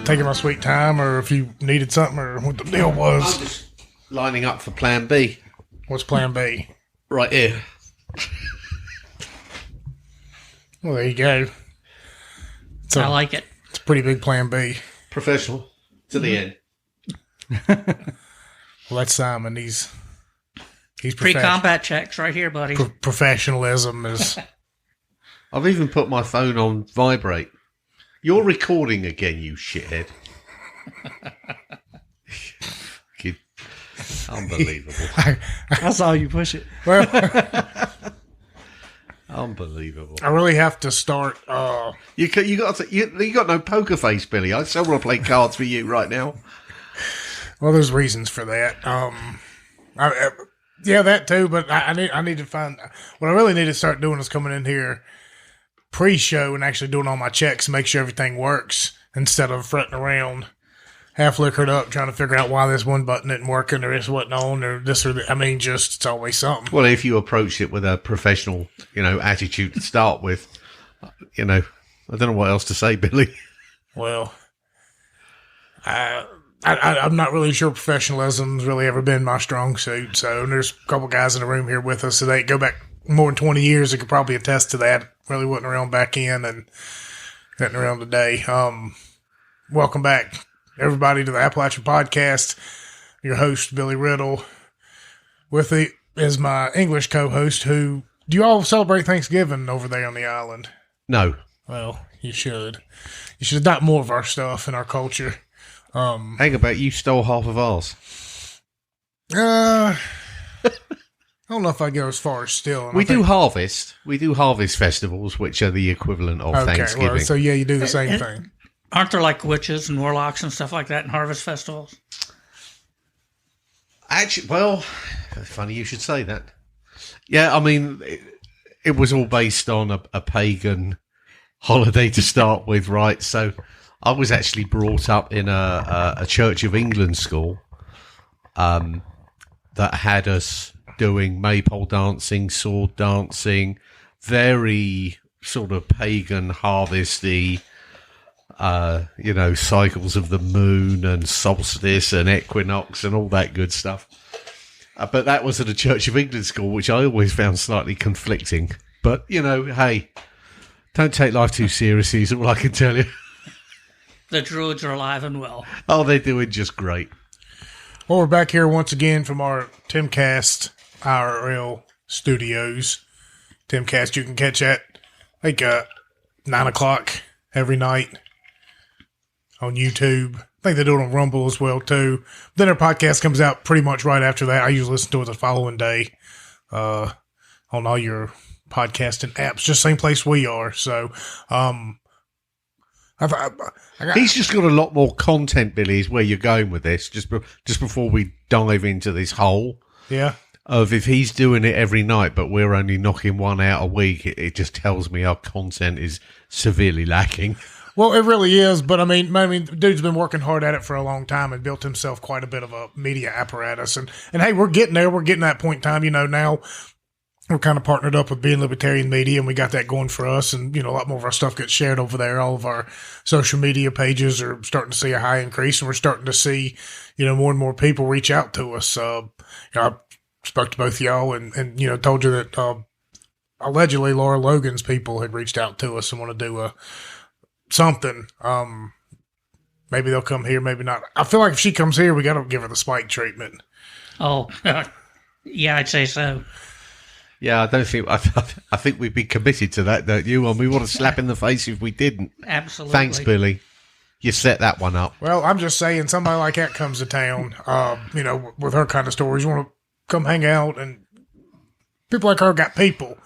taking my sweet time, or if you needed something, or what the deal was. I'm just lining up for Plan B. What's Plan B? Right here. Well, there you go. I like it. It's a pretty big Plan B. Professional to the end. Well, that's Simon. He's Pre-combat checks right here, buddy. Professionalism is. I've even put my phone on vibrate. You're recording again, you shithead. Unbelievable. I saw you push it. Well, Unbelievable. I really have to start. You got no poker face, Billy. I still want to play cards for you right now. Well, there's reasons for that. Yeah, that too. But I need to find what I really need to start doing is coming in here pre-show and actually doing all my checks and make sure everything works instead of fretting around half liquored up trying to figure out why this one button isn't working or this wasn't on or this or that. I mean, just it's always something. Well, if you approach it with a professional, attitude to start with, I don't know what else to say, Billy. Well, I'm not really sure professionalism's really ever been my strong suit. So there's a couple guys in the room here with us. So they go back more than 20 years. They could probably attest to that. Really wasn't around back in and getting around today. Welcome back, everybody, to the Appalachian Podcast. Your host, Billy Riddle. With me is my English co-host who, do you all celebrate Thanksgiving over there on the island? No. Well, you should. You should adopt more of our stuff and our culture. Hang about, you stole half of ours. I don't know if I go as far as still. We do harvest festivals, which are the equivalent of Thanksgiving. Well, so yeah, you do the same thing. Aren't there like witches and warlocks and stuff like that in harvest festivals? Actually, well, funny you should say that. Yeah, I mean, it was all based on a pagan holiday to start with, right? So I was actually brought up in a Church of England school that had us doing maypole dancing, sword dancing, very sort of pagan harvesty, cycles of the moon and solstice and equinox and all that good stuff. But that was at a Church of England school, which I always found slightly conflicting. But, hey, don't take life too seriously is all I can tell you. The Druids are alive and well. Oh, they're doing just great. Well, we're back here once again from our Timcast IRL studios. Timcast, you can catch at 9 o'clock every night on YouTube. I think they do it on Rumble as well, too. Then our podcast comes out pretty much right after that. I usually listen to it the following day on all your podcasting apps, just same place we are. So, he's just got a lot more content, Billy, is where you're going with this, just before we dive into this hole. Yeah. Of if he's doing it every night, but we're only knocking one out a week, it just tells me our content is severely lacking. Well, it really is, but I mean, the dude's been working hard at it for a long time and built himself quite a bit of a media apparatus. And hey, we're getting there. We're getting that point in time. Now we're kind of partnered up with Being Libertarian Media, and we got that going for us. And, a lot more of our stuff gets shared over there. All of our social media pages are starting to see a high increase, and we're starting to see, more and more people reach out to us. I spoke to both of y'all and told you that allegedly Laura Logan's people had reached out to us and want to do something. Maybe they'll come here, maybe not. I feel like if she comes here, we got to give her the Spike treatment. Oh, yeah, I'd say so. Yeah, I think we'd be committed to that, don't you? And we want to slap in the face if we didn't. Absolutely. Thanks, Billy. You set that one up. Well, I'm just saying, somebody like that comes to town, with her kind of stories, you want to come hang out, and people like her got people.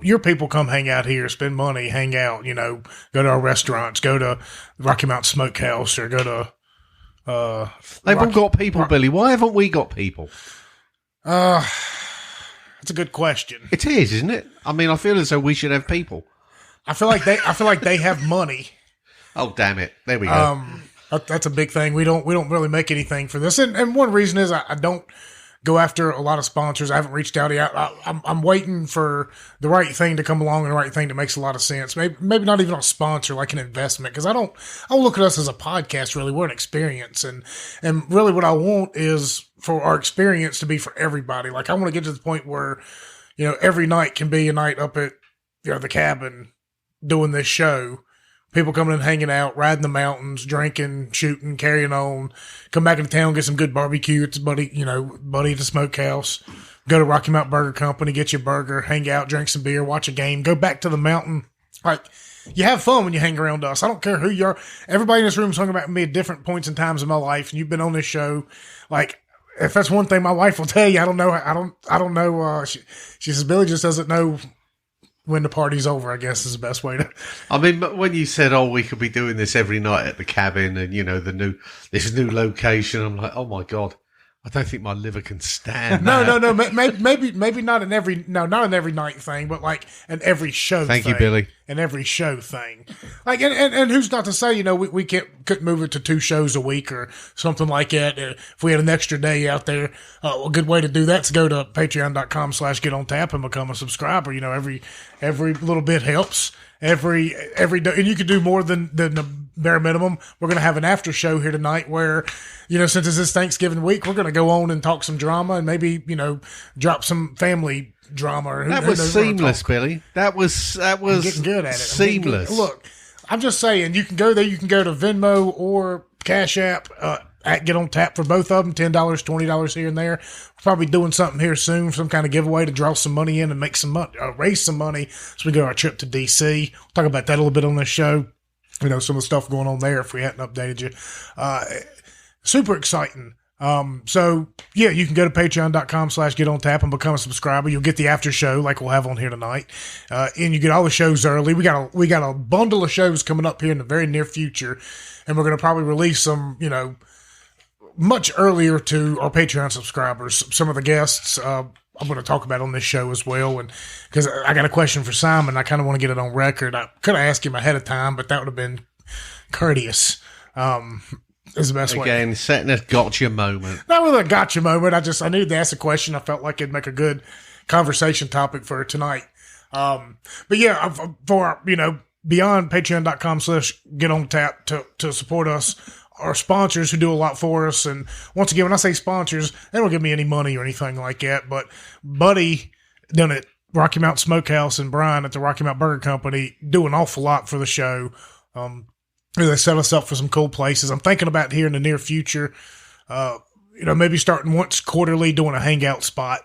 Your people come hang out here, spend money, hang out, go to our restaurants, go to Rocky Mountain Smokehouse, or go to... They've all got people, Billy. Why haven't we got people? That's a good question. It is, isn't it? I mean, I feel as though we should have people. I feel like they have money. Oh, damn it. There we go. That's a big thing. We don't really make anything for this. And one reason is I don't go after a lot of sponsors. I haven't reached out yet. I'm waiting for the right thing to come along and the right thing that makes a lot of sense. Maybe not even a sponsor, like an investment, because I don't look at us as a podcast. Really, we're an experience, and really what I want is for our experience to be for everybody. Like I want to get to the point where, every night can be a night up at the cabin doing this show. People coming and hanging out, riding the mountains, drinking, shooting, carrying on. Come back into town, get some good barbecue. It's buddy at the smokehouse. Go to Rocky Mountain Burger Company, get you a burger, hang out, drink some beer, watch a game, go back to the mountain. Like, you have fun when you hang around us. I don't care who you are. Everybody in this room's hung about me at different points and times in my life, and you've been on this show. Like, if that's one thing my wife will tell you, I don't know. She says Billy just doesn't know when the party's over, I guess is the best way to. I mean, when you said, we could be doing this every night at the cabin and, this new location, I'm like, oh my God, I don't think my liver can stand that. No. Maybe not in every night thing, but like an every show Thank thing. you, Billy. An every show thing. Like, and who's not to say, we couldn't move it to 2 shows a week or something like that. If we had an extra day out there, a good way to do that is go to patreon.com/getontap and become a subscriber. Every little bit helps. Every day, and you could do more than the bare minimum. We're going to have an after show here tonight where, since it's this Thanksgiving week, we're going to go on and talk some drama and maybe, drop some family drama. Or that was seamless, Billy. That was I'm getting good at it. Seamless. Look, I'm just saying, you can go there. You can go to Venmo or Cash App at Get On Tap for both of them. $10, $20 here and there. We're probably doing something here soon, some kind of giveaway to draw some money in and make some money, raise some money as we go on our trip to DC. We'll talk about that a little bit on this show. Some of the stuff going on there if we hadn't updated you. Super exciting. So yeah, you can go to patreon.com/getontap and become a subscriber. You'll get the after show like we'll have on here tonight. And you get all the shows early. We got a bundle of shows coming up here in the very near future, and we're going to probably release some, much earlier to our Patreon subscribers. Some of the guests, I'm going to talk about on this show as well. And because I got a question for Simon, I kind of want to get it on record. I could have asked him ahead of time, but that would have been courteous. Is the best way. Again, setting a gotcha moment. Not really a gotcha moment. I needed to ask a question. I felt like it'd make a good conversation topic for tonight. But yeah, for, beyond patreon.com/getontap to support us, our sponsors who do a lot for us. And once again, when I say sponsors, they don't give me any money or anything like that. But Buddy down at Rocky Mountain Smokehouse and Brian at the Rocky Mountain Burger Company do an awful lot for the show. They set us up for some cool places. I'm thinking about here in the near future, maybe starting once quarterly doing a hangout spot,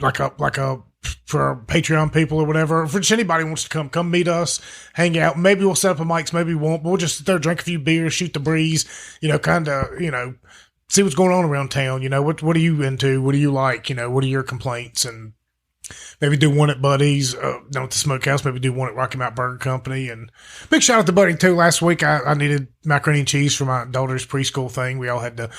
like a for our Patreon people or whatever. If just anybody wants to come meet us, hang out. Maybe we'll set up a mics, maybe we won't, but we'll just sit there, drink a few beers, shoot the breeze, kind of, see what's going on around town. What are you into? What do you like? What are your complaints? And maybe do one at Buddy's, down at the Smokehouse, maybe do one at Rocky Mountain Burger Company. And big shout out to Buddy too. Last week I needed macaroni and cheese for my daughter's preschool thing. We all had to,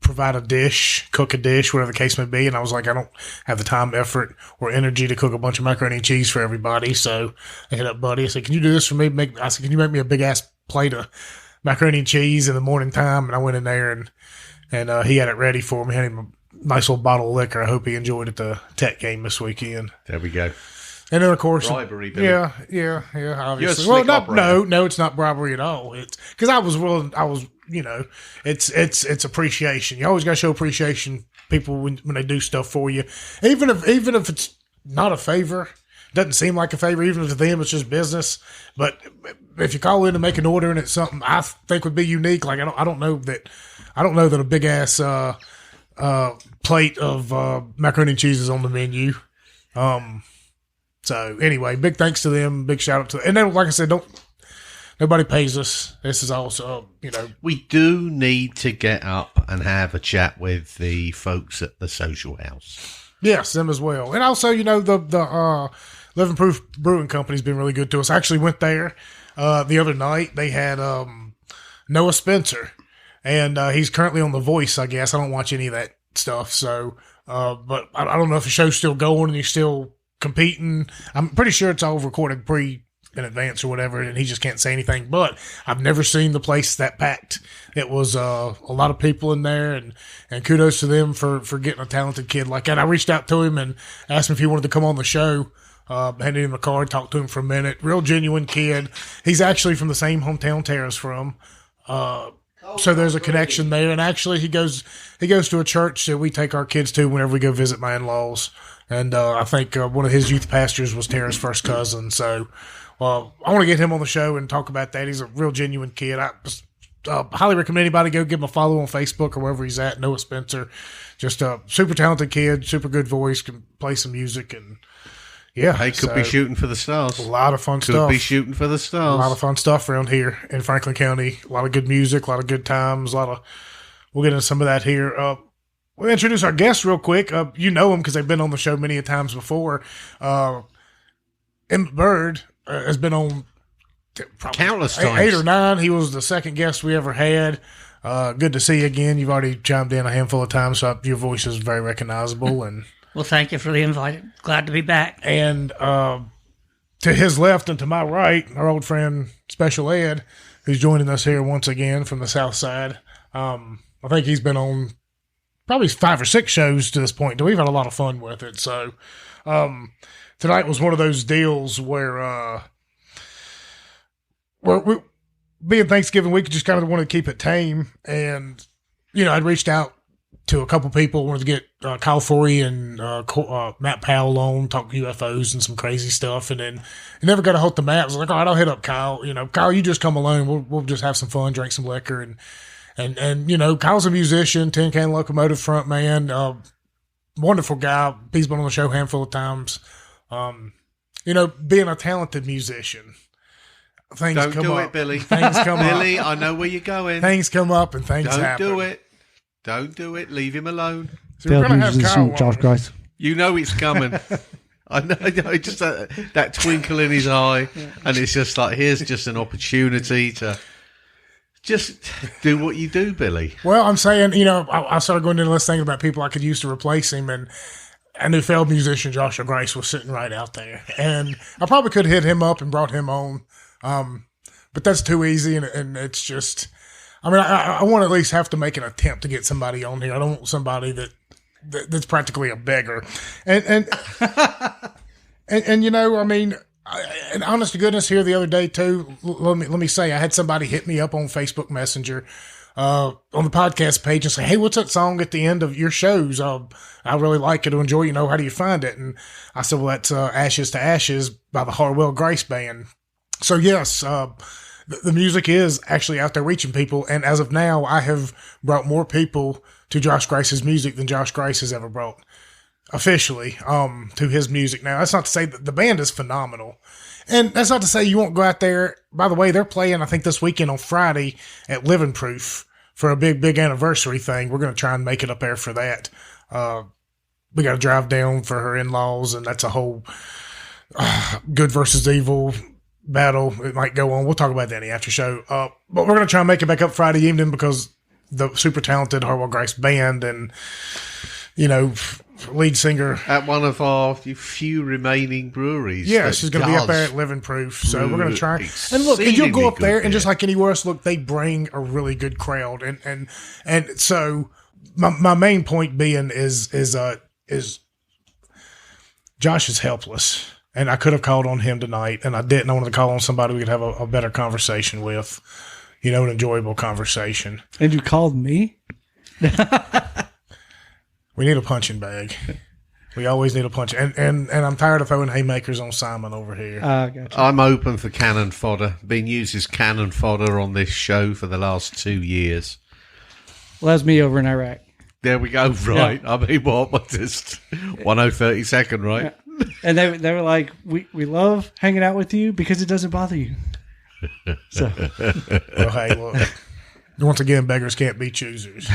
provide a dish, cook a dish, whatever the case may be. And I was like, I don't have the time, effort, or energy to cook a bunch of macaroni and cheese for everybody. So I hit up Buddy. I said, can you do this for me? I said, can you make me a big ass plate of macaroni and cheese in the morning time? And I went in there and he had it ready for me. Had him a nice little bottle of liquor. I hope he enjoyed it, the Tech game this weekend. There we go. And then of course, bribery. Billy. Yeah. Obviously, You're a slick no, it's not bribery at all. It's because I was, it's appreciation. You always got to show appreciation people when they do stuff for you, even if it's not a favor. Doesn't seem like a favor, even if to them it's just business. But if you call in to make an order and it's something I think would be unique, like I don't know that a big ass plate of macaroni and cheese is on the menu. So anyway, big thanks to them. Big shout out to them. And then, like I said, nobody pays us. This is also, We do need to get up and have a chat with the folks at the social house. Yes, them as well. And also, the Living Proof Brewing Company's been really good to us. I actually went there the other night. They had Noah Spencer, and he's currently on The Voice, I guess. I don't watch any of that stuff. So, but I don't know if the show's still going and he's still competing. I'm pretty sure it's all recorded in advance or whatever, and he just can't say anything. But I've never seen the place that packed. It was a lot of people in there, and kudos to them for getting a talented kid like that. I reached out to him and asked him if he wanted to come on the show. Handed him a card, talked to him for a minute. Real genuine kid. He's actually from the same hometown Tara's from. So there's a connection there. And actually he goes to a church that we take our kids to whenever we go visit my in-laws. And I think one of his youth pastors was Tara's first cousin. So I want to get him on the show and talk about that. He's a real genuine kid. I highly recommend anybody go give him a follow on Facebook or wherever he's at. Noah Spencer. Just a super talented kid, super good voice, can play some music, and yeah. He could be shooting for the stars. A lot of fun stuff. Could be shooting for the stars. A lot of fun stuff around here in Franklin County. A lot of good music, a lot of good times, we'll get into some of that here. We'll introduce our guests real quick. You know them because they've been on the show many a times before. Emmette Bird has been on countless times. 8 or 9. He was the second guest we ever had. Good to see you again. You've already chimed in a handful of times, so your voice is very recognizable. And Well, thank you for the invite. Glad to be back. And to his left and to my right, our old friend Special Ed, who's joining us here once again from the South Side. I think he's been on probably 5 or 6 shows to this point. We've had a lot of fun with it. So tonight was one of those deals where we, being Thanksgiving week, just kind of wanted to keep it tame. And, I'd reached out to a couple people, wanted to get Kyle Forey and Matt Powell on, talk UFOs and some crazy stuff. And then I never got a hold of Matt. I was like, all right, I'll hit up Kyle. Kyle, you just come alone. We'll just have some fun, drink some liquor. And Kyle's a musician, Tin Can Locomotive front man, wonderful guy. He's been on the show a handful of times. Being a talented musician. Things Don't come do up. it, Billy. Things come Billy, up. I know where you're going. Things come up and things Don't happen. do it. Don't do it. Leave him alone. So we're going to have Kyle on. Josh Grice. You know it's coming. I know, just that twinkle in his eye, and it's just like, here's just an opportunity to just do what you do, Billy. Well, I'm saying, I started going into this thing about people I could use to replace him, and I knew failed musician Joshua Grice was sitting right out there, and I probably could have hit him up and brought him on, but that's too easy, and it's just, I want to at least have to make an attempt to get somebody on here. I don't want somebody that's practically a beggar, and and honest to goodness, here the other day too. Let me say, I had somebody hit me up on Facebook Messenger, on the podcast page, and say, "Hey, what's that song at the end of your shows? I really like it to enjoy. How do you find it?" And I said, "Well, that's Ashes to Ashes by the Harwell Grace Band." So yes, the music is actually out there reaching people, and as of now, I have brought more people to Josh Grice's music than Josh Grice has ever brought officially to his music. Now, that's not to say that the band is phenomenal, and that's not to say you won't go out there. By the way, they're playing, I think, this weekend on Friday at Living Proof for a big anniversary thing. We're going to try and make it up there for that. We got to drive down for her in-laws, and that's a whole good versus evil battle. It might go on. We'll talk about that in the after show. But we're going to try and make it back up Friday evening because the super talented Harwell Grace Band and, lead singer At one of our few remaining breweries. Yeah, she's going to be up there at Living Proof. So we're going to try. And look, and you'll go up there, and just like anywhere else, look, they bring a really good crowd. And so my main point being is Josh is helpless. And I could have called on him tonight, and I didn't. I wanted to call on somebody we could have a better conversation with, an enjoyable conversation. And you called me? We need a punching bag. We always need a punch. And I'm tired of throwing haymakers on Simon over here. Gotcha. I'm open for cannon fodder. Been used as cannon fodder on this show for the last 2 years. Well, that's me over in Iraq. There we go, right. Yeah. What just 1032nd, right? Yeah. And they were like, we love hanging out with you because it doesn't bother you. So, well, hey, look. Once again, beggars can't be choosers.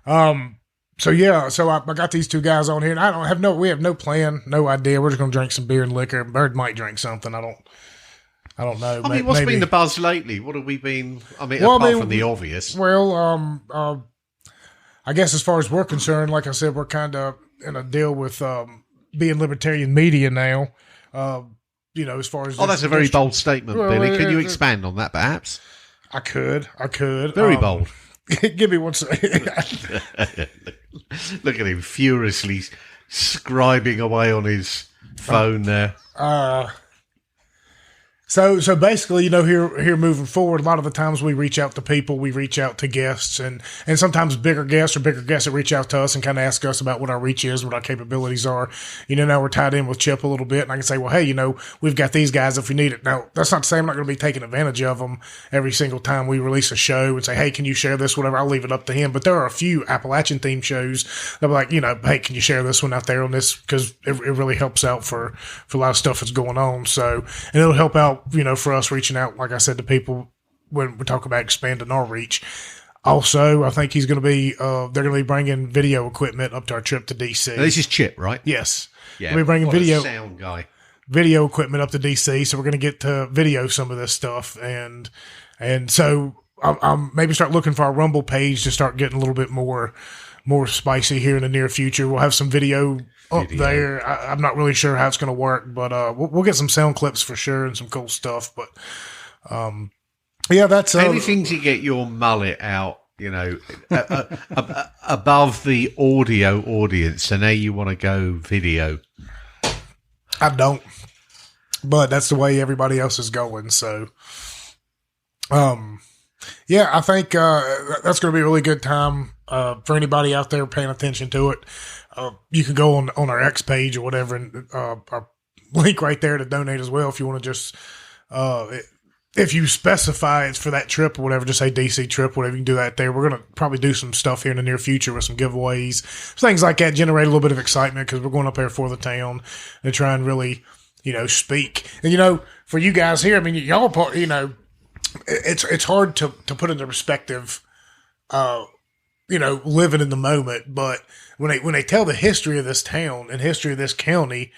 So I got these two guys on here, and we have no plan, no idea. We're just going to drink some beer and liquor. Bird might drink something. I don't know. What's been the buzz lately? What have we been? Apart from the obvious. Well, I guess as far as we're concerned, like I said, we're kind of in a deal with being libertarian media now. as far as that's a very bold statement, Well, Billy. Can you expand on that, perhaps? I could. Very bold. Give me one second. Look at him furiously scribing away on his phone there. So basically, here moving forward, a lot of the times we reach out to people, we reach out to guests, and sometimes bigger guests that reach out to us and kind of ask us about what our reach is, what our capabilities are. Now we're tied in with Chip a little bit, and I can say, well, hey, we've got these guys if we need it. Now, that's not to say I'm not going to be taking advantage of them every single time we release a show and say, hey, can you share this, whatever. I'll leave it up to him. But there are a few Appalachian themed shows that are like, hey, can you share this one out there on this? Because it really helps out for a lot of stuff that's going on. So, and it'll help out, for us reaching out, like I said, to people when we talk about expanding our reach. Also, I think he's going to be, they're going to be bringing video equipment up to our trip to DC. Now, this is Chip, right? Yes. Yeah. We're bringing what a sound guy. video equipment up to DC. So we're going to get to video some of this stuff. And so I'm maybe start looking for our Rumble page to start getting a little bit more spicy here in the near future. We'll have some video up there. I'm not really sure how it's going to work, but we'll get some sound clips for sure and some cool stuff. But yeah, that's anything to get your mullet out, above the audio audience. So now you want to go video. I don't, but that's the way everybody else is going. So, yeah, I think that's going to be a really good time for anybody out there paying attention to it. You can go on our X page or whatever, and our link right there to donate as well. If you want to just, if you specify it's for that trip or whatever, just say DC trip, whatever, you can do that there. We're going to probably do some stuff here in the near future with some giveaways, things like that, generate a little bit of excitement because we're going up there for the town and try and really, speak. And, for you guys here, I mean, y'all part, it's hard to put into perspective, living in the moment, but when they tell the history of this town and history of this county,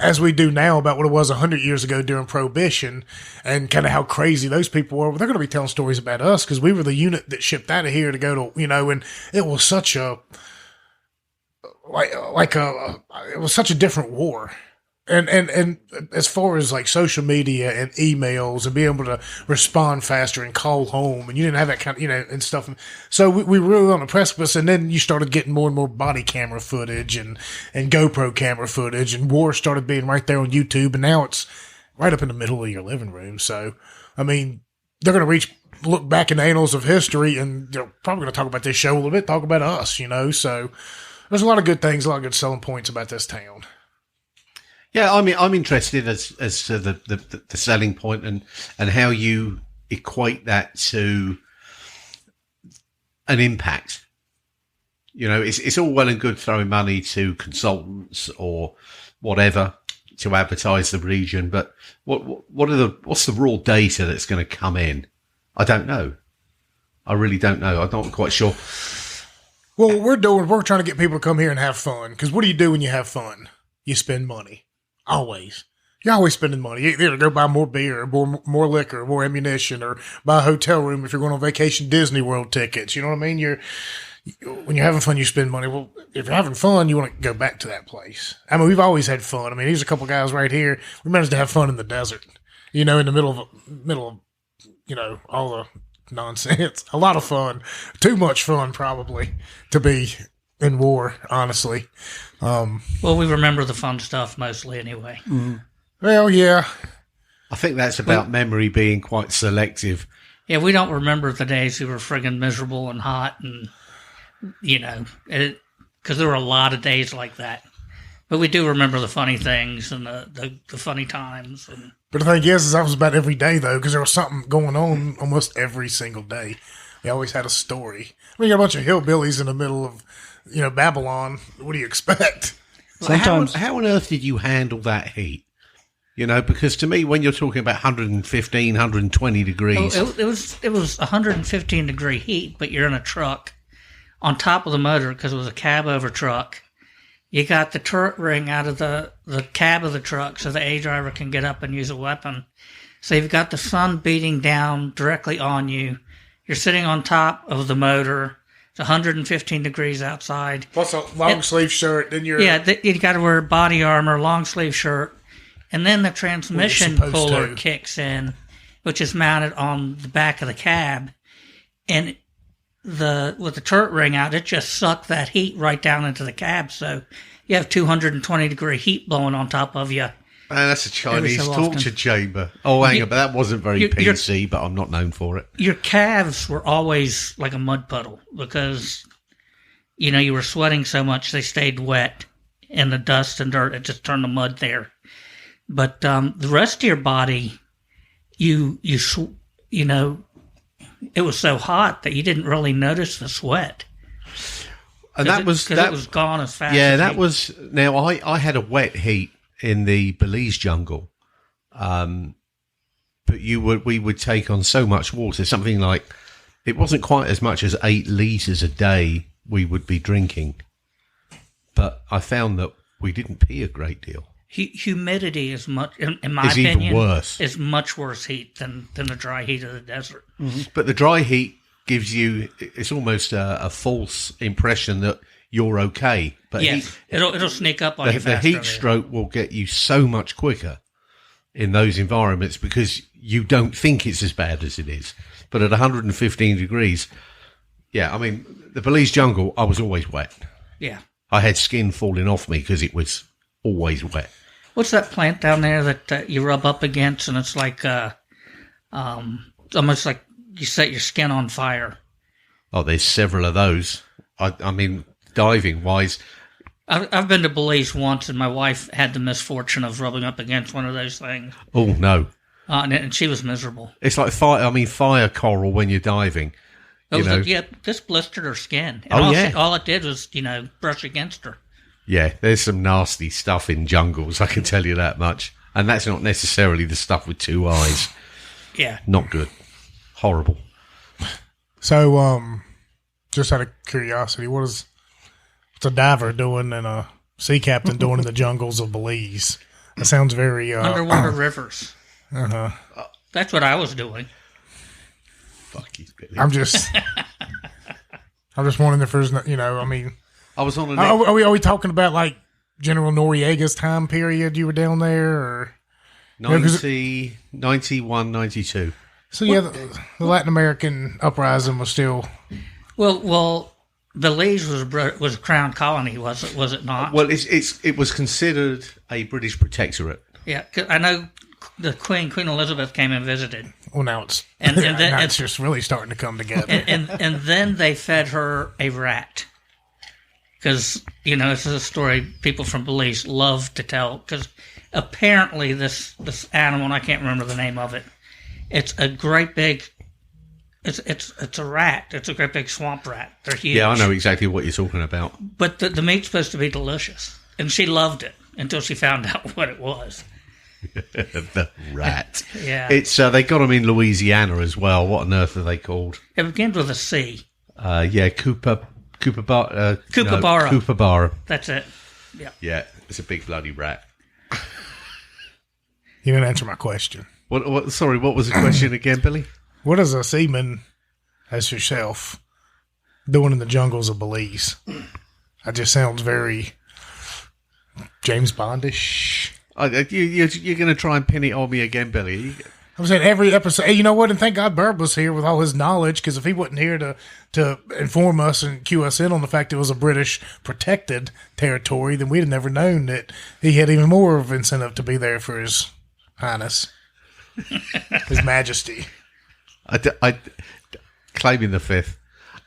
as we do now about what it was 100 years ago during Prohibition and kind of how crazy those people were, they're going to be telling stories about us because we were the unit that shipped out of here to go to, and it was such a, it was such a different war. And as far as like social media and emails and being able to respond faster and call home, and you didn't have that kind of, and stuff. So we were really on the precipice, and then you started getting more and more body camera footage and GoPro camera footage, and war started being right there on YouTube, and now it's right up in the middle of your living room. So, I mean, they're going to look back in the annals of history, and they're probably going to talk about this show a little bit, talk about us, So there's a lot of good things, a lot of good selling points about this town. Yeah, I mean, I'm interested as to the selling point and how you equate that to an impact. It's all well and good throwing money to consultants or whatever to advertise the region, but what's the raw data that's going to come in? I don't know. I really don't know. I'm not quite sure. Well, what we're doing, we're trying to get people to come here and have fun. Because what do you do when you have fun? You spend money. Always. You're always spending money. You either go buy more beer, or more liquor, more ammunition, or buy a hotel room if you're going on vacation, Disney World tickets. You know what I mean? When you're having fun, you spend money. Well, if you're having fun, you want to go back to that place. I mean, we've always had fun. I mean, here's a couple guys right here. We managed to have fun in the desert, in the middle of, all the nonsense. A lot of fun. Too much fun, probably, to be in war, honestly. Well, we remember the fun stuff mostly anyway. Mm. Well, yeah. I think that's about memory being quite selective. Yeah, we don't remember the days we were friggin' miserable and hot and, because there were a lot of days like that. But we do remember the funny things and the funny times. But the thing is that was about every day, though, because there was something going on almost every single day. We always had a story. I mean, you got a bunch of hillbillies in the middle of, Babylon. What do you expect? Sometimes. How on earth did you handle that heat? Because to me, when you're talking about 115, 120 degrees. It was 115 degree heat, but you're in a truck on top of the motor because it was a cab over truck. You got the turret ring out of the cab of the truck so the A driver can get up and use a weapon. So you've got the sun beating down directly on you. You're sitting on top of the motor. It's 115 degrees outside. Plus a long sleeve shirt. Then you're you got to wear body armor, long sleeve shirt, And then the transmission supposed cooler to. kicks in, which is mounted on the back of the cab. And with the turret ring out, it just sucked that heat right down into the cab. So you have 220-degree heat blowing on top of you. That's a Chinese so torture often. chamber. Oh, hang on, but that wasn't very you're- PC, but I'm not known for it. Your calves were always like a mud puddle because, you were sweating so much they stayed wet. And the dust and dirt, it just turned to mud there. But the rest of your body, it was so hot that you didn't really notice the sweat. And that was because it was gone as fast. Yeah, as that was. Now I had a wet heat in the Belize jungle, but we would take on so much water, something like it wasn't quite as much as 8 liters a day we would be drinking. But I found that we didn't pee a great deal. Humidity is much, in my It's even opinion, worse. is much worse heat than the dry heat of the desert. But the dry heat gives you, it's almost a false impression that you're okay. But Yes, it'll sneak up on you the faster. heat stroke will get you so much quicker in those environments because you don't think it's as bad as it is. But at 115 degrees, yeah, I mean, the Belize jungle, I was always wet. Yeah. I had skin falling off me because it was always wet. What's that plant down there that you rub up against, and it's like almost like you set your skin on fire? Oh, there's several of those. I mean, diving wise, I've been to Belize once, and my wife had the misfortune of rubbing up against one of those things, oh no, and she was miserable. it's like fire. I mean, fire coral when you're diving. This blistered her skin. And Oh, all yeah. all it did was, brush against her. Yeah, there's some nasty stuff in jungles. I can tell you that much. And that's not necessarily the stuff with 2 eyes. Yeah. Not good. Horrible. So, just out of curiosity, what's a diver doing and a sea captain doing in the jungles of Belize? That sounds very Underwater rivers. Uh-huh. That's what I was doing. Fuck you, Billy. I'm just wondering if there's, I mean, I was on an... are we talking about like General Noriega's time period you were down there, or 91, 92. so? Yeah, the Latin American uprising was still. Well, Belize was a crown colony, was it not? Well, it was considered a British protectorate. Yeah, 'cause I know the Queen Elizabeth came and visited, Well, now it's And then- now it's just really starting to come together. and then they fed her a rat. Because, this is a story people from Belize love to tell. Because apparently this animal, and I can't remember the name of it, it's a great big, it's a rat. It's a great big swamp rat. They're huge. Yeah, I know exactly what you're talking about. But the meat's supposed to be delicious. And she loved it until she found out what it was. The rat. Yeah. It's they got them in Louisiana as well. What on earth are they called? It begins with a C. Kookaburra. Kookaburra. That's it. Yeah. Yeah, it's a big bloody rat. You didn't answer my question. What? Sorry, what was the question again, Billy? What is a seaman, as yourself, doing in the jungles of Belize? That just sounds very James Bondish. You're going to try and pin it on me again, Billy. I'm saying every episode. Hey, you know what? And thank God Burb was here with all his knowledge, because if he wasn't here to inform us and cue us in on the fact it was a British protected territory, then we'd have never known that he had even more of incentive to be there for His Highness, His Majesty. I claiming the fifth.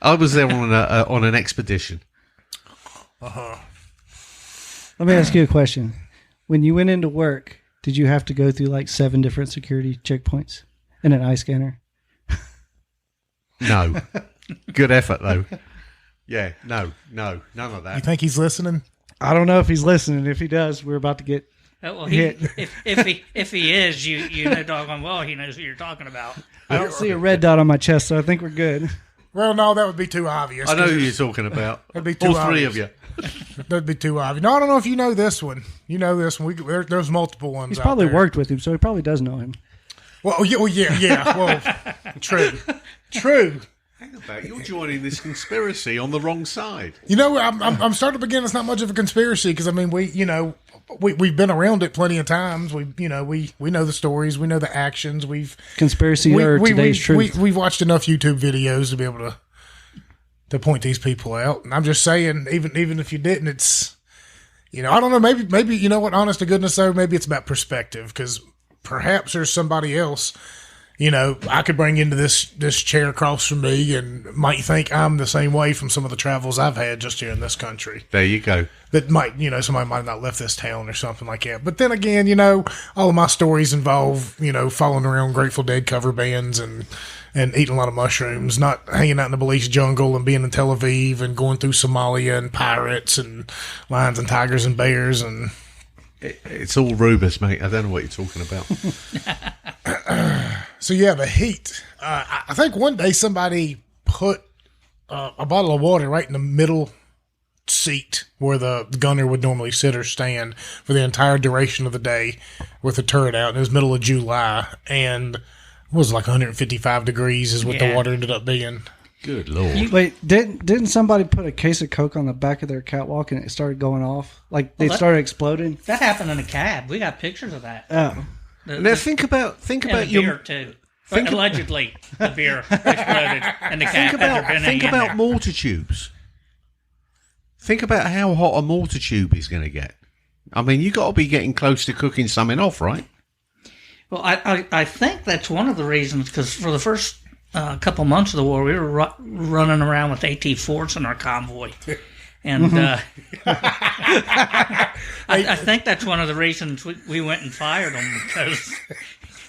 I was there on an expedition. Uh-huh. Let me ask you a question. When you went into work, did you have to go through like 7 different security checkpoints and an eye scanner? No. Good effort, though. Yeah, no, none of You that. think he's listening? I don't know if he's listening. If he does, we're about to get Well, hit. if he is, you know doggone well he knows who you're talking about. I don't see a red dot on my chest, so I think we're good. Well, no, that would be too obvious. I know who you're talking about. That'd be too All 3 obvious. of you. That'd be too obvious. No, I don't know if you know this one. You know this one. There's multiple ones. He's out probably there. worked with him, so he probably does know him. Well, yeah. Well, true. Hang about, you're joining this conspiracy on the wrong side. You know, I'm starting to begin. It's not much of a conspiracy because I mean, we've been around it plenty of times. We know the stories, we know the actions. Conspiracy or today's truth. We've watched enough YouTube videos to be able to point these people out. And I'm just saying, even if you didn't, it's, I don't know. Maybe you know what? Honest to goodness, though, maybe it's about perspective because perhaps there's somebody else. I could bring into this chair across from me and might think I'm the same way from some of the travels I've had just here in this country. There you go. That might, somebody might have not left this town or something like that. But then again, all of my stories involve, following around Grateful Dead cover bands and eating a lot of mushrooms, not hanging out in the Belize jungle and being in Tel Aviv and going through Somalia and pirates and lions and tigers and bears and... It's all Rubus, mate. I don't know what you're talking about. So, yeah, the heat. I think one day somebody put a bottle of water right in the middle seat where the gunner would normally sit or stand for the entire duration of the day with the turret out. And it was middle of July. And it was like 155 degrees is what the water ended up being. Good Lord. Wait, didn't somebody put a case of Coke on the back of their catwalk and it started going off? Like they started exploding? That happened in a cab. We got pictures of that. Oh. Now think about your beer too. Allegedly, the beer exploded in the cab. Think about mortar tubes. Think about how hot a mortar tube is going to get. I mean, you got to be getting close to cooking something off, right? Well, I think that's one of the reasons because for the first couple months of the war, we were running around with AT-4s in our convoy. And I think that's one of the reasons we went and fired them because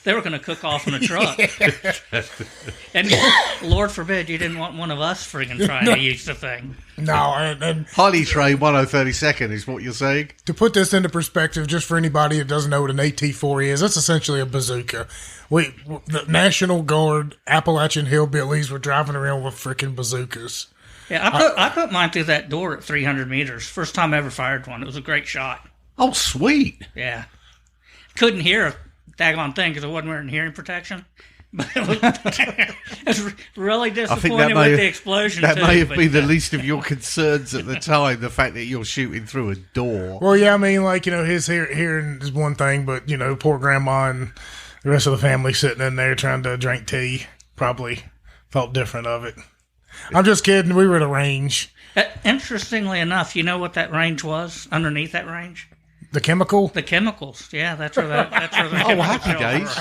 they were going to cook off in a truck. And Lord forbid you didn't want one of us friggin' trying to use the thing. No, and highly trained 1032nd is what you're saying. To put this into perspective, just for anybody that doesn't know what an AT-4 is, that's essentially a bazooka. The National Guard Appalachian Hillbillies were driving around with freaking bazookas. Yeah, I put mine through that door at 300 meters. First time I ever fired one. It was a great shot. Oh, sweet. Yeah. Couldn't hear a daggone thing because I wasn't wearing hearing protection. But it was really disappointed with the explosion. That may have been the least of your concerns at the time, the fact that you're shooting through a door. Well, yeah, I mean, his hearing is one thing, but, poor grandma and the rest of the family sitting in there trying to drink tea probably thought different of it. I'm just kidding. We were at a range. Interestingly enough, you know what that range was underneath that range? The chemical? The chemicals. Yeah, that's where the oh, happy days.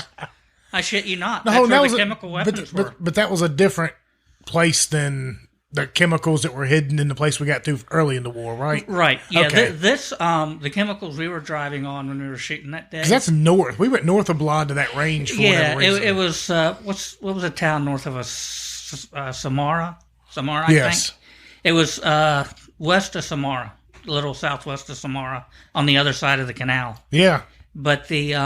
I shit you not. No, that's that where was the chemical weapons were. But that was a different place than the chemicals that were hidden in the place we got to early in the war, right? Right. Yeah. Okay. The chemicals we were driving on when we were shooting that day. 'Cause that's north. We went north of Blod to that range for whatever reason. It was what was a town north of us? Samara, I yes. think. It was west of Samara, a little southwest of Samara, on the other side of the canal. Yeah. But it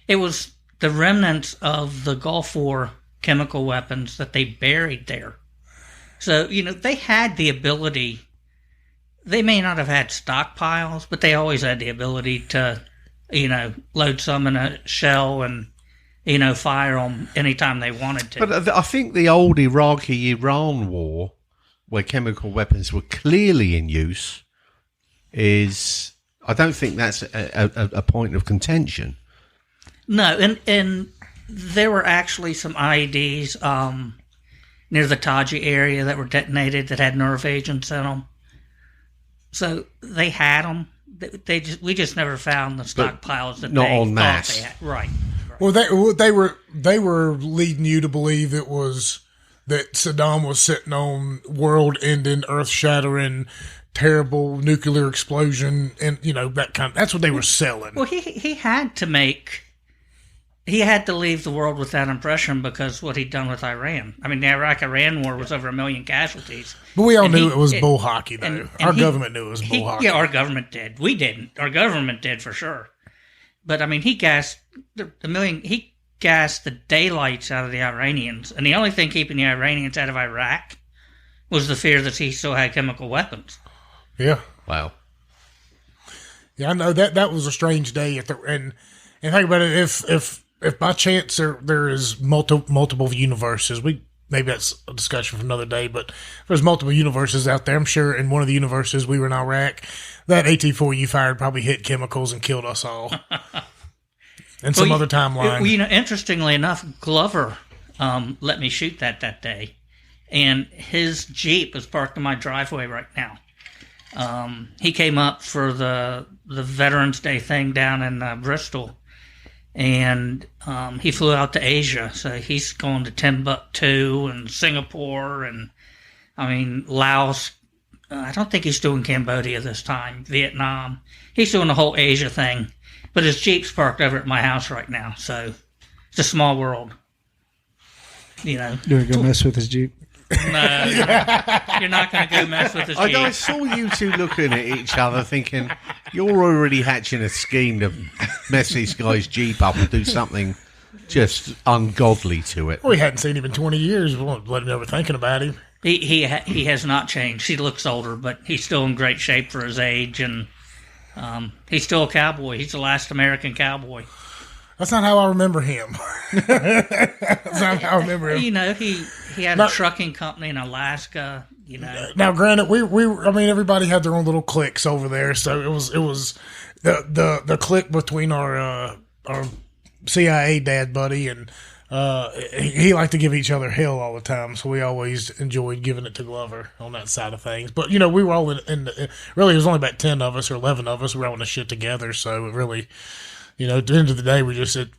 was the remnants of the Gulf War chemical weapons that they buried there. So, they had the ability. They may not have had stockpiles, but they always had the ability to, load some in a shell and, fire them anytime they wanted to. But I think the old Iraqi-Iran war, where chemical weapons were clearly in use, I don't think that's a point of contention. No, and there were actually some IEDs near the Taji area that were detonated that had nerve agents in them. So they had them. We just never found the stockpiles that not they en thought masse. they had. Right. Well, they were leading you to believe that Saddam was sitting on world-ending, earth-shattering, terrible nuclear explosion, and that's what they were selling. Well, he had to leave the world with that impression because what he'd done with Iran. I mean, the Iraq-Iran war was over 1 million casualties. But we all knew it was bull hockey, though. Our government knew it was bull hockey. Yeah, our government did. We didn't. Our government did for sure. But I mean, he gassed He gassed the daylights out of the Iranians, and the only thing keeping the Iranians out of Iraq was the fear that he still had chemical weapons. Yeah. Wow. Yeah, I know that was a strange day. And think about it. If by chance there is multiple universes, we maybe that's a discussion for another day, but there's multiple universes out there. I'm sure in one of the universes we were in Iraq, that AT-4 you fired probably hit chemicals and killed us all. And some other timeline. Well, interestingly enough, Glover let me shoot that day. And his Jeep is parked in my driveway right now. He came up for the Veterans Day thing down in Bristol. And he flew out to Asia. So he's going to Timbuktu and Singapore and, Laos. I don't think he's doing Cambodia this time. Vietnam. He's doing the whole Asia thing. But his Jeep's parked over at my house right now, so it's a small world. You know. Do we go mess with his Jeep? No, you're not going to go mess with his Jeep. I saw you two looking at each other thinking, you're already hatching a scheme to mess this guy's Jeep up and do something just ungodly to it. We hadn't seen him in 20 years. We won't let him know we're thinking about him. He has not changed. He looks older, but he's still in great shape for his age, and he's still a cowboy. He's the last American cowboy. That's not how I remember him. That's not how I remember him. You know, he had a trucking company in Alaska. You know. Now, granted, everybody had their own little cliques over there, so it was the clique between our CIA dad buddy and he liked to give each other hell all the time, so we always enjoyed giving it to Glover on that side of things. But we were all really, it was only about 10 of us or 11 of us. We were all in the shit together, so it really. At the end of the day, we just said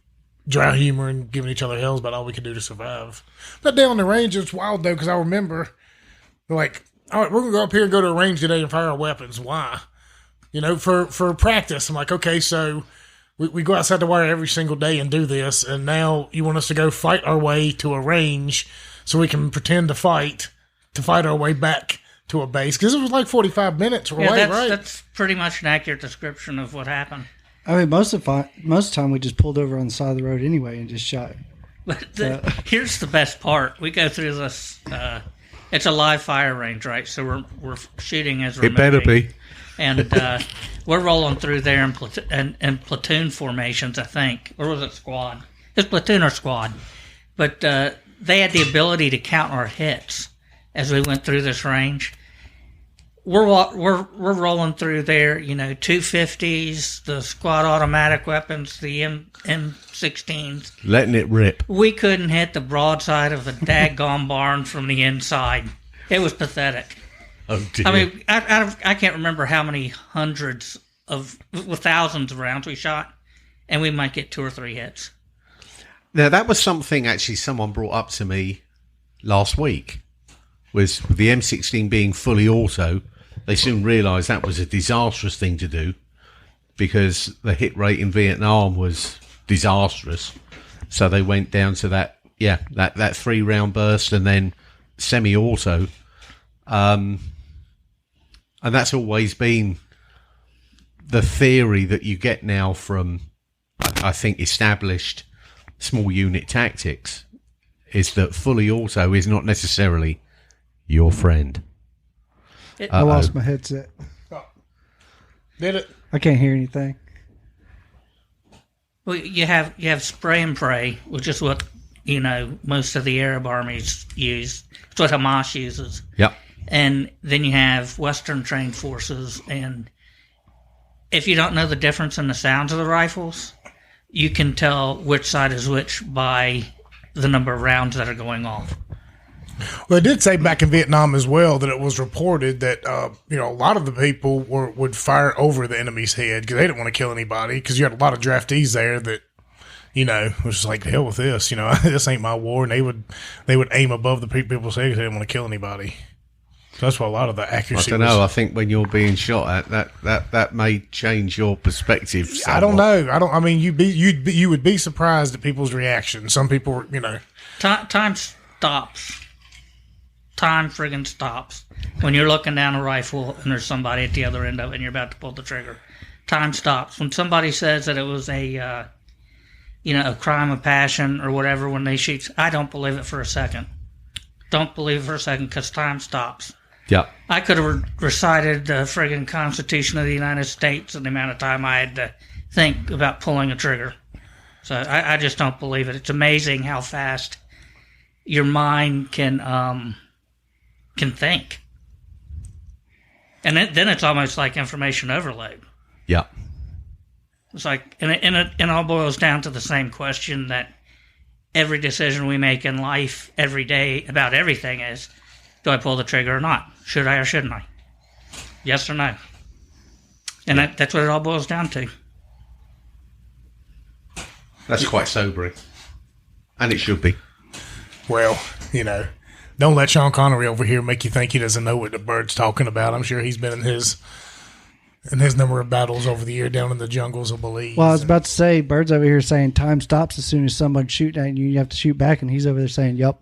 dry humor and giving each other hell is about all we could do to survive. That day on the range, it's wild, though, because I remember, all right, we're going to go up here and go to a range today and fire our weapons. Why? For practice. I'm like, okay, so we go outside the wire every single day and do this, and now you want us to go fight our way to a range so we can pretend to fight our way back to a base. Because it was like 45 minutes away, right? That's pretty much an accurate description of what happened. Most of the time we just pulled over on the side of the road anyway and just shot. But here's the best part. We go through this. It's a live fire range, right? So we're shooting as we're moving. It better be. And we're rolling through there in platoon formations, I think. Or was it squad? It's platoon or squad. But they had the ability to count our hits as we went through this range. We're rolling through there, 250s, the squad automatic weapons, the M16s. Letting it rip. We couldn't hit the broadside of a daggone barn from the inside. It was pathetic. Oh, dear. I can't remember how many hundreds with thousands of rounds we shot, and we might get 2 or 3 hits. Now, that was something actually someone brought up to me last week, was the M16 being fully auto. They soon realised that was a disastrous thing to do because the hit rate in Vietnam was disastrous. So they went down to that 3-round burst and then semi-auto. And that's always been the theory that you get now from, I think, established small unit tactics, is that fully auto is not necessarily your friend. I lost my headset. Did it? I can't hear anything. Well, you have spray and pray, which is what most of the Arab armies use. It's what Hamas uses. Yep. And then you have Western trained forces, and if you don't know the difference in the sounds of the rifles, you can tell which side is which by the number of rounds that are going off. Well, they did say back in Vietnam as well that it was reported that a lot of the people would fire over the enemy's head because they didn't want to kill anybody, because you had a lot of draftees there that was just like, the hell with this, this ain't my war, and they would aim above the people's head because they didn't want to kill anybody. So that's why a lot of the accuracy. I don't know. I think when you're being shot at, that may change your perspective somewhat. I don't know. You would be surprised at people's reaction. Some people, Time stops. Time friggin' stops when you're looking down a rifle and there's somebody at the other end of it and you're about to pull the trigger. Time stops when somebody says that it was a crime of passion or whatever when they shoot. I don't believe it for a second. Don't believe it for a second, because time stops. Yeah. I could have recited the friggin' Constitution of the United States in the amount of time I had to think about pulling a trigger. So I just don't believe it. It's amazing how fast your mind can think. And then it's almost like information overload. Yeah. It's like, and it all boils down to the same question that every decision we make in life every day about everything is, do I pull the trigger or not? Should I or shouldn't I? Yes or no? And that's what it all boils down to. That's quite sobering. And it should be. Well, don't let Sean Connery over here make you think he doesn't know what the bird's talking about. I'm sure he's been in his number of battles over the year down in the jungles of Belize. Well, I was about to say, Bird's over here saying time stops as soon as someone's shooting at you. You have to shoot back, and he's over there saying, "Yup."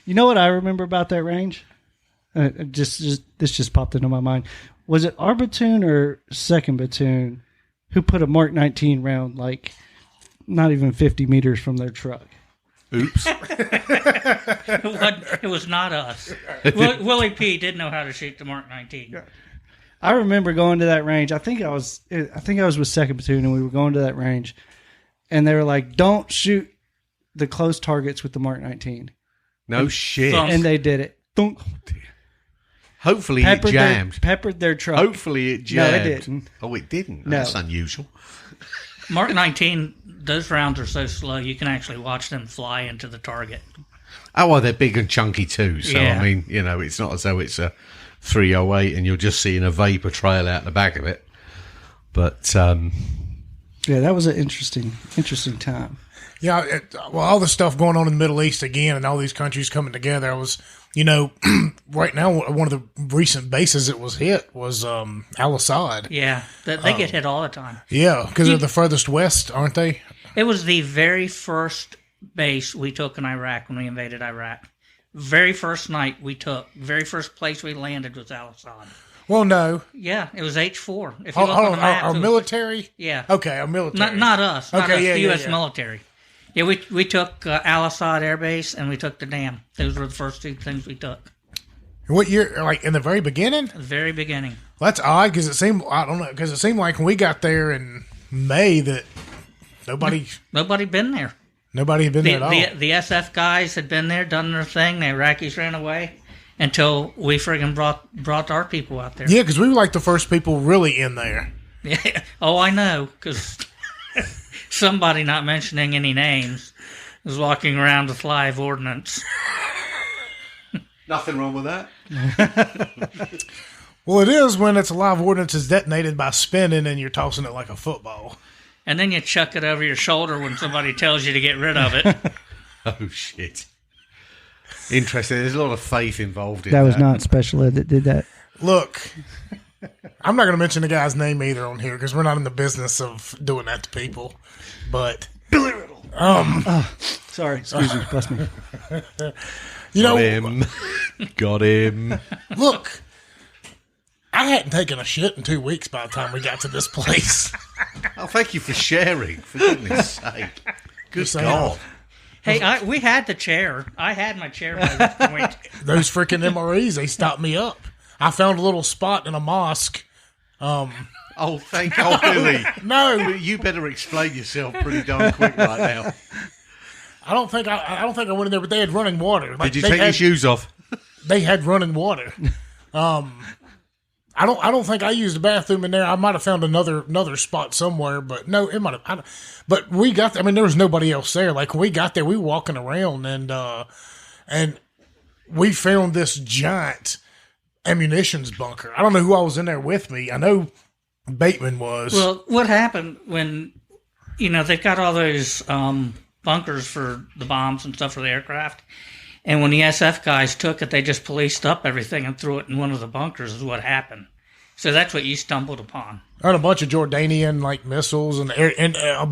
You know what I remember about that range? This just popped into my mind. Was it our platoon or second platoon who put a Mark 19 round like not even 50 meters from their truck? Oops. It was not us. Willie P. did know how to shoot the Mark 19. I remember going to that range. I think I was with second platoon, and we were going to that range, and they were like, "Don't shoot the close targets with the Mark 19." No shit. And they did it. Thunk. Hopefully it jammed. Peppered their truck. Hopefully it jammed. No, it didn't. Oh, it didn't? No. That's unusual. Mark 19, those rounds are so slow, you can actually watch them fly into the target. Oh, well, they're big and chunky too. So, Yeah. I mean, it's not as though it's a 308 and you're just seeing a vapor trail out the back of it. But, Yeah, that was an interesting time. Yeah, all the stuff going on in the Middle East again and all these countries coming together, I was, right now, one of the recent bases that was hit was Al-Assad. Yeah, they get hit all the time. Yeah, because they're the furthest west, aren't they? It was the very first base we took in Iraq when we invaded Iraq. Very first night we took, very first place we landed was Al-Assad. Well, no. Yeah, it was H4. If you Hold look on on, the map, our military? Yeah. Okay, our military. Not us. Not Okay, us, yeah, the yeah, U.S. yeah. military. Yeah, we took Al-Assad Air Base and we took the dam. Those were the first two things we took. What year? Like in the very beginning? At the very beginning. Well, that's odd because it seemed like when we got there in May that nobody been there. Nobody had been there at all. The SF guys had been there, done their thing. The Iraqis ran away until we friggin' brought our people out there. Yeah, because we were like the first people really in there. Yeah. Oh, I know, because somebody, not mentioning any names, was walking around with live ordnance. nothing wrong with that. Well, it is when it's a live ordnance is detonated by spinning and you're tossing it like a football. And then you chuck it over your shoulder when somebody tells you to get rid of it. Oh, shit. Interesting. There's a lot of faith involved in that. That was not Special Ed that did that. Look, I'm not going to mention the guy's name either on here because we're not in the business of doing that to people. But Billy Riddle. Sorry, excuse me, bless me. Got him. Got him. Look, I hadn't taken a shit in 2 weeks by the time we got to this place. Oh, thank you for sharing. For goodness sake. Good saying. God. Hey, we had the chair. I had my chair by this point. Those freaking MREs, they stopped me up. I found a little spot in a mosque. Oh, thank God, Billy. No, You better explain yourself pretty darn quick right now. I don't think I went in there, but they had running water. Like, Did you they take your had- shoes off? They had running water. I don't think I used the bathroom in there. I might have found another spot somewhere, but no, it might have. But we got there. I mean, there was nobody else there. Like when we got there, we were walking around and we found this giant ammunitions bunker. I don't know who I was in there with me. I know Bateman was. Well, what happened when, they've got all those bunkers for the bombs and stuff for the aircraft, and when the SF guys took it, they just policed up everything and threw it in one of the bunkers is what happened. So that's what you stumbled upon. And a bunch of Jordanian missiles and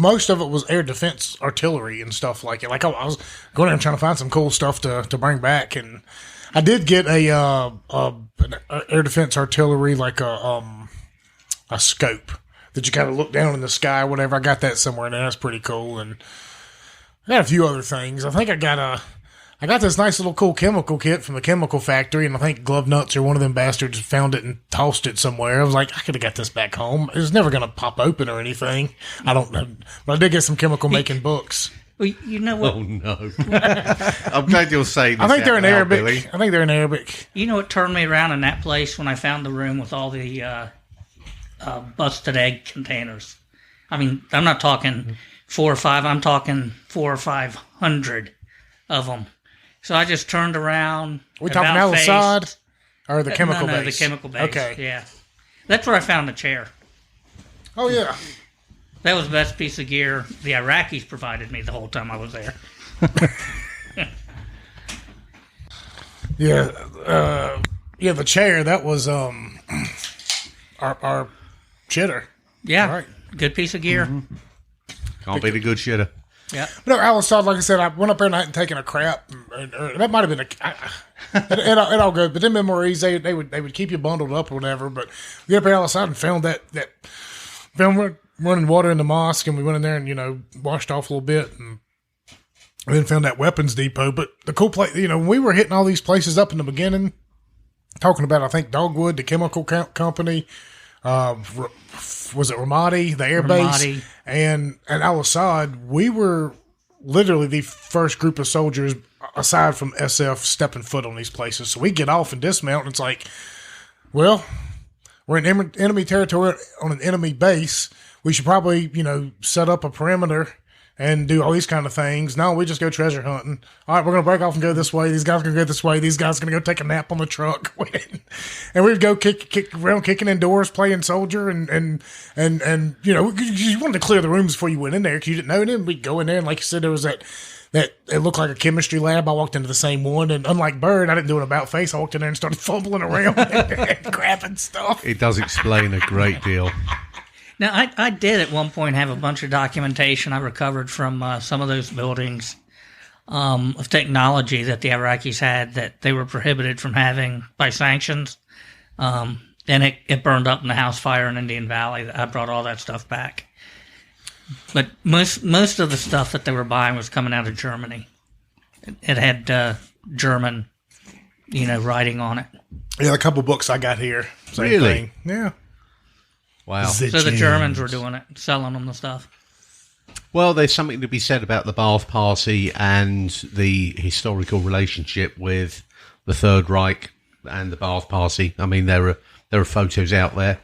most of it was air defense artillery and stuff like it. Like I was going there and trying to find some cool stuff to bring back, and I did get an air defense artillery like a scope that you kind of look down in the sky or whatever. I got that somewhere, and that's pretty cool. And I got a few other things. I think I got I got this nice little cool chemical kit from the chemical factory, and I think Glove Nuts or one of them bastards found it and tossed it somewhere. I was like, I could have got this back home. It was never going to pop open or anything. I don't know. But I did get some chemical making books. Well, you know what? Oh, no. I'm glad you're saying this. I think they're in out loud, Arabic. Billy. I think they're in Arabic. You know what turned me around in that place when I found the room with all the busted egg containers? I mean, I'm not talking 4 or 5. I'm talking 400 or 500 of them. So I just turned around. We talking Al-Assad or the chemical no, base? the chemical base. Okay. Yeah. That's where I found the chair. Oh, yeah. That was the best piece of gear the Iraqis provided me the whole time I was there. Yeah. The chair, that was our chitter. Yeah. Right. Good piece of gear. Mm-hmm. Can't be the good shitter. Yeah. But no, Al-Assad, like I said, I went up there and I hadn't taken a crap. Or that might have been it all good. But them MREs, they would keep you bundled up or whatever. But we got up there Al-Assad and found found running water in the mosque, and we went in there and, washed off a little bit and then found that weapons depot. But the cool place, when we were hitting all these places up in the beginning, talking about, I think, Dogwood, the chemical company, was it Ramadi, the air base, and Al-Assad, we were literally the first group of soldiers, aside from SF, stepping foot on these places. So we get off and dismount, and it's like, well, we're in enemy territory on an enemy base. We should probably, set up a perimeter and do all these kind of things. No, we just go treasure hunting. All right, we're going to break off and go this way. These guys are going to go this way. These guys are going to go take a nap on the truck. And we'd go kick around, kicking indoors, playing soldier. And you wanted to clear the rooms before you went in there because you didn't know. And then we'd go in there, and like you said, there was that it looked like a chemistry lab. I walked into the same one, and unlike Bird, I didn't do an about face. I walked in there and started fumbling around and grabbing stuff. It does explain a great deal. Now, I did at one point have a bunch of documentation I recovered from some of those buildings of technology that the Iraqis had that they were prohibited from having by sanctions. And it burned up in the house fire in Indian Valley. I brought all that stuff back. But most of the stuff that they were buying was coming out of Germany. It had German, writing on it. Yeah, a couple books I got here. Same Really? thing. Yeah. Wow. So the Germans were doing it, selling them the stuff. Well, there's something to be said about the Ba'ath Party and the historical relationship with the Third Reich and the Ba'ath Party. I mean, there are photos out there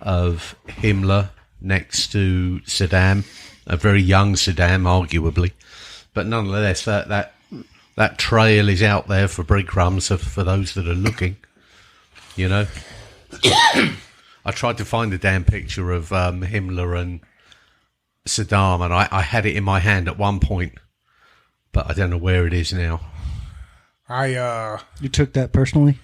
of Himmler next to Saddam, a very young Saddam, arguably, but nonetheless, that trail is out there for breadcrumbs for those that are looking. I tried to find a damn picture of Himmler and Saddam, and I had it in my hand at one point, but I don't know where it is now. You took that personally?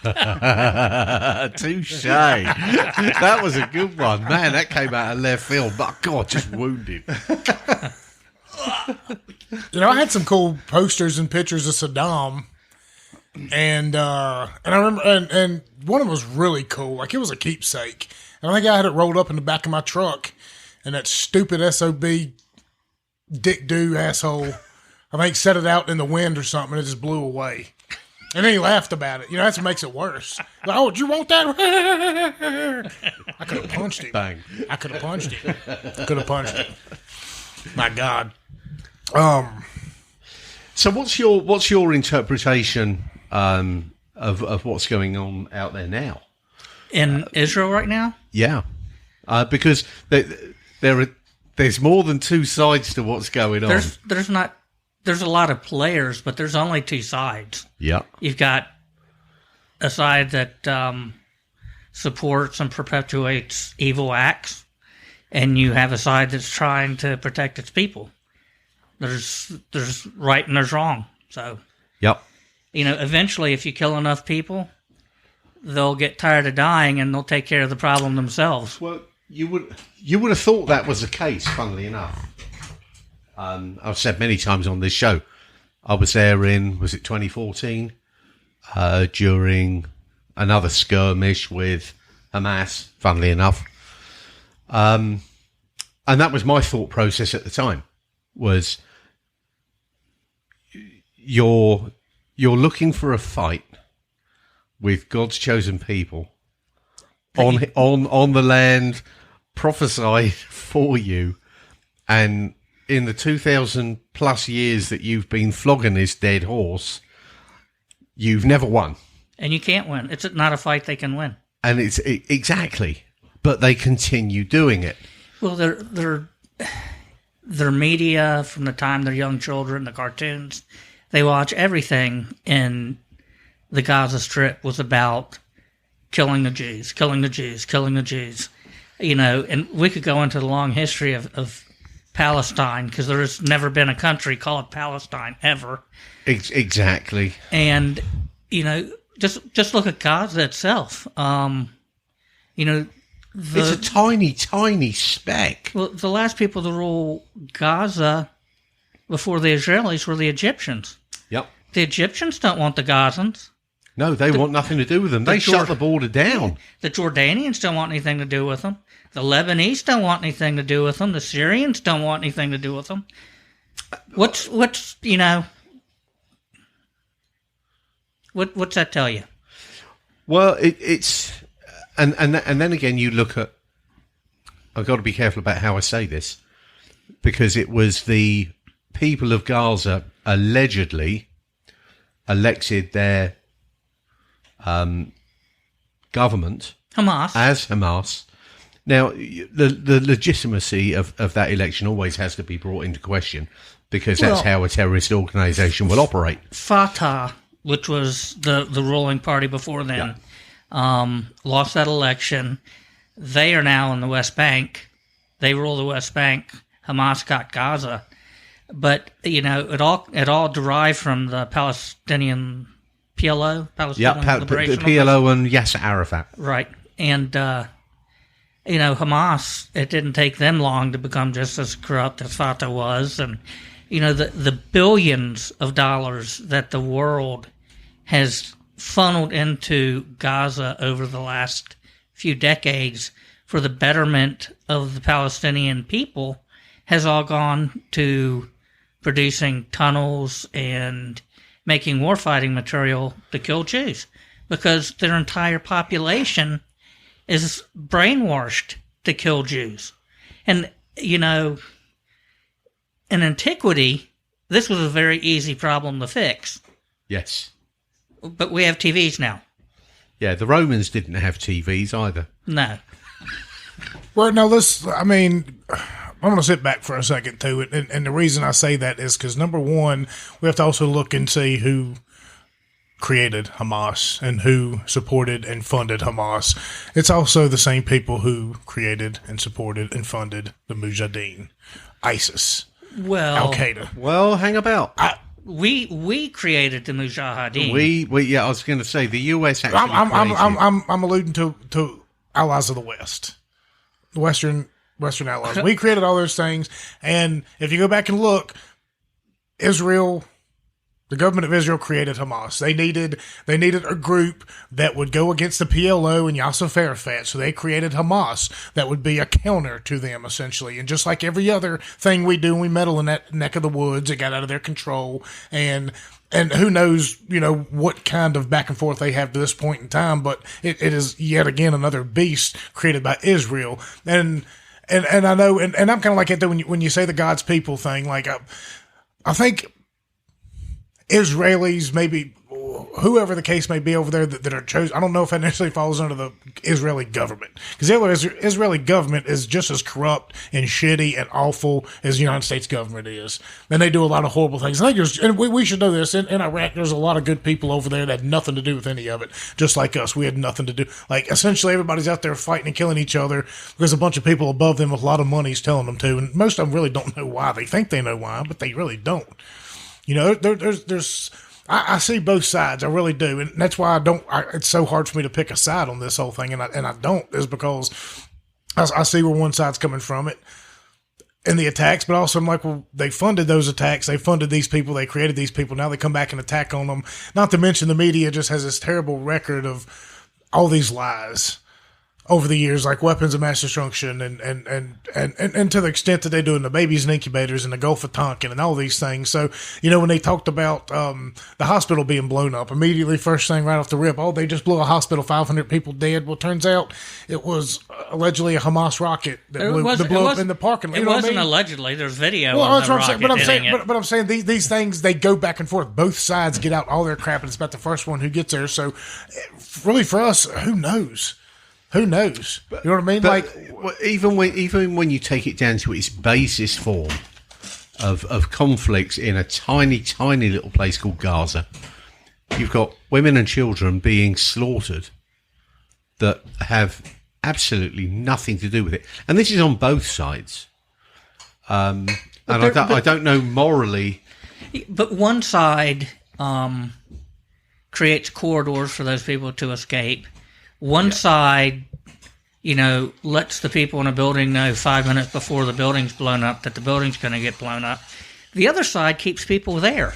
Touche. That was a good one. Man, that came out of left field. But God, just wounded. I had some cool posters and pictures of Saddam. And I remember, and one of them was really cool. Like, it was a keepsake. And I think I had it rolled up in the back of my truck. And that stupid SOB dick do asshole, I think, set it out in the wind or something, and it just blew away. And then he laughed about it. That's what makes it worse. Like, oh, did you want that? I could have punched him. Bang. I could have punched him. My God. So what's your interpretation of what's going on out there now? In Israel right now? Yeah. Because there's more than two sides to what's going on. There's a lot of players, but there's only two sides. Yeah. You've got a side that supports and perpetuates evil acts, and you have a side that's trying to protect its people. There's right and there's wrong. So, yep. Eventually, if you kill enough people, they'll get tired of dying and they'll take care of the problem themselves. Well, you would have thought that was the case, funnily enough. I've said many times on this show, I was there in, was it 2014, during another skirmish with Hamas, funnily enough. And that was my thought process at the time, was you're looking for a fight with God's chosen people on the land prophesied for you, and in the 2,000 plus years that you've been flogging this dead horse, you've never won. And you can't win. It's not a fight they can win. And exactly, but they continue doing it. Well, their media from the time they're young children, the cartoons, they watch everything in the Gaza Strip was about killing the Jews, killing the Jews, killing the Jews. You know, and we could go into the long history of Palestine, because there has never been a country called Palestine ever. Exactly. And, you know, just look at Gaza itself. You know, it's a tiny, tiny speck. Well, the last people to rule Gaza before the Israelis were the Egyptians. Yep. The Egyptians don't want the Gazans. No, they want nothing to do with them. They shut the border down. The Jordanians don't want anything to do with them. The Lebanese don't want anything to do with them. The Syrians don't want anything to do with them. What's you know, what's that tell you? Well, it's and then again you look at. I've got to be careful about how I say this, because it was the people of Gaza allegedly elected their government Hamas as Hamas. Now, the legitimacy of that election always has to be brought into question, because that's how a terrorist organisation will operate. Fatah, which was the ruling party before then, lost that election. They are now in the West Bank. They rule the West Bank. Hamas got Gaza. But, you know, it all derived from the Palestinian PLO, Palestinian Liberation the PLO and Yasser Arafat. Right. And, you know, Hamas, it didn't take them long to become just as corrupt as Fatah was. And, you know, the billions of dollars that the world has funneled into Gaza over the last few decades for the betterment of the Palestinian people has all gone to producing tunnels and making warfighting material to kill Jews, because their entire population is brainwashed to kill Jews. And, you know, in antiquity, this was a very easy problem to fix. Yes. But we have TVs now. Yeah, the Romans didn't have TVs either. No. Well, no, I'm going to sit back for a second, too. And the reason I say that is because, number one, we have to also look and see who created Hamas and who supported and funded Hamas. It's also the same people who created and supported and funded the Mujahideen, ISIS, Al-Qaeda. Well, hang about. We created the Mujahideen. I was going to say the U.S. actually I'm alluding to allies of the West, the Western allies. We created all those things, and if you go back and look, Israel, the government of Israel created Hamas. They needed a group that would go against the PLO and Yasser Arafat, so they created Hamas that would be a counter to them, essentially. And just like every other thing we do, we meddle in that neck of the woods. It got out of their control, and who knows, you know, what kind of back and forth they have to this point in time. But it is yet again another beast created by Israel, and I know, and I'm kind of like that when you say the God's people thing. Like I think Israelis, maybe whoever the case may be over there that are chosen, I don't know if that necessarily falls under the Israeli government, because the Israeli government is just as corrupt and shitty and awful as the United States government is, and they do a lot of horrible things. I think and we should know this, in Iraq there's a lot of good people over there that had nothing to do with any of it, just like us. We had nothing to do. Like, essentially everybody's out there fighting and killing each other because a bunch of people above them with a lot of money is telling them to, and most of them really don't know why. They think they know why, but they really don't. You know, I see both sides. I really do. And that's why it's so hard for me to pick a side on this whole thing. And I don't, is because I see where one side's coming from it in the attacks, but also I'm like, well, they funded those attacks. They funded these people. They created these people. Now they come back and attack on them. Not to mention the media just has this terrible record of all these lies over the years, like weapons of mass destruction and to the extent that they do in the babies and incubators in the Gulf of Tonkin and all these things. So, when they talked about the hospital being blown up, immediately first thing right off the rip, they just blew a hospital, 500 people dead. Well, turns out it was allegedly a Hamas rocket that blew up in the parking lot. It wasn't allegedly. There's video well, of the rocket hitting it. But I'm saying these things, they go back and forth. Both sides get out all their crap, and it's about the first one who gets there. So really for us, who knows? Who knows? You know what I mean? But even when you take it down to its basis form of conflicts in a tiny, tiny little place called Gaza, you've got women and children being slaughtered that have absolutely nothing to do with it. And this is on both sides. I don't know morally. But one side creates corridors for those people to escape. One side, lets the people in a building know 5 minutes before the building's blown up that the building's going to get blown up. The other side keeps people there.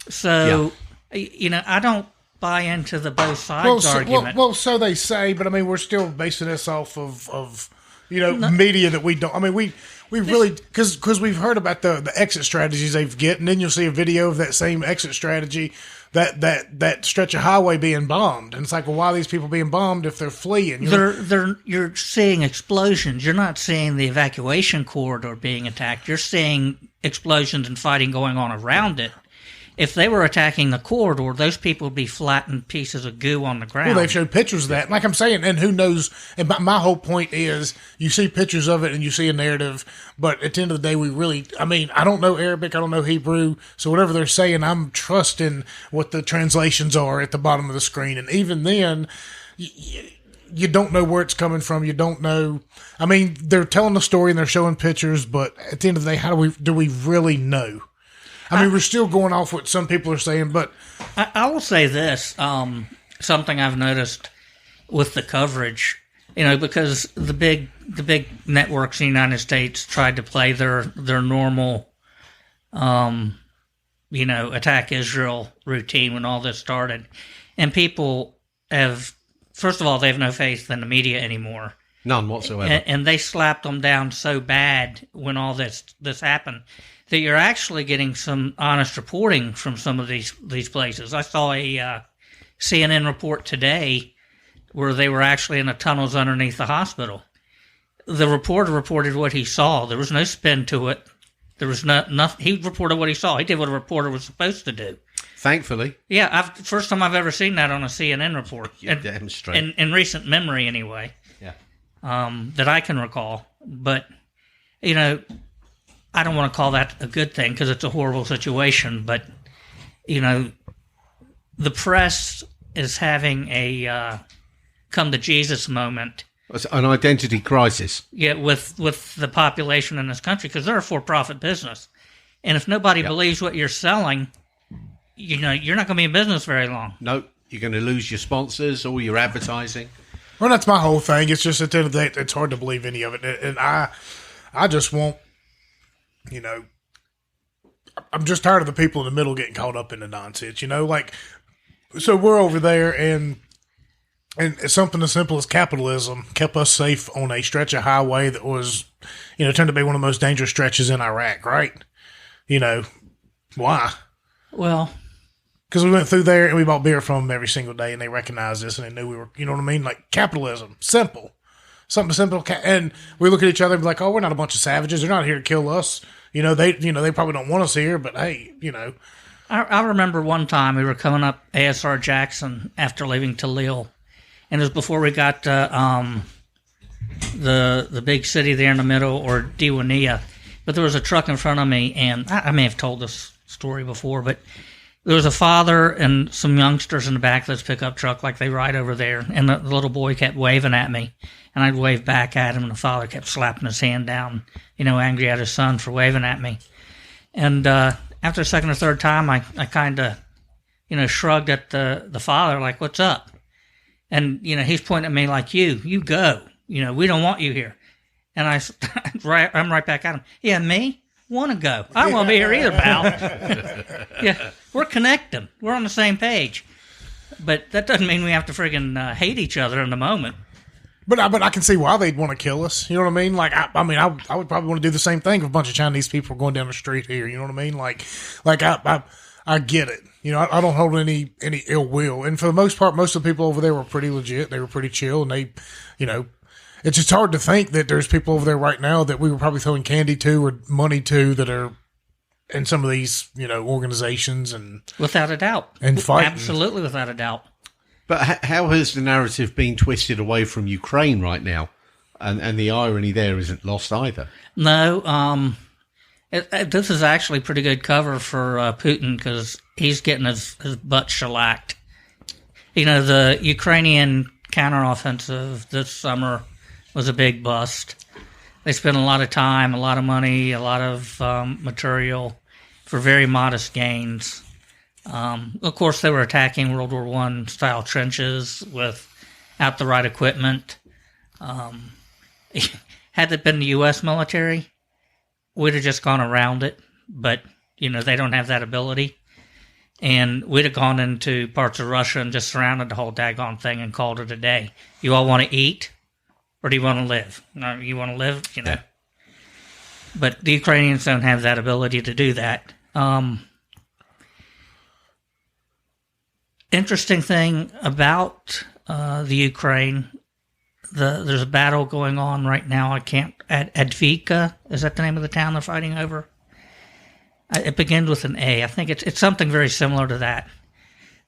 So, I don't buy into the both sides argument. Well, so they say, but I mean, we're still basing this off of media that we don't. I mean, we really, because we've heard about the exit strategies they've get, and then you'll see a video of that same exit strategy. That stretch of highway being bombed, and it's like, well, why are these people being bombed if they're fleeing? You're seeing explosions. You're not seeing the evacuation corridor being attacked. You're seeing explosions and fighting going on around it. If they were attacking the corridor, those people would be flattened pieces of goo on the ground. Well, they've showed pictures of that. Like I'm saying, and who knows? And my whole point is, you see pictures of it and you see a narrative, but at the end of the day, I don't know Arabic, I don't know Hebrew, so whatever they're saying, I'm trusting what the translations are at the bottom of the screen. And even then, you don't know where it's coming from. You don't know. I mean, they're telling the story and they're showing pictures, but at the end of the day, how do we really know? I mean, we're still going off what some people are saying, but I will say this: something I've noticed with the coverage, because the big networks in the United States tried to play their normal, attack Israel routine when all this started, and people first of all, they have no faith in the media anymore. None whatsoever. And they slapped them down so bad when all this happened that you're actually getting some honest reporting from some of these places. I saw a CNN report today where they were actually in the tunnels underneath the hospital. The reporter reported what he saw. There was no spin to it. There was nothing. He reported what he saw. He did what a reporter was supposed to do. Thankfully. Yeah, first time I've ever seen that on a CNN report. You're damn straight. In recent memory, anyway. Yeah. That I can recall. But, I don't want to call that a good thing because it's a horrible situation. But, the press is having a come to Jesus moment. It's an identity crisis. Yeah, with the population in this country, because they're a for-profit business. And if nobody believes what you're selling, you're not going to be in business very long. No, you're going to lose your sponsors or your advertising. Well, that's my whole thing. It's just at the end of the day, it's hard to believe any of it. And I just want, I'm just tired of the people in the middle getting caught up in the nonsense, so we're over there and something as simple as capitalism kept us safe on a stretch of highway that was, turned to be one of the most dangerous stretches in Iraq, right? Why? Well, because we went through there and we bought beer from them every single day and they recognized us and they knew we were, you know what I mean? Like capitalism, simple. Something simple. And we look at each other and be like, oh, we're not a bunch of savages. They're not here to kill us. They probably don't want us here, but hey, I remember one time we were coming up ASR Jackson after leaving Talil. And it was before we got the big city there in the middle, or Diwania. But there was a truck in front of me, and I may have told this story before, but there was a father and some youngsters in the back of this pickup truck, like they ride over there, and the little boy kept waving at me, and I'd wave back at him, and the father kept slapping his hand down, angry at his son for waving at me. And after the second or third time, I kind of, shrugged at the father, like, what's up? And, he's pointing at me like, you go. We don't want you here. And I'm right back at him. Yeah, me? Want to go. I don't want to be here either, pal. Yeah, we're connecting. We're on the same page. But that doesn't mean we have to friggin' hate each other in the moment. But I can see why they'd want to kill us. You know what I mean? Like, I mean, I would probably want to do the same thing if a bunch of Chinese people were going down the street here. You know what I mean? Like I get it. You know, I don't hold any ill will. And for the most part, most of the people over there were pretty legit. They were pretty chill. And they, you know, it's just hard to think that there's people over there right now that we were probably throwing candy to or money to that are in some of these, you know, organizations and without a doubt, and fighting. Absolutely, without a doubt. But how has the narrative been twisted away from Ukraine right now? And the irony there isn't lost either. No, this is actually pretty good cover for Putin because he's getting his butt shellacked. You know, the Ukrainian counteroffensive this summer was a big bust. They spent a lot of time, a lot of money, a lot of material for very modest gains. Of course, they were attacking World War I style trenches without the right equipment. Had it been the U.S. military, we'd have just gone around it. But, you know, they don't have that ability. And we'd have gone into parts of Russia and just surrounded the whole daggone thing and called it a day. You all want to eat? Or do you want to live? No, you want to live? You know. Yeah. But the Ukrainians don't have that ability to do that. Interesting thing about the Ukraine, there's a battle going on right now. Advika, is that the name of the town they're fighting over? It begins with an A. I think it's something very similar to that.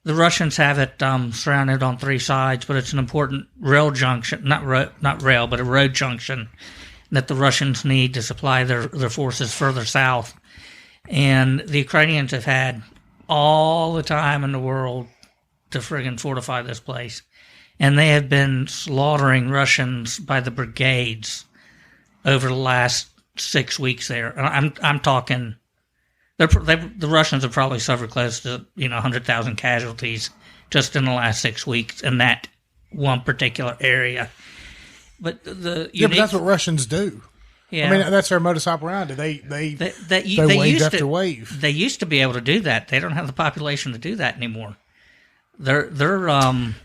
The Russians have it surrounded on three sides, but it's an important rail junction, not rail, but a road junction that the Russians need to supply their forces further south. And the Ukrainians have had all the time in the world to friggin' fortify this place. And they have been slaughtering Russians by the brigades over the last 6 weeks there. And I'm talking, the Russians have probably suffered close to 100,000 casualties just in the last 6 weeks in that one particular area. But but that's what Russians do. Yeah, I mean that's their modus operandi. They wave after wave. They used to be able to do that. They don't have the population to do that anymore. They're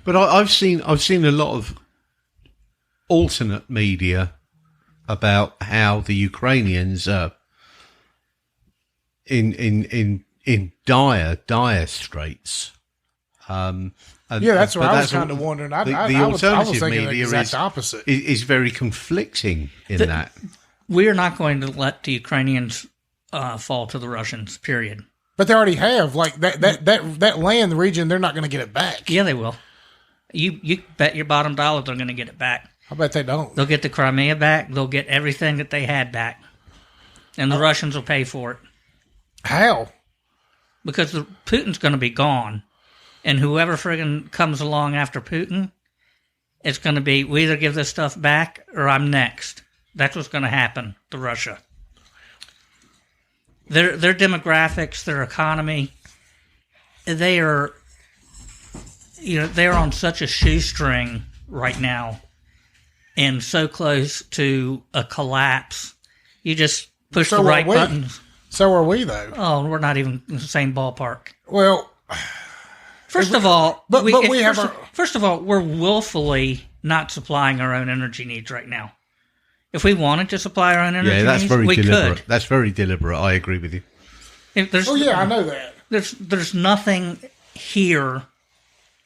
But I've seen a lot of alternate media about how the Ukrainians are in dire straits. That's what I was kind of wondering. The alternative media the exact opposite. Is very conflicting in that. We are not going to let the Ukrainians fall to the Russians. Period. But they already have like that land, the region. They're not going to get it back. Yeah, they will. You bet your bottom dollar they're going to get it back. I bet they don't. They'll get the Crimea back. They'll get everything that they had back, and the Russians will pay for it. How? Because Putin's going to be gone. And whoever friggin' comes along after Putin, it's going to be, we either give this stuff back or I'm next. That's what's going to happen to Russia. Their demographics, their economy, they are on such a shoestring right now and so close to a collapse. You just push the right buttons. So are we, though. Oh, we're not even in the same ballpark. Well... First of all, we're willfully not supplying our own energy needs right now. If we wanted to supply our own energy needs, we deliberate. could. That's very deliberate. I agree with you. I know that. There's nothing here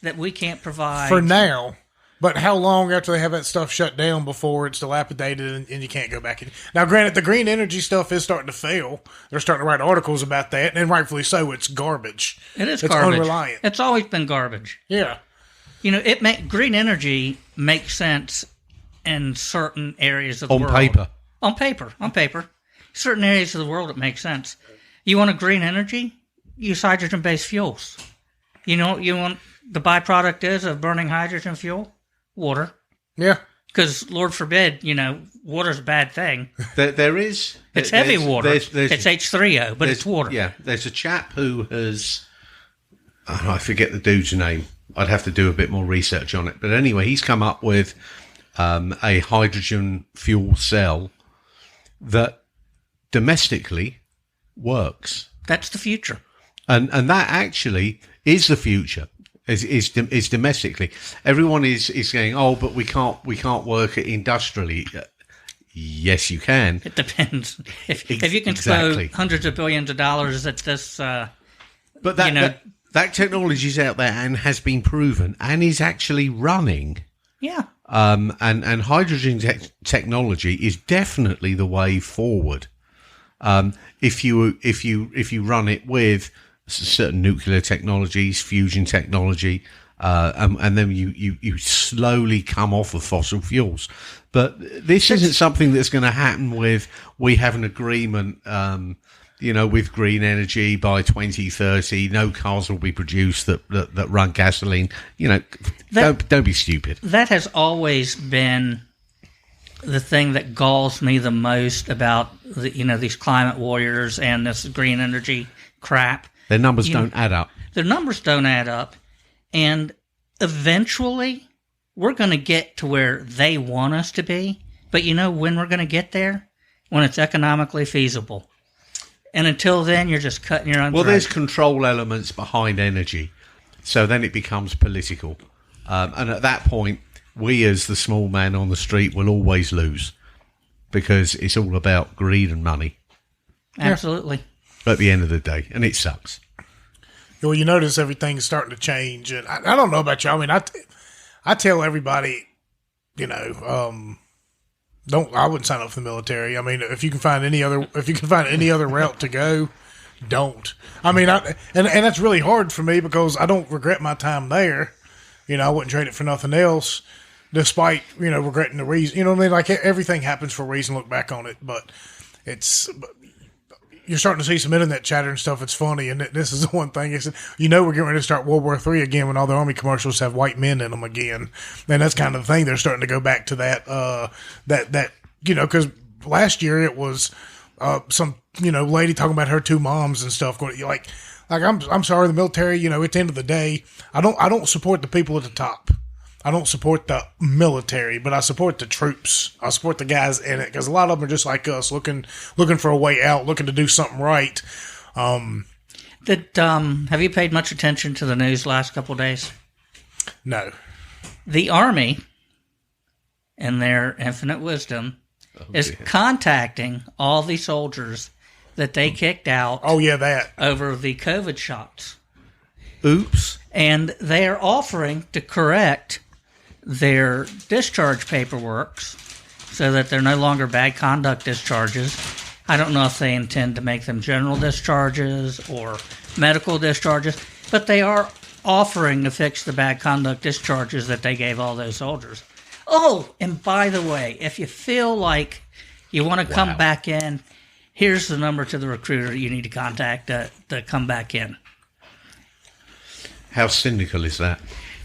that we can't provide. For now. But how long after they have that stuff shut down before it's dilapidated and you can't go back in? Now, granted, the green energy stuff is starting to fail. They're starting to write articles about that, and rightfully so. It's garbage. It's garbage. Unreliant. It's always been garbage. Yeah. Green energy makes sense in certain areas of the world. On paper. Certain areas of the world, it makes sense. You want a green energy? Use hydrogen-based fuels. You want the byproduct is of burning hydrogen fuel? Water. Yeah. Because, Lord forbid, water's a bad thing. There is. It's heavy water. It's H3O, but it's water. Yeah. There's a chap who has... I forget the dude's name. I'd have to do a bit more research on it. But anyway, he's come up with a hydrogen fuel cell that domestically works. That's the future. And that actually is the future. is domestically. Everyone is saying, "Oh, but we can't work it industrially." Yes, you can. It depends. If you can throw hundreds of billions of dollars at this, but that technology is out there and has been proven and is actually running. Yeah. And hydrogen technology is definitely the way forward. If you run it with certain nuclear technologies, fusion technology, and then you slowly come off of fossil fuels. But this isn't something that's going to happen we have an agreement, with green energy by 2030. No cars will be produced that run gasoline. Don't be stupid. That has always been the thing that galls me the most about these climate warriors and this green energy crap. Their numbers don't add up. Their numbers don't add up. And eventually, we're going to get to where they want us to be. But you know when we're going to get there? When it's economically feasible. And until then, you're just cutting your own throat. There's control elements behind energy. So then it becomes political. And at that point, we as the small man on the street will always lose. Because it's all about greed and money. Absolutely. At the end of the day, and it sucks. Well, you notice everything's starting to change, and I don't know about you. I mean, I tell everybody, I wouldn't sign up for the military. I mean, if you can find any other route to go, don't. I mean, and that's really hard for me because I don't regret my time there. I wouldn't trade it for nothing else, despite regretting the reason. You know what I mean? Like everything happens for a reason. Look back on it, but you're starting to see some internet chatter and stuff. It's funny, and this is the one thing. We're getting ready to start World War III again when all the Army commercials have white men in them again, and that's kind of the thing. They're starting to go back to that. Because last year it was some lady talking about her two moms and stuff. Going like I'm sorry, the military. At the end of the day, I don't support the people at the top. I don't support the military, but I support the troops. I support the guys in it because a lot of them are just like us, looking for a way out, looking to do something right. Have you paid much attention to the news last couple of days? No. The Army, in their infinite wisdom, is contacting all the soldiers that they kicked out. Oh yeah, that over the COVID shots. Oops. And they are offering to correct their discharge paperwork so that they're no longer bad conduct discharges. I don't know if they intend to make them general discharges or medical discharges, but they are offering to fix the bad conduct discharges that they gave all those soldiers. Oh, and by the way, if you feel like you want to come back in, here's the number to the recruiter you need to contact to come back in. How cynical is that?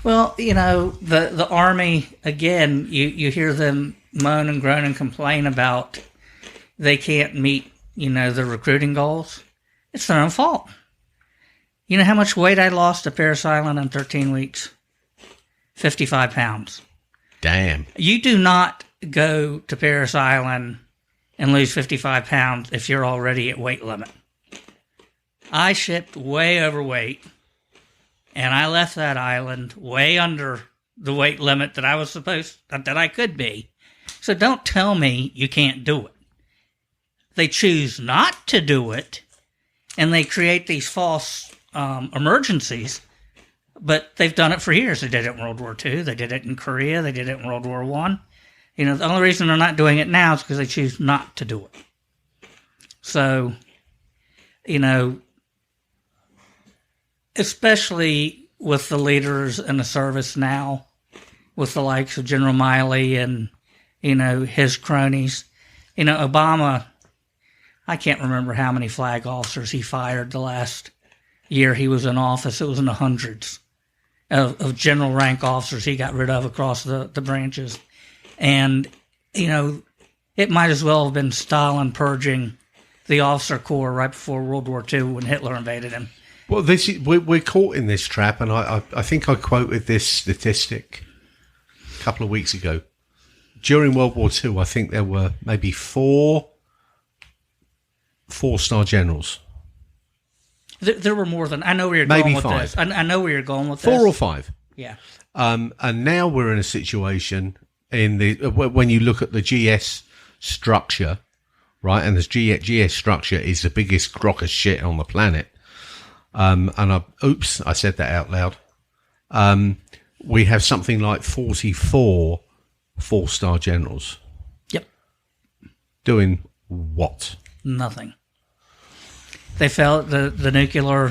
Well, the Army, again, you hear them moan and groan and complain about they can't meet, the recruiting goals. It's their own fault. You know how much weight I lost at Parris Island in 13 weeks? 55 pounds. Damn. You do not go to Parris Island and lose 55 pounds if you're already at weight limit. I shipped way overweight. And I left that island way under the weight limit that I could be. So don't tell me you can't do it. They choose not to do it, and they create these false emergencies, but they've done it for years. They did it in World War II. They did it in Korea. They did it in World War I. The only reason they're not doing it now is because they choose not to do it. So, especially with the leaders in the service now, with the likes of General Miley and, his cronies. Obama, I can't remember how many flag officers he fired the last year he was in office. It was in the hundreds of general rank officers he got rid of across the branches. And, it might as well have been Stalin purging the officer corps right before World War II when Hitler invaded him. Well, we're caught in this trap, and I think I quoted this statistic a couple of weeks ago. During World War II, I think there were maybe four 4-star generals. There were more than I know where you're Maybe going with 5. this. I know where you're going with 4 this. or 5. Yeah. And now we're in a situation when you look at the GS structure, right? And this GS structure is the biggest crock of shit on the planet. I said that out loud. We have something like 44 4-star generals. Yep. Doing what? Nothing. They failed the nuclear,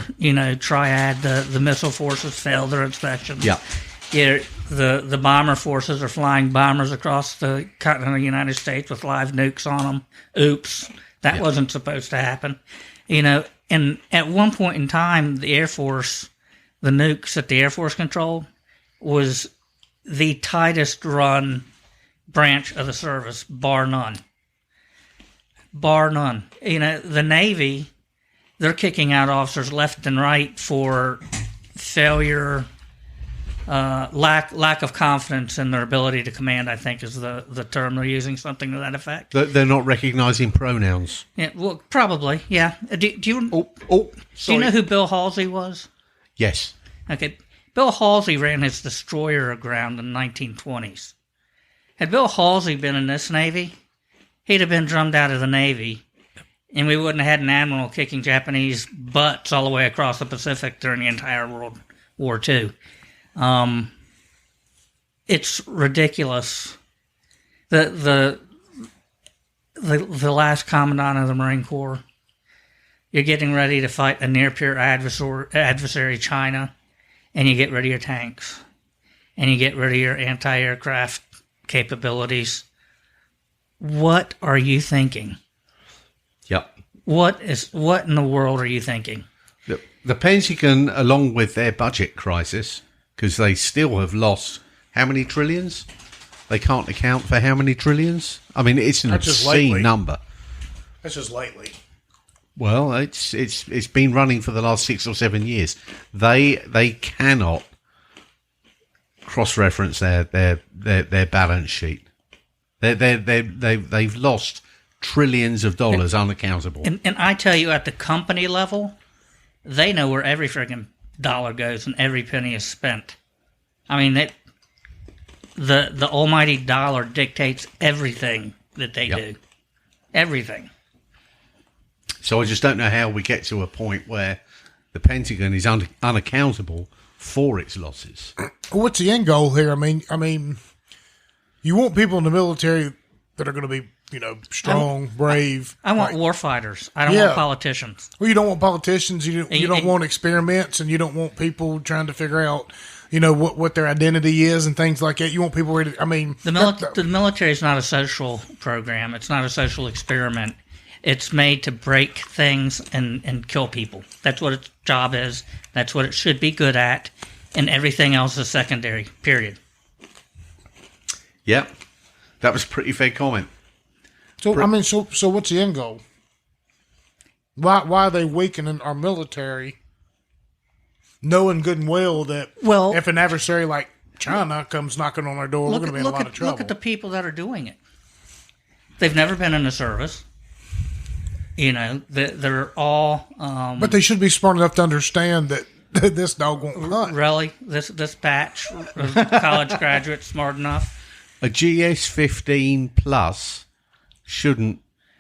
triad. The missile forces failed their inspections. Yeah. The bomber forces are flying bombers across the continental United States with live nukes on them. Oops, that wasn't supposed to happen. And at one point in time, the Air Force, the nukes that the Air Force controlled, was the tightest run branch of the service, bar none. Bar none. The Navy, they're kicking out officers left and right for failure, lack of confidence in their ability to command, I think is the term they're using, something to that effect. They're not recognizing pronouns. Yeah, well, probably, yeah. Do you Sorry. know who Bill Halsey was? Yes. Okay, Bill Halsey ran his destroyer aground in the 1920s. Had Bill Halsey been in this Navy, he'd have been drummed out of the Navy, and we wouldn't have had an admiral kicking Japanese butts all the way across the Pacific during the entire World War II. It's ridiculous. The last commandant of the Marine Corps, you're getting ready to fight a near-peer adversary, China, and you get rid of your tanks, and you get rid of your anti-aircraft capabilities. What are you thinking? Yep. What in the world are you thinking? The Pentagon, along with their budget crisis, because they still have lost how many trillions? They can't account for how many trillions? I mean, it's an obscene number. That's just lately. Well, it's been running for the last 6 or 7 years. They cannot cross-reference their balance sheet. They've lost trillions of dollars unaccountable. And I tell you, at the company level, they know where every friggin' dollar goes and every penny is spent. I mean, the almighty dollar dictates everything that they do. Everything. So I just don't know how we get to a point where the Pentagon is unaccountable for its losses. What's the end goal here? I mean, you want people in the military that are going to be, strong, brave. I want war fighters. I don't want politicians. Well, you don't want politicians. You don't want experiments, and you don't want people trying to figure out, what their identity is and things like that. You want people ready. The military is not a social program. It's not a social experiment. It's made to break things and kill people. That's what its job is. That's what it should be good at. And everything else is secondary, period. Yep. That was a pretty fair comment. So, so what's the end goal? Why are they weakening our military, knowing good and well that if an adversary like China comes knocking on our door, we're going to be in a lot of trouble? Look at the people that are doing it. They've never been in the service. They're all... but they should be smart enough to understand that this dog won't hunt. Really? This batch of college graduates smart enough? A GS-15 plus shouldn't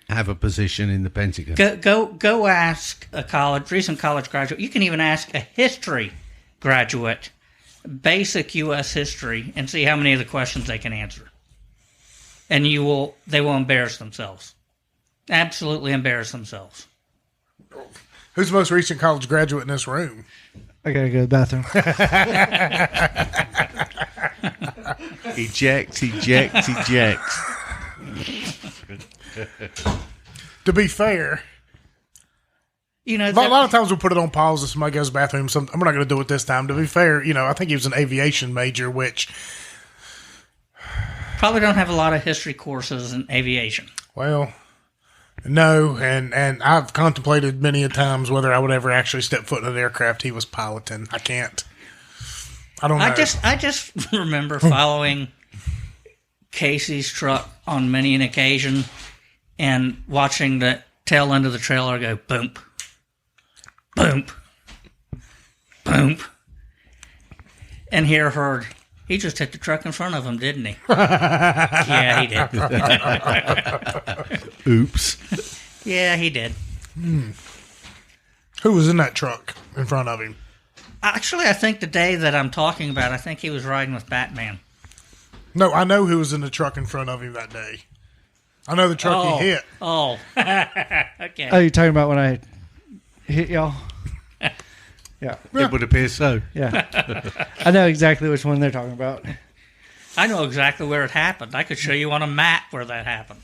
have a position in the Pentagon. Go ask a recent college graduate. You can even ask a history graduate, basic U.S. history, and see how many of the questions they can answer. And they will embarrass themselves. Absolutely embarrass themselves. Who's the most recent college graduate in this room? I gotta go to the bathroom. Eject. To be fair, a lot of times we put it on pause if somebody goes to the bathroom. I'm not going to do it this time. To be fair, I think he was an aviation major, which probably don't have a lot of history courses in aviation. Well, no, and I've contemplated many a times whether I would ever actually step foot in an aircraft he was piloting. I can't. I don't know. I just remember following Casey's truck on many an occasion and watching the tail end of the trailer go boom, boom, boom. And here heard, he just hit the truck in front of him, didn't he? Yeah, he did. Oops. Yeah, he did. Who was in that truck in front of him? Actually, I think the day that I'm talking about, I think he was riding with Batman. No, I know who was in the truck in front of him that day. I know the truck he hit. Oh, okay. Oh, you're talking about when I hit y'all? Yeah. It would appear so. Yeah. I know exactly which one they're talking about. I know exactly where it happened. I could show you on a map where that happened.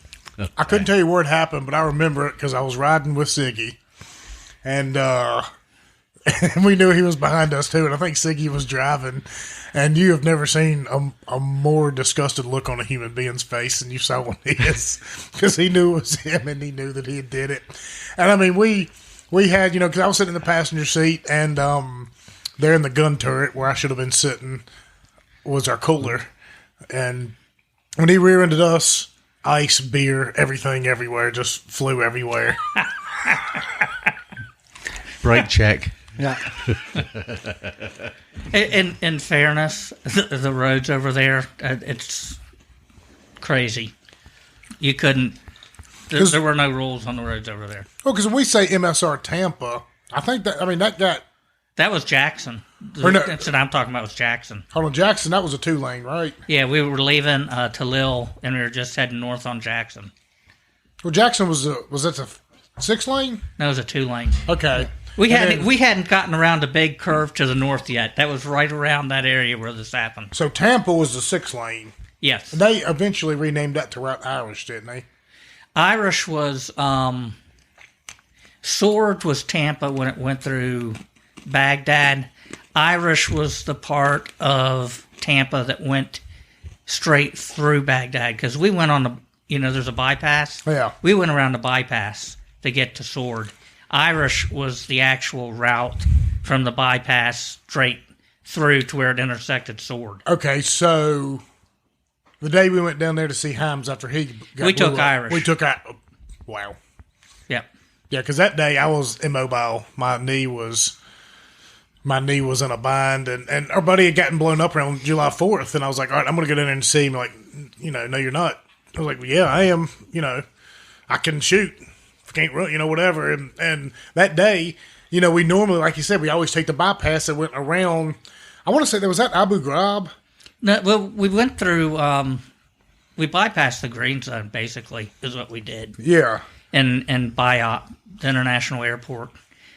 I couldn't tell you where it happened, but I remember it because I was riding with Siggy. And we knew he was behind us, too. And I think Siggy was driving. And you have never seen a more disgusted look on a human being's face than you saw on his. Because he knew it was him, and he knew that he did it. And, I mean, we had, because I was sitting in the passenger seat, and there in the gun turret, where I should have been sitting, was our cooler. And when he rear-ended us, ice, beer, everything everywhere, just flew everywhere. Brake check. Yeah. In fairness, the roads over there, it's crazy. You couldn't. There were no rules on the roads over there. Well, because when we say MSR Tampa, I think that got. That was Jackson. Or no. That's what I'm talking about was Jackson. Hold on, Jackson, that was a 2-lane, right? Yeah, we were leaving Talil, and we were just heading north on Jackson. Well, Jackson was that a 6-lane? That was a 2-lane. Okay. We hadn't gotten around the big curve to the north yet. That was right around that area where this happened. So Tampa was the 6-lane. Yes. And they eventually renamed that to Route Irish, didn't they? Irish was Sword was Tampa when it went through Baghdad. Irish was the part of Tampa that went straight through Baghdad because we went on the, there's a bypass. Yeah. We went around the bypass to get to Sword. Irish was the actual route from the bypass straight through to where it intersected Sword. Okay, so the day we went down there to see Himes after he got We took blew up, Irish. We took wow. Yep. Yeah, because that day I was immobile. My knee was in a bind, and our buddy had gotten blown up around July 4th, and I was like, all right, I'm going to go down there and see him. Like, no, you're not. I was like, well, yeah, I am. I can shoot. I can't run, whatever. And that day, we normally, like you said, we always take the bypass that went around. I want to say there was that Abu Ghraib. No, well, we went through, we bypassed the green zone, basically, is what we did. Yeah. And BIOP, the international airport.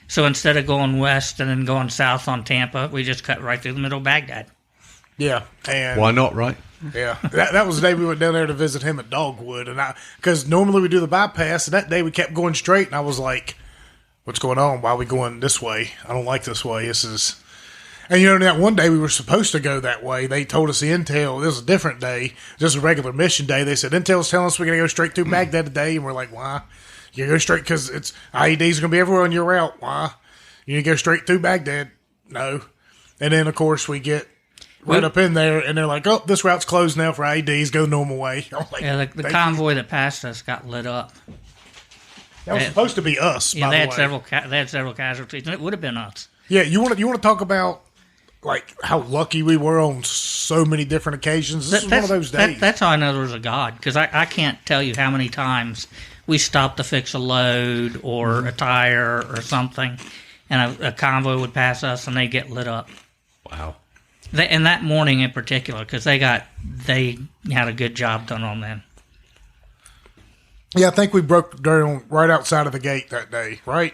So instead of going west and then going south on Tampa, we just cut right through the middle of Baghdad. Yeah. And why not, right? Yeah. That was the day we went down there to visit him at Dogwood. And because normally we do the bypass, and that day we kept going straight, and I was like, what's going on? Why are we going this way? I don't like this way. This is... And, that one day we were supposed to go that way. They told us the intel. This was a different day, just a regular mission day. They said, intel's telling us we're going to go straight through Baghdad today. And we're like, why? You go straight because it's IEDs are going to be everywhere on your route. Why? You need to go straight through Baghdad. No. And then, of course, we get right up in there, and they're like, oh, this route's closed now for IEDs. Go the normal way. I'm like, yeah, the convoy that passed us got lit up. That was supposed to be us, yeah, by the way. They had several casualties, and it would have been us. Yeah, you want to talk about like how lucky we were on so many different occasions. This was one of those days. That's how I know there was a God, because I can't tell you how many times we stopped to fix a load or a tire or something, and a convoy would pass us and they'd get lit up. Wow. And that morning in particular, because they had a good job done on them. Yeah, I think we broke down right outside of the gate that day, right?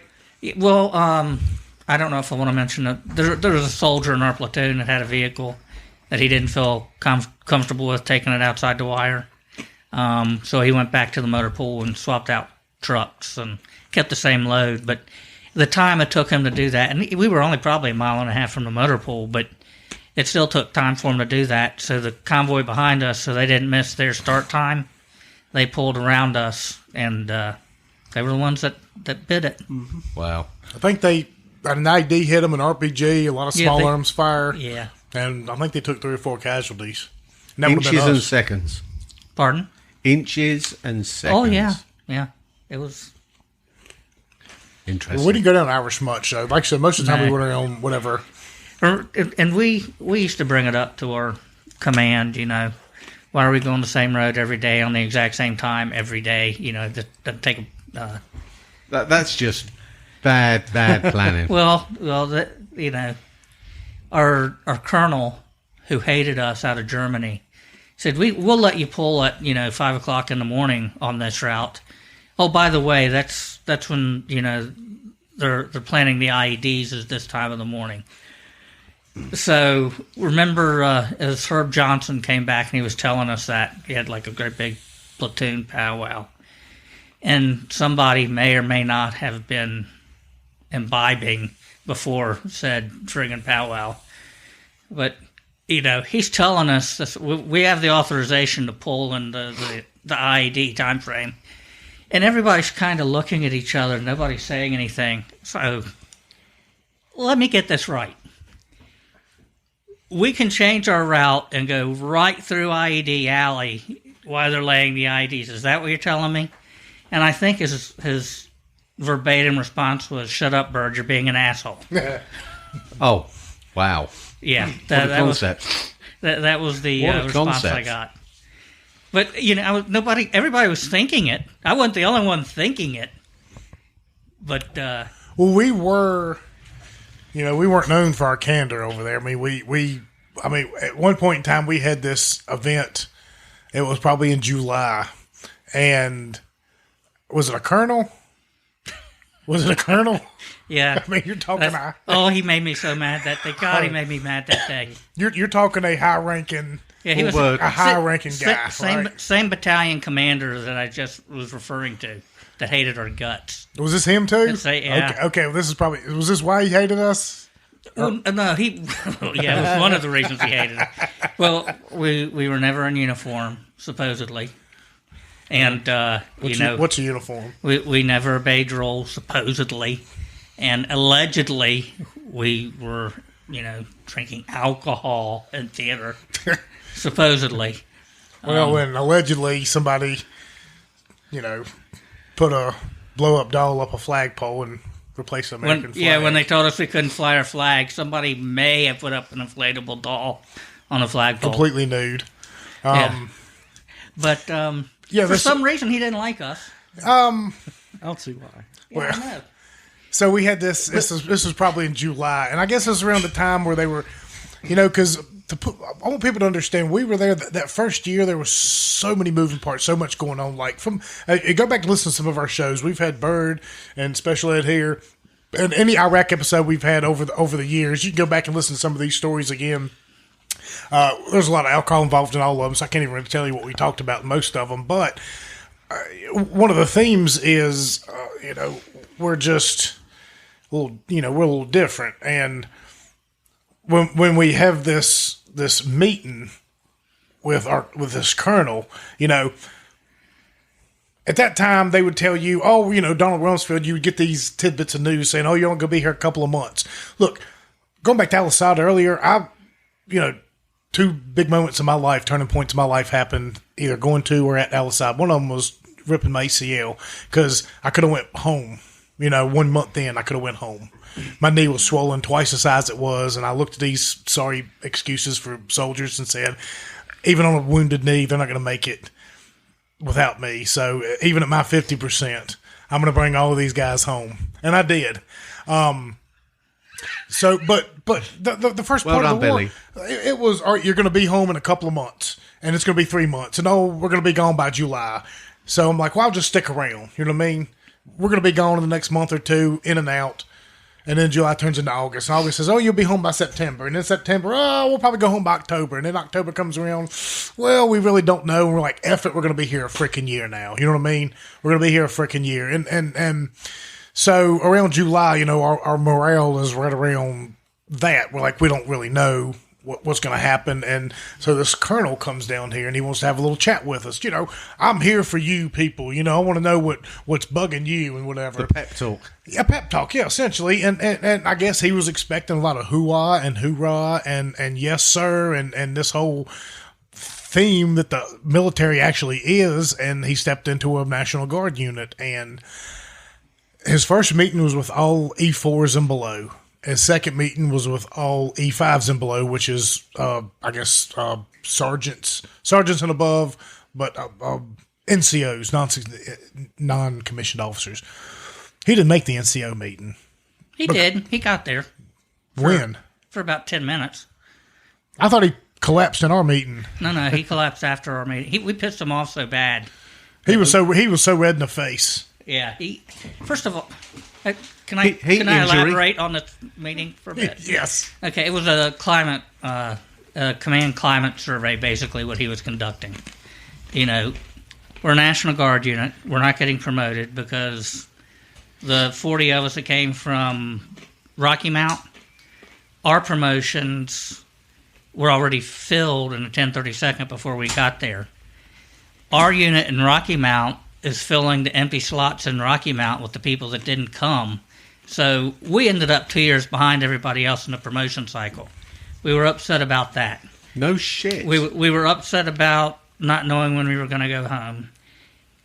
Well, I don't know if I want to mention it. There was a soldier in our platoon that had a vehicle that he didn't feel comfortable with taking it outside the wire. So he went back to the motor pool and swapped out trucks and kept the same load. But the time it took him to do that, and we were only probably a mile and a half from the motor pool, but it still took time for him to do that. So the convoy behind us, so they didn't miss their start time, they pulled around us, and they were the ones that bid it. Mm-hmm. Wow. I think an ID hit them, an RPG, a lot of small arms fire. Yeah. And I think they took 3 or 4 casualties. And that Inches and seconds. Pardon? Inches and seconds. Oh, yeah. Yeah. It was... Interesting. Well, we didn't go down Irish much, so like I said, most of the time we were on whatever. And we used to bring it up to our command, why are we going the same road every day on the exact same time every day? To take a... That's just bad planning. Our colonel, who hated us out of Germany, said, we'll let you pull at 5 o'clock in the morning on this route. Oh, by the way, that's when they're planning the IEDs is this time of the morning. So remember, as Herb Johnson came back and he was telling us that he had like a great big platoon powwow, and somebody may or may not have been imbibing before said friggin' powwow, but he's telling us this, we have the authorization to pull in the IED time frame, and everybody's kind of looking at each other. Nobody's saying anything. So let me get this right. We can change our route and go right through IED alley while they're laying the IEDs. Is that what you're telling me? And I think his verbatim response was, "Shut up, Bird. You're being an asshole." Oh, wow. Yeah, What a concept. That was the What a response concept. I got. But everybody was thinking it. I wasn't the only one thinking it. But Well, we were, we weren't known for our candor over there. I mean, at one point in time, we had this event. It was probably in July, and was it a colonel? Was it a colonel? yeah, I mean, you're talking. he made me so mad that day. God, he made me mad that day. You're talking a high-ranking. Yeah, he was Word. A high-ranking guy, same right? same battalion commander that I just was referring to that hated our guts. Was this him too? Yeah. Okay. Well, was this why he hated us? Well, no, it was one of the reasons he hated it. Well, we were never in uniform, supposedly. And, What's a uniform? we never obeyed rules, supposedly. And allegedly, we were, drinking alcohol in theater, supposedly. Well, when allegedly somebody, put a blow-up doll up a flagpole and replaced the American flag. Yeah, when they told us we couldn't fly our flag, somebody may have put up an inflatable doll on a flagpole. Completely nude. But for some reason, he didn't like us. I don't see why. Yeah, I know. So we had this. This was probably in July, and I guess it was around the time where they were, because I want people to understand we were there that first year. There was so many moving parts, so much going on. Like go back and listen to some of our shows. We've had Bird and Special Ed here, and any Iraq episode we've had over the years. You can go back and listen to some of these stories again. There's a lot of alcohol involved in all of them, so I can't even really tell you what we talked about in most of them. But one of the themes is, we're just a little, we're a little different. And when we have this meeting with this colonel, at that time they would tell you, oh, Donald Rumsfeld, you would get these tidbits of news saying, oh, you're only going to be here a couple of months. Look, going back to Al-Assad earlier, two big moments in my life, turning points in my life happened either going to or at Al-Assad. One of them was ripping my ACL because I could have went home. 1 month in, I could have went home. My knee was swollen twice the size it was, and I looked at these sorry excuses for soldiers and said, even on a wounded knee, they're not going to make it without me. So even at my 50%, I'm going to bring all of these guys home. And I did. So, but the first part of the war, Billy. it was, all right, you're going to be home in a couple of months, and it's going to be 3 months, and we're going to be gone by July. So I'm like, well, I'll just stick around. You know what I mean? We're going to be gone in the next month or two, in and out, and then July turns into August, and August says, oh, you'll be home by September, and then September, oh, we'll probably go home by October, and then October comes around, well, we really don't know, and we're like, F it, we're going to be here a freaking year now. You know what I mean? We're going to be here a freaking year, and so around July, our morale is right around that. We're like, we don't really know what's going to happen. And so this colonel comes down here and he wants to have a little chat with us. I'm here for you people. I want to know what's bugging you and whatever. The pep talk. Yeah, pep talk. Yeah, essentially. And I guess he was expecting a lot of hoo-ah and hoorah and yes, sir. And this whole theme that the military actually is. And he stepped into a National Guard unit, and his first meeting was with all E4s and below. His second meeting was with all E5s and below, which is, I guess, sergeants and above, but NCOs, non-commissioned officers. He didn't make the NCO meeting. He did. He got there. When? For about 10 minutes. I thought he collapsed in our meeting. No, he collapsed after our meeting. We pissed him off so bad. He was so red in the face. Yeah. First of all, can I elaborate on the meeting for a bit? Yes. Okay, it was a command climate survey, basically what he was conducting. You know, we're a National Guard unit. We're not getting promoted because the 40 of us that came from Rocky Mount, our promotions were already filled in the 1032nd before we got there. Our unit in Rocky Mount is filling the empty slots in Rocky Mount with the people that didn't come. So we ended up 2 years behind everybody else in the promotion cycle. We were upset about that. No shit. We were upset about not knowing when we were going to go home.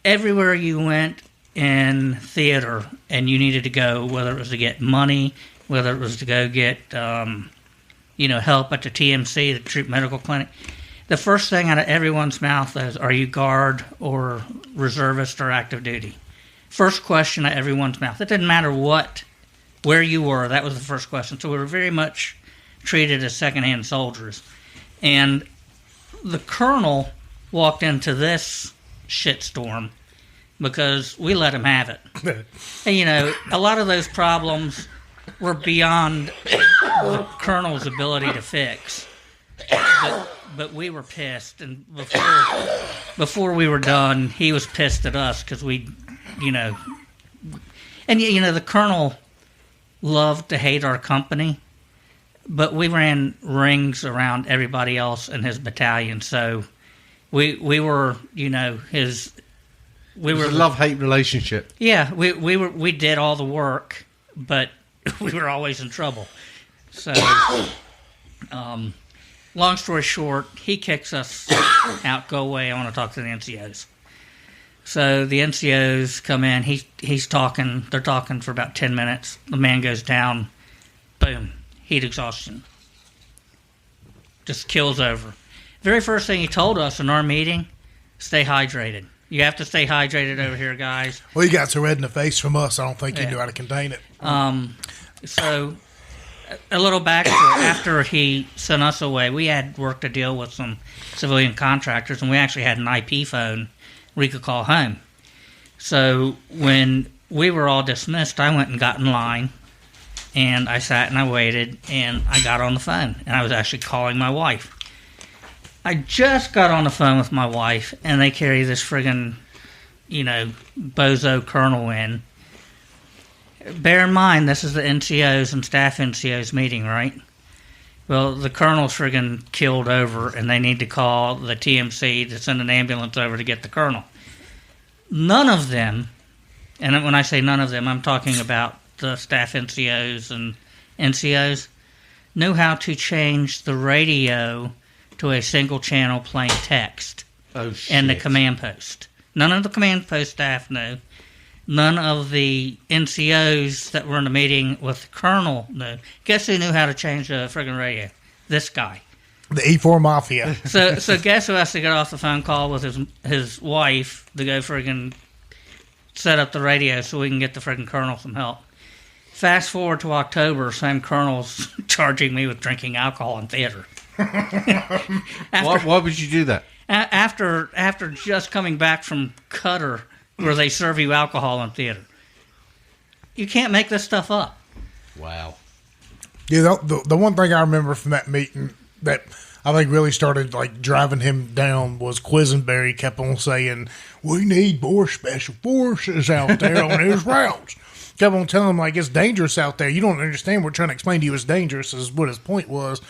Everywhere you went in theater and you needed to go, whether it was to get money, whether it was to go get help at the TMC, the Troop Medical Clinic, the first thing out of everyone's mouth is, are you guard or reservist or active duty? First question out of everyone's mouth. It didn't matter where you were, that was the first question. So we were very much treated as secondhand soldiers. And the colonel walked into this shitstorm because we let him have it. And, a lot of those problems were beyond the colonel's ability to fix. But we were pissed, and before we were done, he was pissed at us because the colonel loved to hate our company, but we ran rings around everybody else in his battalion, so we were, his. We were a love-hate relationship. Yeah, we did all the work, but we were always in trouble. So, long story short, he kicks us out. Go away. I want to talk to the NCOs. So the NCOs come in. He's talking. They're talking for about 10 minutes. The man goes down. Boom. Heat exhaustion. Just kills over. Very first thing he told us in our meeting, stay hydrated. You have to stay hydrated over here, guys. Well, you got so red in the face from us, I don't think you knew how to contain it. So, a little backstory. After he sent us away, we had worked a deal with some civilian contractors, and we actually had an IP phone where we could call home. So, when we were all dismissed, I went and got in line, and I sat and I waited, and I got on the phone, and I was actually calling my wife. I just got on the phone with my wife, and they carry this friggin', bozo colonel in. Bear in mind, this is the NCOs and staff NCOs meeting, right? Well, the colonel's friggin' killed over, and they need to call the TMC to send an ambulance over to get the colonel. None of them, and when I say none of them, I'm talking about the staff NCOs and NCOs, knew how to change the radio to a single channel plain text and the command post. None of the command post staff knew. None of the NCOs that were in the meeting with the colonel knew. Guess who knew how to change the friggin' radio? This guy. The E4 Mafia. So guess who has to get off the phone call with his wife to go friggin' set up the radio so we can get the friggin' colonel some help. Fast forward to October, same colonel's charging me with drinking alcohol in theater. Why would you do that? After just coming back from Qatar, where they serve you alcohol in theater. You can't make this stuff up. Wow. Yeah, the one thing I remember from that meeting that I think really started driving him down was Quisenberry kept on saying, "We need more special forces out there on his routes." Kept on telling him it's dangerous out there. You don't understand. We're trying to explain to you it's dangerous. Is what his point was.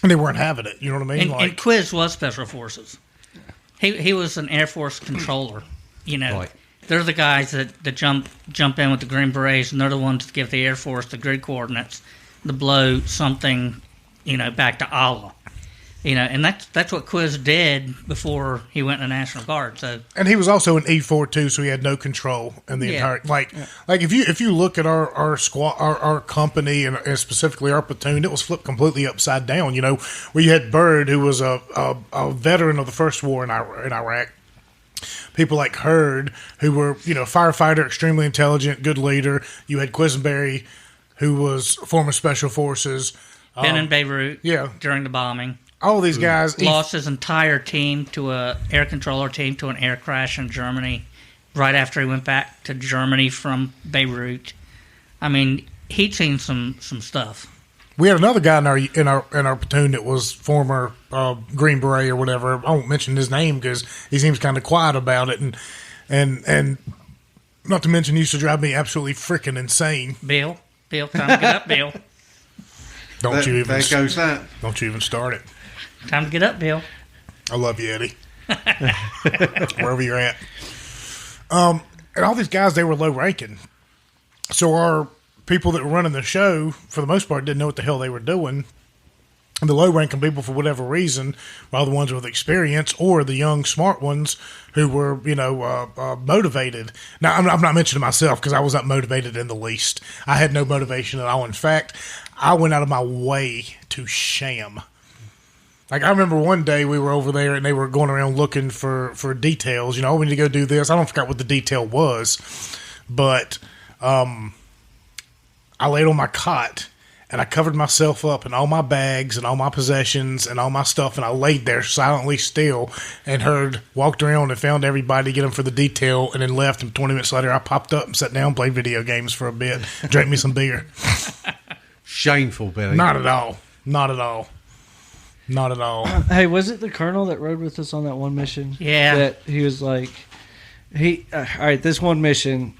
And they weren't having it, you know what I mean? And Quiz was Special Forces. He was an Air Force controller. Right. They're the guys that jump in with the Green Berets, and they're the ones that give the Air Force the grid coordinates to blow something, back to Allah. And that's what Quiz did before he went in the National Guard. So, and he was also an E4 too, so he had no control in the entire like if you look at our squad, our company, and specifically our platoon, it was flipped completely upside down. Where you had Bird, who was a veteran of the first war in Iraq. People like Hurd, who were firefighter, extremely intelligent, good leader. You had Quisenberry, who was former Special Forces. Been in Beirut during the bombing. All these guys lost his entire team to an air controller team to an air crash in Germany right after he went back to Germany from Beirut. I mean, he'd seen some stuff. We had another guy in our platoon that was former Green Beret or whatever. I won't mention his name because he seems kind of quiet about it, and not to mention he used to drive me absolutely freaking insane. Bill, time to get up, Bill. Don't you even start it. Time to get up, Bill. I love you, Eddie. Wherever you're at. And all these guys, they were low ranking. So our people that were running the show, for the most part, didn't know what the hell they were doing. And the low ranking people, for whatever reason, were the ones with experience or the young, smart ones who were, motivated. Now, I'm not mentioning myself because I was not motivated in the least. I had no motivation at all. In fact, I went out of my way to sham. Like, I remember one day we were over there and they were going around looking for details. We need to go do this. I don't forget what the detail was. But I laid on my cot and I covered myself up in all my bags and all my possessions and all my stuff. And I laid there silently still and walked around and found everybody to get them for the detail and then left. And 20 minutes later, I popped up and sat down and played video games for a bit. Drank me some beer. Shameful, Billy. Not at all. Not at all. Not at all. Hey, was it the Colonel that rode with us on that one mission? Yeah. That he was like, all right, this one mission,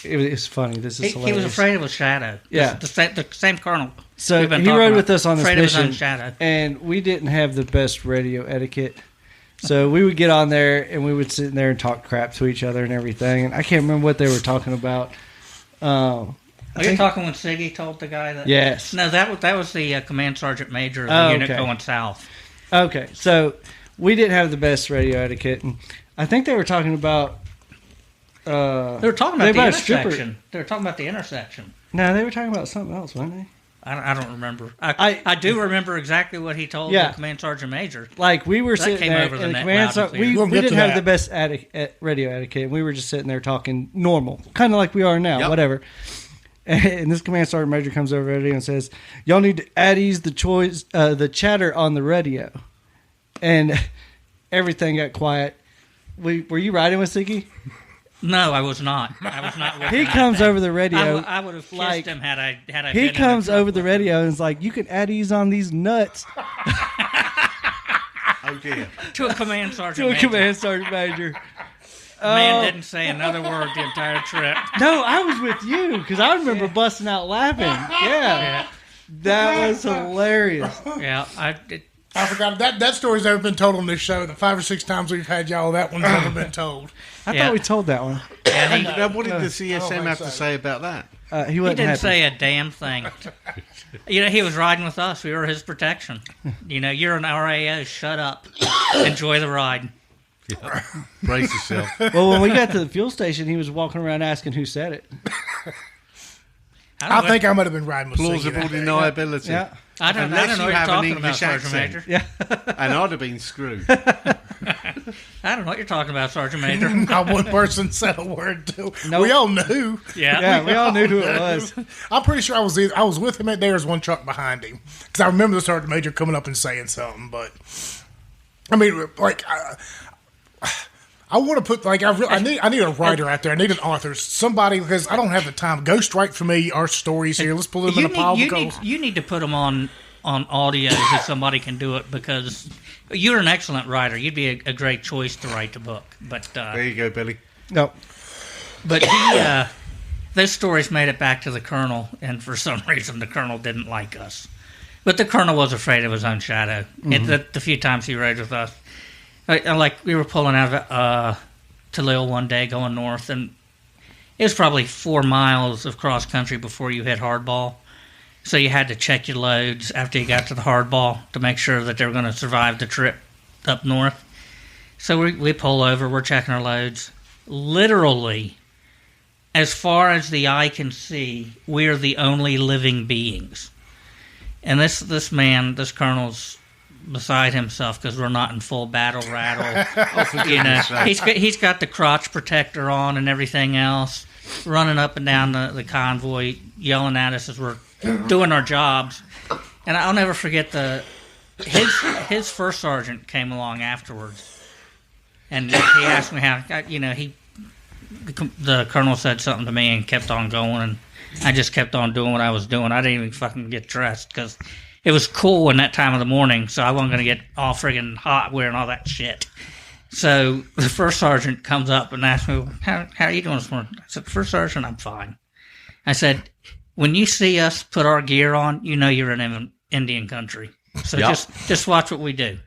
it's funny. This is hilarious. He was afraid of a shadow. Yeah. The same Colonel. So he rode with us on this mission. Afraid of his mission, own shadow. and we didn't have the best radio etiquette. So we would get on there, and we would sit in there and talk crap to each other and everything. And I can't remember what they were talking about. Are you talking when Siggy told the guy that? Yes. No, that was the command sergeant major of the unit going south. Okay, so we didn't have the best radio etiquette, and I think they were talking about. They were talking about the intersection. They were talking about the intersection. No, they were talking about something else, weren't they? I don't remember. I do remember exactly what he told the command sergeant major. Like, we were sitting there, and the command sergeant, we didn't have the best radio etiquette, and we were just sitting there talking normal, kind of like we are now, whatever. And this command sergeant major comes over radio and says, "Y'all need to at ease the chatter on the radio." And everything got quiet. Were you riding with Siggy? No, I was not. I was not with He him. comes over the radio. I would have kissed him had I. He comes over the radio and is like, "You can at ease on these nuts." Oh dear. To a command sergeant. To a command sergeant major. Man didn't say another word the entire trip. No, I was with you because I remember busting out laughing. Yeah. That was hilarious. Yeah, I forgot that story's never been told on this show. The 5 or 6 times we've had y'all, that one's never been told. I thought we told that one. Yeah, what did the CSM have to say about that? He didn't say a damn thing. He was riding with us. We were his protection. You're an RAO. Shut up. Enjoy the ride. Yeah. Brace yourself. Well, when we got to the fuel station, he was walking around asking who said it. I think I might have been riding with plausible deniability. Yeah. I don't know what you're talking about, Sergeant Major. Yeah. And I'd have been screwed. I don't know what you're talking about, Sergeant Major. Not one person said a word to. Nope. We all knew. Yeah, we all knew who it was. I'm pretty sure I was with him. There's one truck behind him because I remember the Sergeant Major coming up and saying something. But I mean, like. I want to put I need a writer out there. I need an author, somebody, because I don't have the time. Ghost write for me our stories here. Let's pull them in a pile. You need to put them on audio if somebody can do it, because you're an excellent writer. You'd be a great choice to write the book. But there you go, Billy. No, but those stories made it back to the Colonel, and for some reason the Colonel didn't like us. But the Colonel was afraid of his own shadow. Mm-hmm. The few times he rode with us. Like, we were pulling out of Talil one day going north, and it was probably 4 miles of cross country before you hit Hardball. So you had to check your loads after you got to the hardball to make sure that they were going to survive the trip up north. So we pull over, we're checking our loads. Literally, as far as the eye can see, we're the only living beings. And this colonel's beside himself because we're not in full battle rattle. You know, he's got the crotch protector on and everything else, running up and down the convoy, yelling at us as we're doing our jobs. And I'll never forget his first sergeant came along afterwards, and he asked me how, you know, the colonel said something to me and kept on going, and I just kept on doing what I was doing. I didn't even fucking get dressed because it was cool in that time of the morning, so I wasn't going to get all friggin' hot wearing all that shit. So the first sergeant comes up and asks me, how are you doing this morning? I said, First Sergeant, I'm fine. I said, when you see us put our gear on, you know you're in Indian country. So just watch what we do,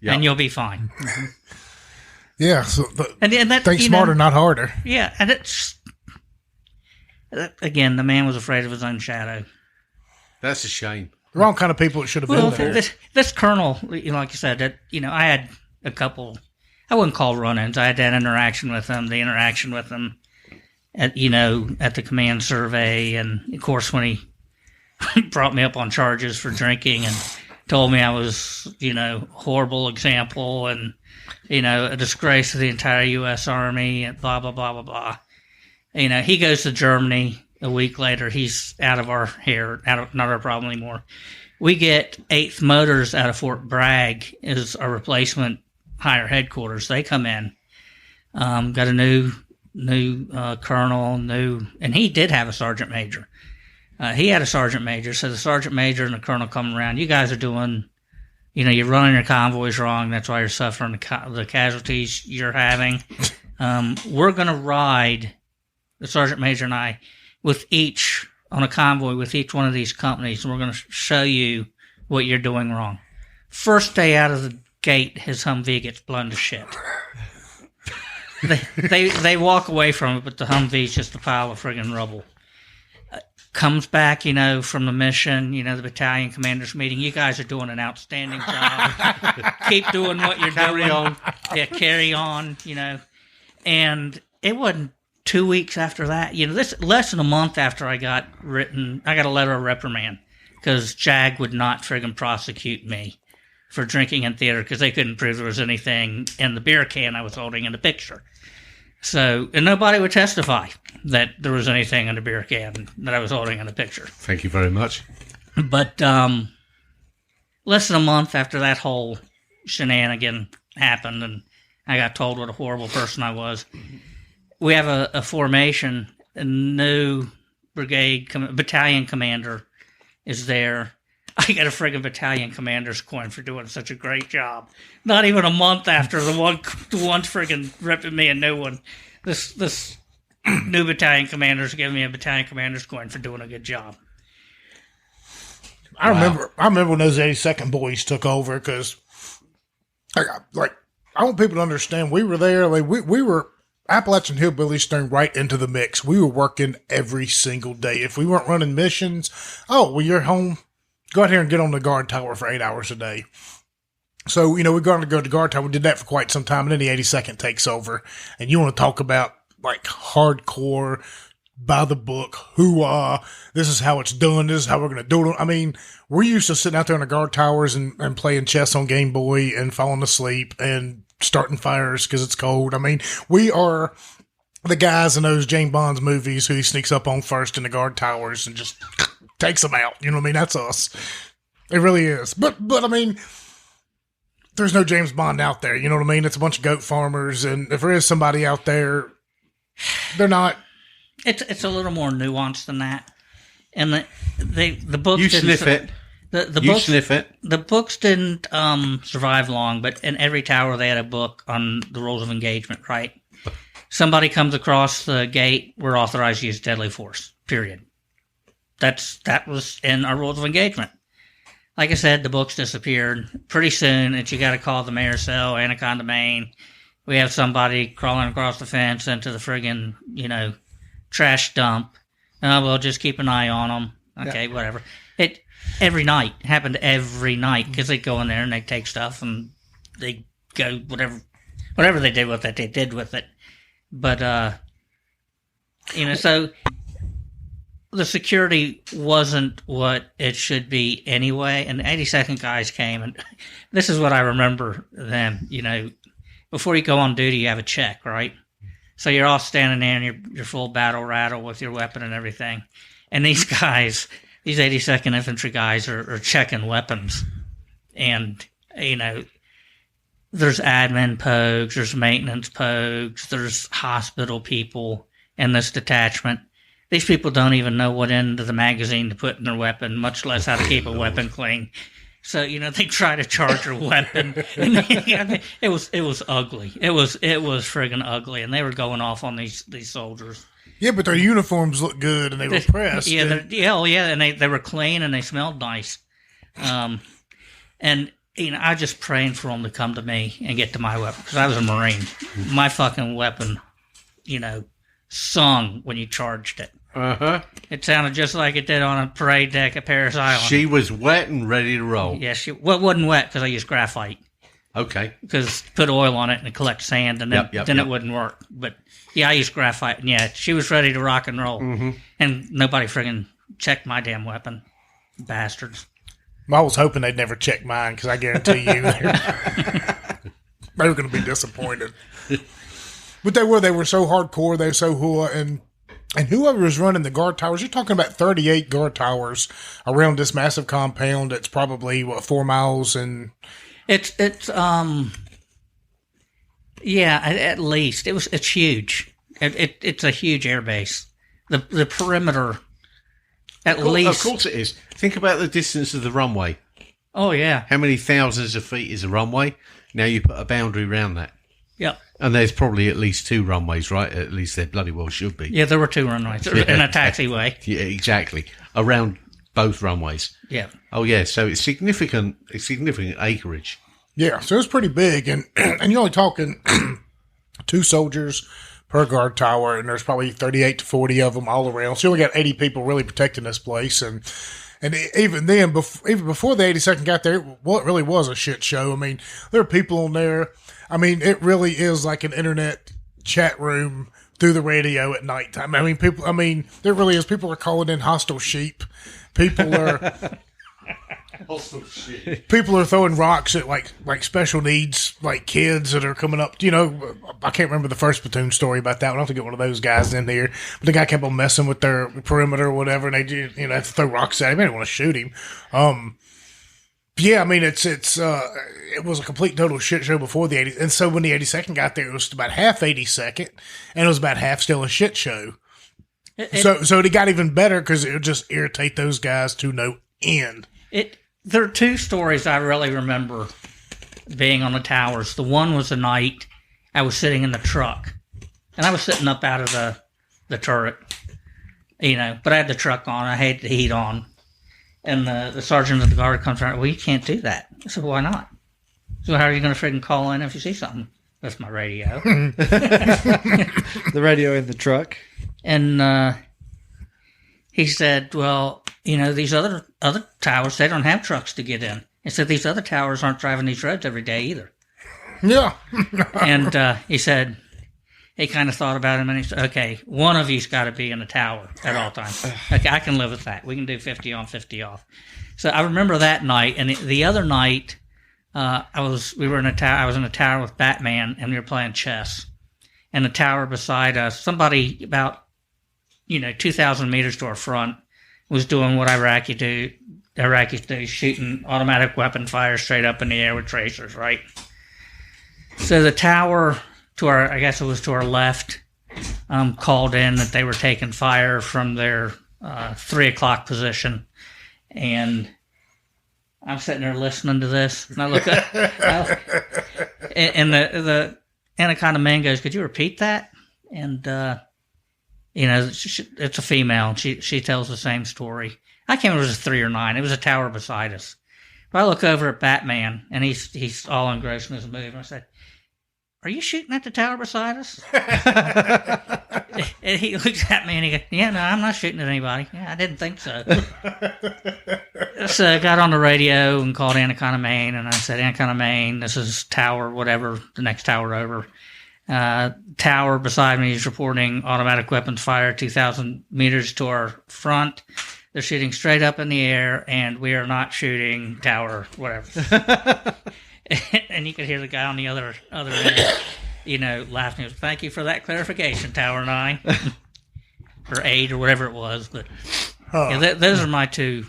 and you'll be fine. Yeah, so and that, think smarter, not harder. Yeah, and it's... Again, the man was afraid of his own shadow. That's a shame. The wrong kind of people that should have been there. This colonel, you know, like you said, that, you know, I had a couple, I wouldn't call run-ins. I had that interaction with him, at the command survey. And, of course, when he brought me up on charges for drinking and told me I was, you know, horrible example and, you know, a disgrace to the entire U.S. Army and blah, blah, blah, blah, blah. You know, he goes to Germany a week later. He's out of our hair, not our problem anymore. We get 8th Motors out of Fort Bragg as our replacement higher headquarters. They come in, got a new colonel, and he did have a sergeant major. He had a sergeant major, so the sergeant major and the colonel come around. You guys are doing, you know, you're running your convoys wrong. That's why you're suffering the casualties you're having. We're going to ride, the sergeant major and I, on a convoy with each one of these companies, and we're going to show you what you're doing wrong. First day out of the gate, his Humvee gets blown to shit. They walk away from it, but the Humvee's just a pile of friggin' rubble. Comes back, you know, from the mission, you know, the battalion commanders meeting. You guys are doing an outstanding job. Keep doing what you're doing. Carry on. Yeah, carry on, you know. And it wasn't 2 weeks after that, you know, this less than a month after I got a letter of reprimand because JAG would not friggin' prosecute me for drinking in theater because they couldn't prove there was anything in the beer can I was holding in the picture. So, and nobody would testify that there was anything in the beer can that I was holding in the picture. Thank you very much. But less than a month after that whole shenanigan happened and I got told what a horrible person I was, we have a formation, a new battalion commander is there. I got a friggin' battalion commander's coin for doing such a great job. Not even a month after the one friggin' ripping me a new one. This new battalion commander's giving me a battalion commander's coin for doing a good job. I remember when those 82nd boys took over because, I want people to understand we were there. Like we were Appalachian Hillbillies thrown right into the mix. We were working every single day. If we weren't running missions, you're home. Go out here and get on the guard tower for 8 hours a day. So, you know, we're going to go to the guard tower. We did that for quite some time, and then the 82nd takes over. And you want to talk about, like, hardcore, by the book, this is how it's done, this is how we're going to do it. I mean, we're used to sitting out there on the guard towers and playing chess on Game Boy and falling asleep and starting fires because it's cold. I mean, we are the guys in those James Bond movies who he sneaks up on first in the guard towers and just takes them out. You know what I mean? That's us. It really is. But I mean, there's no James Bond out there. You know what I mean? It's a bunch of goat farmers. And if there is somebody out there, they're not. It's a little more nuanced than that. And the books you sniff it. You sniff it. The books didn't survive long, but in every tower they had a book on the rules of engagement, right? Somebody comes across the gate, we're authorized to use deadly force, period. That was in our rules of engagement. Like I said, the books disappeared. Pretty soon, you got to call the mayor's cell, Anaconda, Maine. We have somebody crawling across the fence into the friggin', you know, trash dump. We'll just keep an eye on them. Okay, whatever. It every night. It happened every night because they go in there and they take stuff and they go whatever they did with it, they did with it. But so the security wasn't what it should be anyway. And the 82nd guys came, and this is what I remember them. Before you go on duty, you have a check, right? So you're all standing there in your full battle rattle with your weapon and everything. And these guys, these 82nd infantry guys are checking weapons. And, there's admin pogues, there's maintenance pogues, there's hospital people in this detachment. These people don't even know what end of the magazine to put in their weapon, much less how to keep a weapon clean. So, they try to charge your weapon. And it was ugly. It was friggin' ugly. And they were going off on these soldiers. Yeah, but their uniforms looked good and they were pressed. Yeah, and they were clean and they smelled nice. And I just praying for them to come to me and get to my weapon because I was a Marine. My fucking weapon, sung when you charged it. Uh-huh. It sounded just like it did on a parade deck at Paris Island. She was wet and ready to roll. Yeah, it wasn't wet because I used graphite. Okay. Because put oil on it and it collects sand and then it wouldn't work. But yeah, I used graphite and yeah, she was ready to rock and roll. Mm-hmm. And nobody friggin' checked my damn weapon. Bastards. I was hoping they'd never check mine because I guarantee you they were going to be disappointed. But they were so hardcore, they were so hua, and whoever was running the guard towers, you're talking about 38 guard towers around this massive compound. It's probably 4 miles and it's at least it's huge. It's a huge air base. The perimeter. Of course it is. Think about the distance of the runway. Oh, yeah. How many thousands of feet is a runway? Now you put a boundary around that. Yep. And there's probably at least 2 runways, right? At least there bloody well should be. Yeah, there were 2 runways in a taxiway. Yeah, exactly. Around both runways. Yeah. Oh, yeah. So it's significant acreage. Yeah, so it's pretty big. And you're only talking 2 soldiers per guard tower, and there's probably 38 to 40 of them all around. So you only got 80 people really protecting this place. And even then, even before the 82nd got there, it really was a shit show. I mean, there are people on there. I mean, it really is like an internet chat room through the radio at nighttime. I mean, there really is. People are calling in hostile sheep. People are... People are throwing rocks at like special needs like kids that are coming up. I can't remember the first platoon story about that. We'll have to get one of those guys in here. But the guy kept on messing with their perimeter or whatever, and they have to throw rocks at him. They didn't want to shoot him. Yeah, I mean it was a complete total shit show before the 80s, and so when the 82nd got there, it was about half 82nd, and it was about half still a shit show. So it got even better because it would just irritate those guys to no end. There are 2 stories I really remember being on the towers. The one was the night I was sitting in the truck, and I was sitting up out of the turret, but I had the truck on. I had the heat on, and the sergeant of the guard comes around. Well, you can't do that. I said, why not? So how are you going to freaking call in if you see something? That's my radio. The radio in the truck. And he said, well, these other towers, they don't have trucks to get in. He said, these other towers aren't driving these roads every day either. Yeah. And he said, he kind of thought about him and he said, okay, one of you's got to be in the tower at all times. Okay, I can live with that. We can do 50 on, 50 off. So I remember that night. And the other night, I was in a tower with Batman, and we were playing chess. And the tower beside us, somebody about 2,000 meters to our front was doing what Iraqis do, shooting automatic weapon fire straight up in the air with tracers, right? So the tower to our left, called in that they were taking fire from their 3 o'clock position, and I'm sitting there listening to this, and I look up, and the Anaconda man goes, "Could you repeat that?" And it's a female. She tells the same story. I can't remember if it was 3 or 9. It was a tower beside us. But I look over at Batman, and he's all engrossed in his move. And I said, "Are you shooting at the tower beside us?" And he looks at me and he goes, "Yeah, no, I'm not shooting at anybody." Yeah, I didn't think so. So I got on the radio and called Anaconda, Maine, and I said, "Anaconda, Maine, this is tower, whatever, the next tower over. Tower beside me is reporting automatic weapons fire 2,000 meters to our front. They're shooting straight up in the air, and we are not shooting tower, whatever." And you could hear the guy on the other end, laughing. "Thank you for that clarification, Tower 9." Or 8 or whatever it was. But those are my 2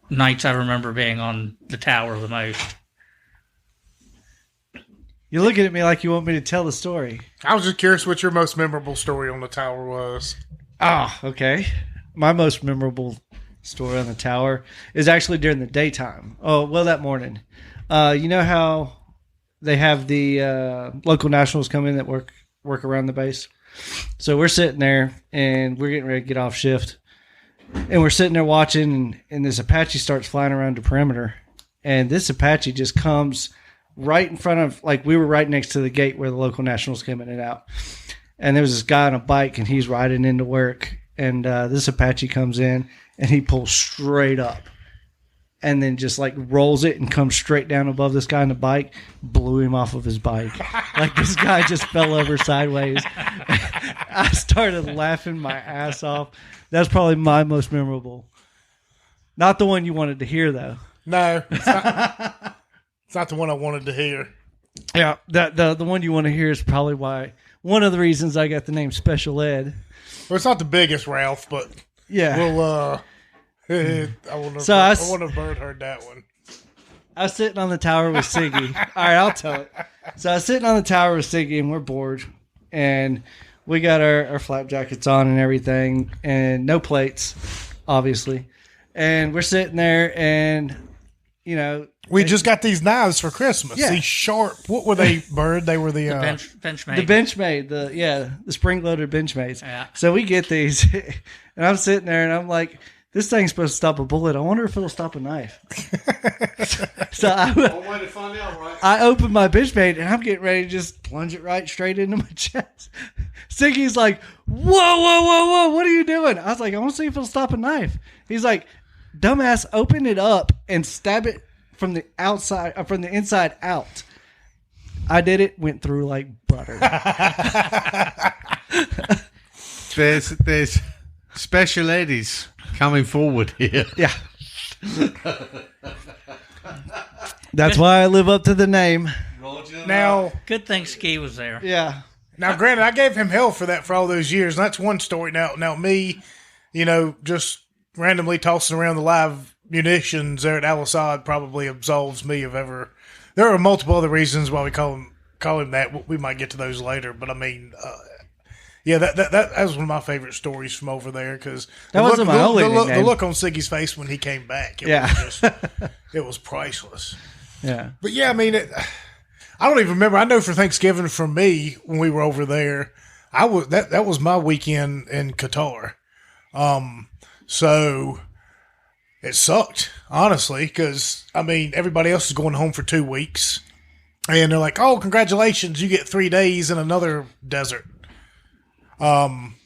nights I remember being on the tower the most. You're looking at me like you want me to tell the story. I was just curious what your most memorable story on the tower was. Oh, okay. My most memorable story on the tower is actually during the daytime. Oh, well, that morning. You know how they have the local nationals come in that work around the base? So we're sitting there, and we're getting ready to get off shift. And we're sitting there watching, and this Apache starts flying around the perimeter. And this Apache just comes right in front of, like, we were right next to the gate where the local nationals came in and out. And there was this guy on a bike, and he's riding into work. And this Apache comes in, and he pulls straight up. And then just like rolls it and comes straight down above this guy on the bike, blew him off of his bike. Like this guy just fell over sideways. I started laughing my ass off. That's probably my most memorable. Not the one you wanted to hear, though. No, it's not, it's not the one I wanted to hear. Yeah, the one you want to hear is probably one of the reasons I got the name Special Ed. Well, it's not the biggest, Ralph, but yeah, we'll. I wouldn't have bird heard that one. I was sitting on the tower with Siggy. All right, I'll tell it. So I was sitting on the tower with Siggy, and we're bored, and we got our flap jackets on and everything, and no plates, obviously. And we're sitting there, and we just got these knives for Christmas. Yeah. These sharp. What were they, Bird? They were the Benchmade. The Benchmade, the spring-loaded Benchmades. Yeah. So we get these, and I'm sitting there, and I'm like, this thing's supposed to stop a bullet. I wonder if it'll stop a knife. So I open my Benchmade, and I'm getting ready to just plunge it right straight into my chest. Siggy's like, whoa, what are you doing? I was like, I want to see if it'll stop a knife. He's like, dumbass, open it up and stab it from the outside, from the inside out. I did it, went through like butter. There's special ladies coming forward here. Yeah. That's why I live up to the name. Now, good thing Ski was there. Yeah. Now, granted, I gave him hell for that for all those years. And that's one story. Now me, just randomly tossing around the live munitions there at Al Assad probably absolves me of ever. There are multiple other reasons why we call him that. We might get to those later, but I mean, yeah, that was one of my favorite stories from over there because that wasn't my only nickname. The look on Siggy's face when he came back, it was priceless. Yeah, but yeah, I mean, I don't even remember. I know for Thanksgiving for me when we were over there, that was my weekend in Qatar. So it sucked, honestly, because, I mean, everybody else is going home for 2 weeks. And they're like, oh, congratulations, you get 3 days in another desert.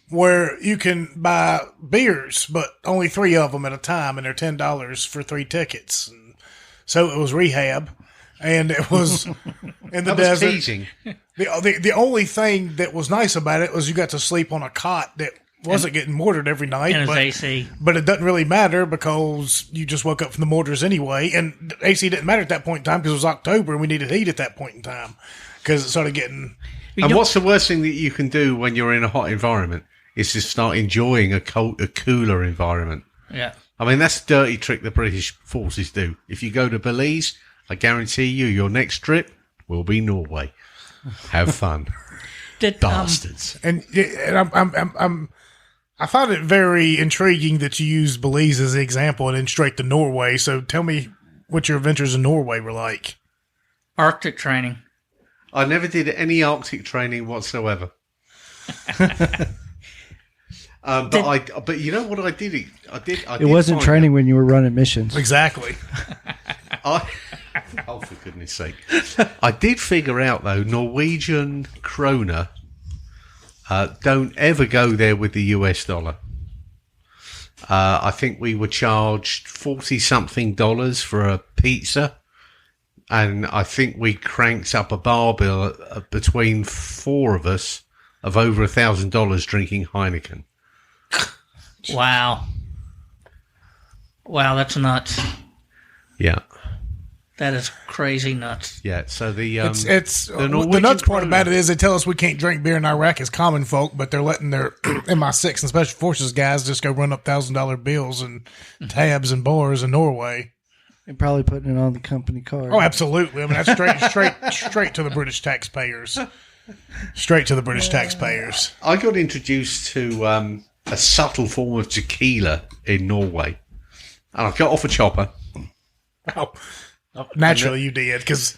Where you can buy beers, but only 3 of them at a time, and they're $10 for 3 tickets. And so it was rehab, and it was in the desert. Teasing. The only thing that was nice about it was you got to sleep on a cot that wasn't getting mortared every night. And it's AC. But it doesn't really matter because you just woke up from the mortars anyway. And AC didn't matter at that point in time because it was October and we needed heat at that point in time because it started getting... And what's the worst thing that you can do when you're in a hot environment is to start enjoying a cooler environment. Yeah. I mean, that's the dirty trick the British forces do. If you go to Belize, I guarantee you your next trip will be Norway. Have fun. Bastards. And I found it very intriguing that you used Belize as the example and then straight to Norway. So tell me what your adventures in Norway were like. Arctic training. I never did any Arctic training whatsoever. But you know what I did? I it wasn't training when you were running missions. Exactly. Oh, for goodness sake. I did figure out, though, Norwegian kroner, don't ever go there with the US dollar. I think we were charged $40-something for a pizza, and I think we cranked up a bar bill between four of us of over $1,000 drinking Heineken. Wow. Wow, that's nuts. Yeah. That is crazy nuts. Yeah, so the the nuts part about it is they tell us we can't drink beer in Iraq as common folk, but they're letting their MI6 and Special Forces guys just go run up $1,000 bills and tabs and bars in Norway. And probably putting it on the company card. Oh, absolutely. I mean, that's straight to the British taxpayers. Straight to the British taxpayers. I got introduced to a subtle form of tequila in Norway, and I got off a chopper. Oh. Naturally, you did, because,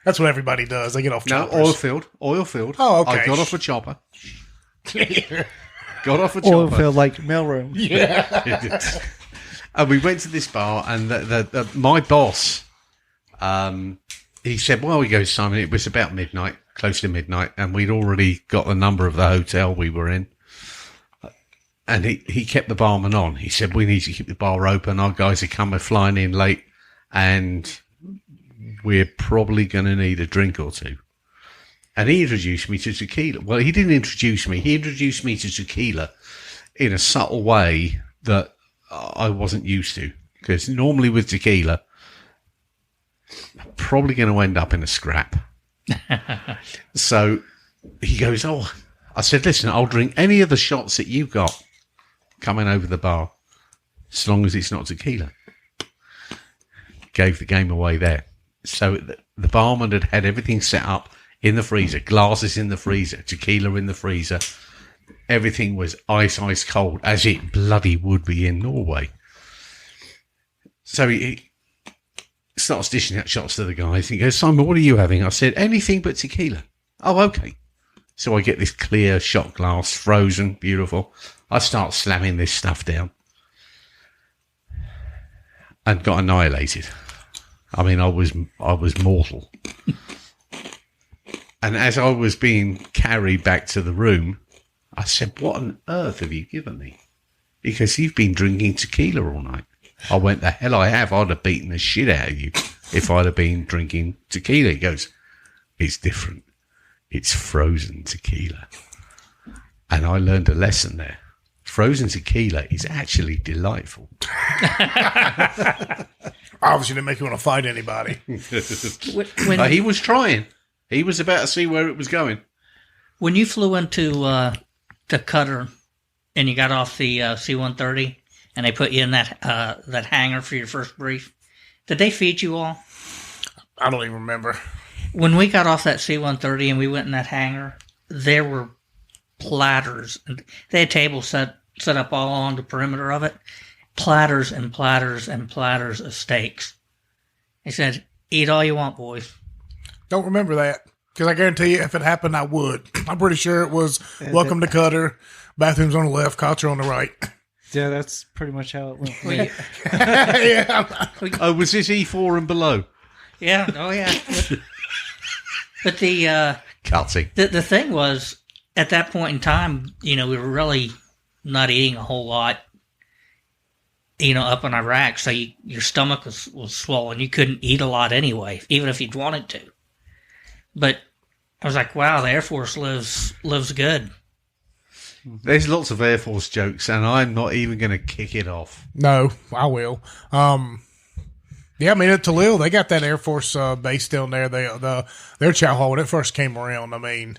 that's what everybody does. They get off choppers. No, oil filled. Oh, okay. I got off a chopper. Got off a Oil chopper. filled like mailroom. Yeah. And we went to this bar, and my boss, he said, well, he goes, Simon, it was about midnight, close to midnight, and we'd already got the number of the hotel we were in. And he kept the barman on. He said, we need to keep the bar open. Our guys are flying in late. And we're probably going to need a drink or two. And he introduced me to tequila. Well, he didn't introduce me. He introduced me to tequila in a subtle way that I wasn't used to. Because normally with tequila, I'm probably going to end up in a scrap. So he goes, I said, listen, I'll drink any of the shots that you've got coming over the bar, as long as it's not tequila. Gave the game away there. So the barman had everything set up in the freezer, glasses in the freezer, tequila in the freezer. Everything was ice cold, as it bloody would be in Norway. So he starts dishing out shots to the guys. He goes, Simon, what are you having? I said, anything but tequila. Oh, okay. So I get this clear shot glass, frozen, beautiful. I start slamming this stuff down. And got annihilated. I mean, I was mortal. And as I was being carried back to the room, I said, what on earth have you given me? Because you've been drinking tequila all night. I went, the hell I have. I'd have beaten the shit out of you if I'd have been drinking tequila. He goes, it's different. It's frozen tequila. And I learned a lesson there. Frozen tequila is actually delightful. Obviously didn't make you want to fight anybody. He was trying. He was about to see where it was going. When you flew into to Qatar and you got off the C-130 and they put you in that hangar for your first brief, did they feed you all? I don't even remember. When we got off that C-130 and we went in that hangar, there were platters. They had tables set up all along the perimeter of it. Platters and platters and platters of steaks. He said, eat all you want, boys. Don't remember that. Because I guarantee you, if it happened, I would. I'm pretty sure it was welcome to Qatar, bathrooms on the left, cots are on the right. Yeah, that's pretty much how it went. Yeah. Oh, was this E4 and below? Yeah, oh yeah. But the Cutting. the thing was, at that point in time, we were really not eating a whole lot, up in Iraq. So your stomach was swollen. You couldn't eat a lot anyway, even if you'd wanted to. But I was like, wow, the Air Force lives good. There's lots of Air Force jokes, and I'm not even going to kick it off. No, I will. Yeah, I mean, at Talil, they got that Air Force base down there. Their chow hall, when it first came around, I mean,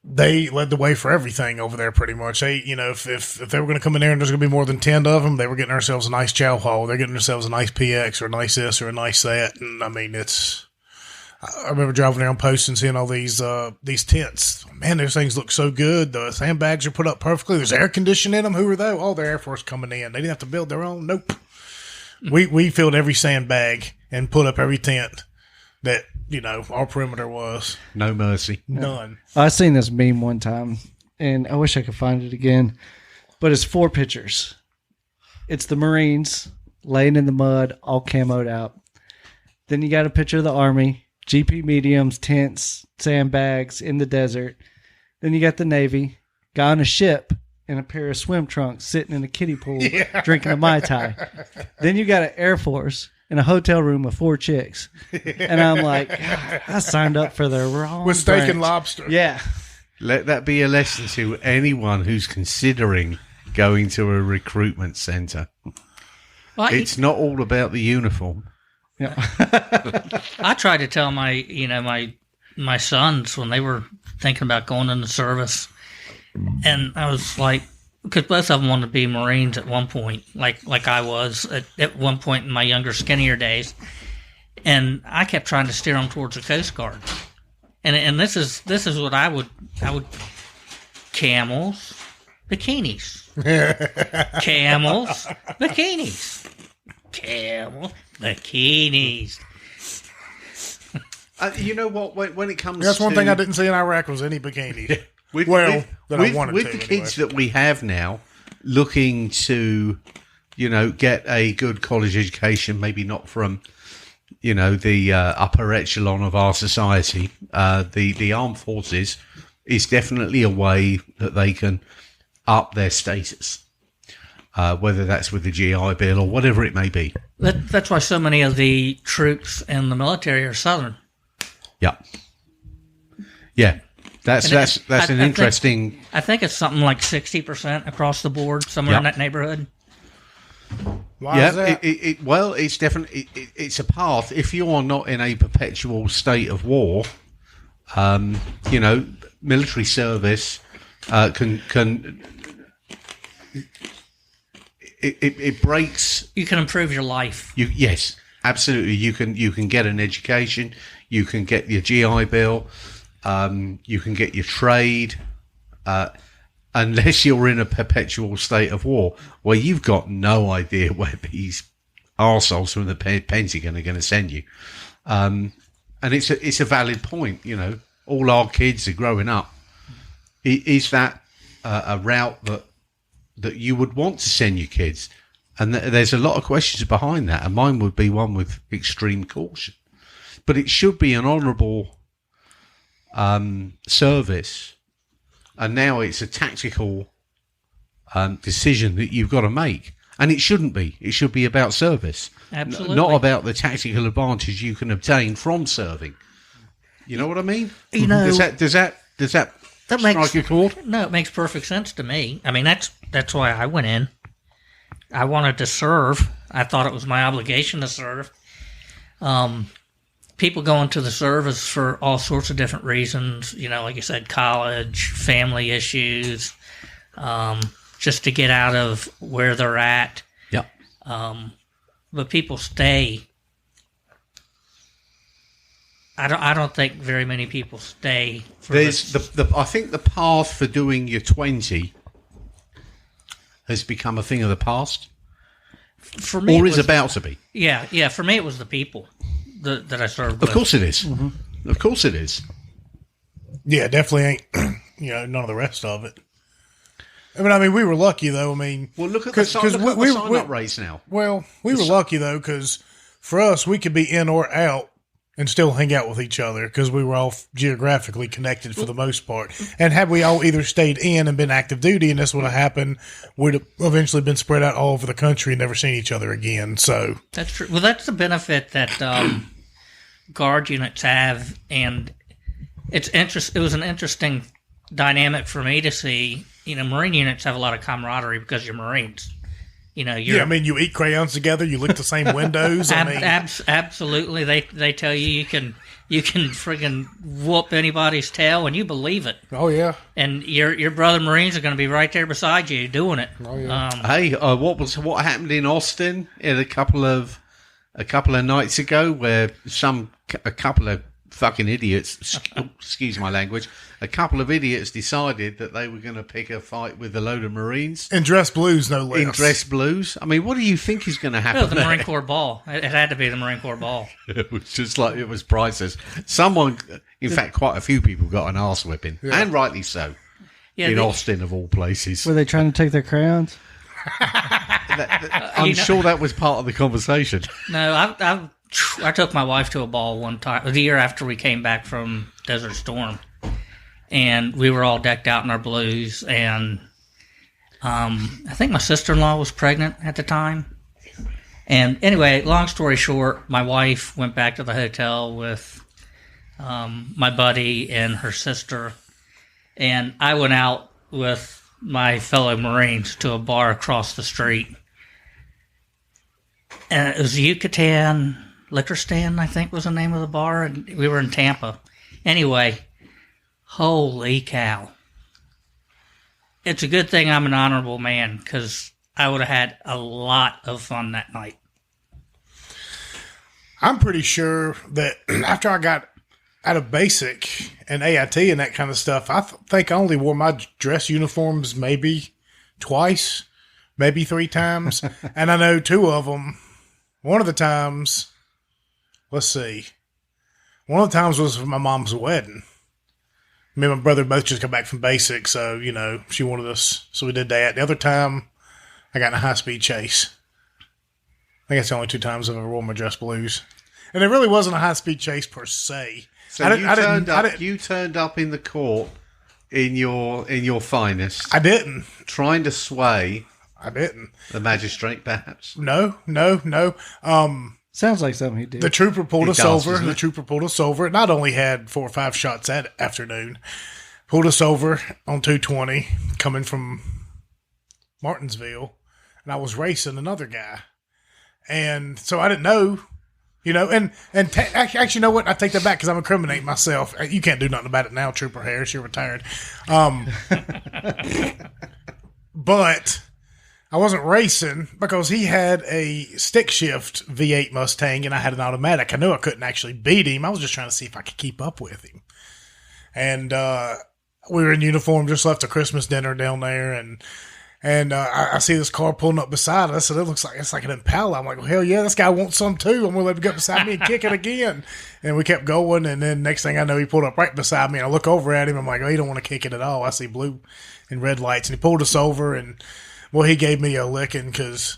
they led the way for everything over there pretty much. They, if they were going to come in there and there's going to be more than 10 of them, they were getting themselves a nice chow hall. They're getting themselves a nice PX or a nice this or a nice that. And I mean, I remember driving around posts and seeing all these tents. Man, those things look so good. The sandbags are put up perfectly. There's air conditioning in them. Who are they? Oh, they're Air Force coming in. They didn't have to build their own. Nope. We filled every sandbag and put up every tent that, our perimeter was. No mercy. None. I seen this meme one time, and I wish I could find it again, but it's 4 pictures. It's the Marines laying in the mud, all camoed out. Then you got a picture of the Army, GP mediums, tents, sandbags in the desert. Then you got the Navy, guy on a ship in a pair of swim trunks sitting in a kiddie pool drinking a Mai Tai. Then you got an Air Force in a hotel room with 4 chicks. And I'm like, I signed up for the wrong with steak and branch. lobster. Yeah. Let that be a lesson to anyone who's considering going to a recruitment centre. Well, It's not all about the uniform. Yeah. I tried to tell my sons when they were thinking about going in the service, and I was like, because both of them wanted to be Marines at one point, like I was at one point in my younger, skinnier days, and I kept trying to steer them towards the Coast Guard, and this is what I would camels, bikinis, camels, bikinis, camel, bikinis. You know what? When it comes, That's one to, thing I didn't see in Iraq was any bikinis. With, Well, with, that I with, wanted with to, the anyway. kids that we have now, looking to, get a good college education, maybe not from, the upper echelon of our society. The armed forces is definitely a way that they can up their status, whether that's with the GI Bill or whatever it may be. That's why so many of the troops in the military are Southern. Yeah, yeah. That's And an interesting. I think it's something like 60% across the board, somewhere in that neighborhood. Why is that? It's definitely it's a path. If you are not in a perpetual state of war, military service can it breaks. You can improve your life. Yes, absolutely. You can get an education. You can get your GI Bill. You can get your trade, unless you're in a perpetual state of war, where you've got no idea where these arseholes from the Pentagon are going to send you. And it's a valid point. All our kids are growing up. Is that a route that you would want to send your kids? And there's a lot of questions behind that, and mine would be one with extreme caution. But it should be an honourable service, and now it's a tactical decision that you've got to make, and it shouldn't be. It should be about service, Absolutely. not about the tactical advantage you can obtain from serving. You know what I mean? Does that strike a chord? No, it makes perfect sense to me. I mean, that's why I went in. I wanted to serve. I thought it was my obligation to serve. People go into the service for all sorts of different reasons, like you said, college, family issues, just to get out of where they're at. Yeah. But people stay. I don't think very many people stay. There's I think the path for doing your 20 has become a thing of the past, for me, or is about to be. Yeah. For me, it was the people that I served with. Of course it is. Mm-hmm. Of course it is. Yeah, definitely ain't. None of the rest of it. I mean, we were lucky though. Well, look at the sign-up rates now. Well, we were lucky though because for us, we could be in or out and still hang out with each other because we were all geographically connected for the most part. And had we all either stayed in and been active duty and this would have happened, we'd have eventually been spread out all over the country and never seen each other again. So that's true. Well, that's the benefit that guard units have, and it was an interesting dynamic for me to see. Marine units have a lot of camaraderie because you're Marines. You eat crayons together. You lick the same windows. Absolutely. They tell you can friggin' whoop anybody's tail, and you believe it. Oh yeah. And your brother Marines are going to be right there beside you doing it. Oh yeah. Hey, what happened in Austin a couple of nights ago, where a couple of fucking idiots, excuse my language, a couple of idiots decided that they were going to pick a fight with a load of Marines. In dress blues, no less. In dress blues? I mean, what do you think is going to happen? It was the Marine Corps ball. It had to be the Marine Corps ball. It was just like, it was priceless. Someone, in fact, quite a few people got an arse whipping, and rightly so, in Austin of all places. Were they trying to take their crayons? I'm sure that was part of the conversation. No, I took my wife to a ball one time, the year after we came back from Desert Storm, and we were all decked out in our blues, and I think my sister-in-law was pregnant at the time. And anyway, long story short, my wife went back to the hotel with my buddy and her sister, and I went out with my fellow Marines to a bar across the street. And it was Yucatan Liquor Stand, I think was the name of the bar, and we were in Tampa. Anyway, holy cow. It's a good thing I'm an honorable man, because I would have had a lot of fun that night. I'm pretty sure that after I got out of basic and AIT and that kind of stuff, I think I only wore my dress uniforms maybe twice, maybe 3 times. And I know 2 of them. One of the times, let's see. One of the times was for my mom's wedding. Me and my brother both just got back from basic, so, she wanted us. So we did that. The other time, I got in a high-speed chase. I think that's the only 2 times I've ever worn my dress blues. And it really wasn't a high-speed chase per se. So you turned up in the court in your finest. I didn't. Trying to sway. I didn't. The magistrate, perhaps. No. Sounds like something he did. The trooper pulled us does, over. doesn't it? The trooper pulled us over. Not only had 4 or 5 shots that afternoon, pulled us over on 220 coming from Martinsville, and I was racing another guy. And so I didn't know, actually, you know what? I take that back because I'm incriminating myself. You can't do nothing about it now, Trooper Harris. You're retired. But I wasn't racing because he had a stick shift V8 Mustang and I had an automatic. I knew I couldn't actually beat him. I was just trying to see if I could keep up with him. And we were in uniform, just left a Christmas dinner down there, and I see this car pulling up beside us, and it's like an Impala. I'm like, well, hell yeah, this guy wants some too. I'm going to let him get beside me and kick it again. And we kept going, and then next thing I know, he pulled up right beside me, and I look over at him. I'm like, oh, he don't want to kick it at all. I see blue and red lights, and he pulled us over, and well, he gave me a licking because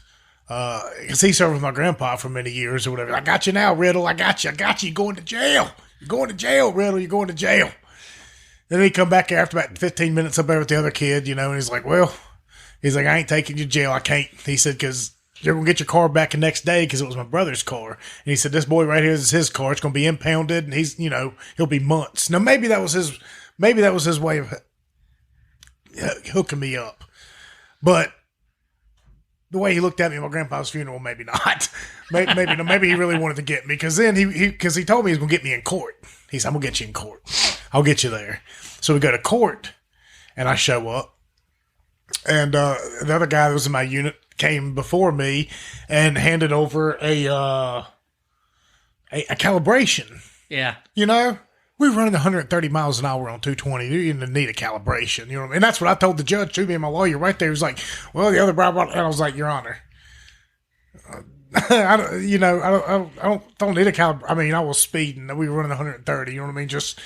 he served with my grandpa for many years or whatever. I got you now, Riddle. I got you. You're going to jail. You're going to jail, Riddle. You're going to jail. Then he come back after about 15 minutes up there with the other kid, and he's like, well, I ain't taking you to jail. I can't. He said, because you're going to get your car back the next day because it was my brother's car. And he said, this boy right here is his car. It's going to be impounded, and he's, he'll be months. Now, maybe that was his way of hooking me up. But the way he looked at me at my grandpa's funeral, maybe not. Maybe he really wanted to get me, because then because he told me he was going to get me in court. He said, I'm going to get you in court. I'll get you there. So we go to court, and I show up. And the other guy that was in my unit came before me and handed over a calibration. Yeah. We were running 130 miles an hour on 220. You didn't need a calibration. You know what I mean? And that's what I told the judge, too, me and my lawyer right there. He was like, well, the other brother, and I was like, Your Honor, I don't need a caliber. I mean, I was speeding. We were running 130. You know what I mean? Just,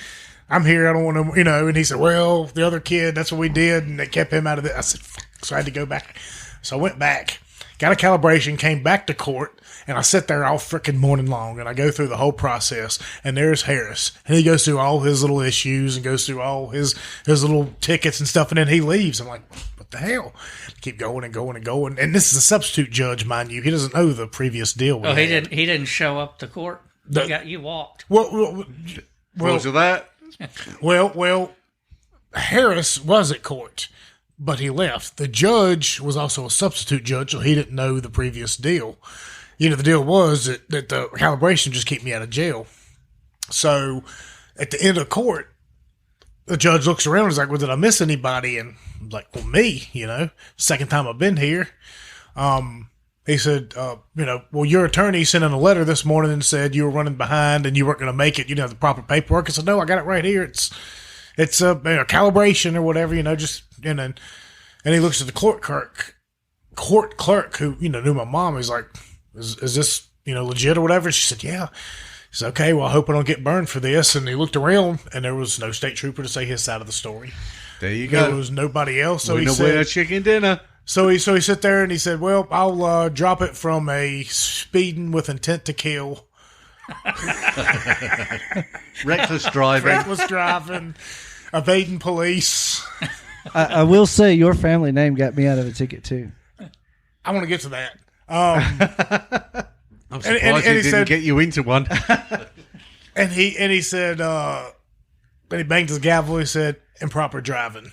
I'm here. I don't want to, And he said, well, the other kid, that's what we did, and they kept him out of it. I said, fuck. So I had to go back. So I went back, got a calibration, came back to court, and I sit there all freaking morning long, and I go through the whole process, and there's Harris, and he goes through all his little issues and goes through all his little tickets and stuff, and then he leaves. I'm like, what the hell? Keep going and going and going. And this is a substitute judge, mind you. He doesn't know the previous deal. He didn't show up to court. You walked. Well, so that. Well, Harris was at court, but he left. The judge was also a substitute judge, so he didn't know the previous deal. The deal was that the calibration just kept me out of jail. So at the end of court, the judge looks around and is like, well, did I miss anybody? And I'm like, well, me, second time I've been here. He said, well, your attorney sent in a letter this morning and said you were running behind and you weren't going to make it. You didn't have the proper paperwork. I said, no, I got it right here. It's a calibration or whatever, and he looks at the court clerk who, knew my mom. He's like, is this, legit or whatever? She said, yeah. He said, okay, well, I hope I don't get burned for this. And he looked around and there was no state trooper to say his side of the story. There you go. There was nobody else. So he said, chicken dinner. So he sit there and he said, "Well, I'll drop it from a speeding with intent to kill, Reckless driving, evading police." I will say your family name got me out of a ticket too. I want to get to that. I'm surprised he didn't get you into one. And he said, and he banged his gavel. He said, "Improper driving."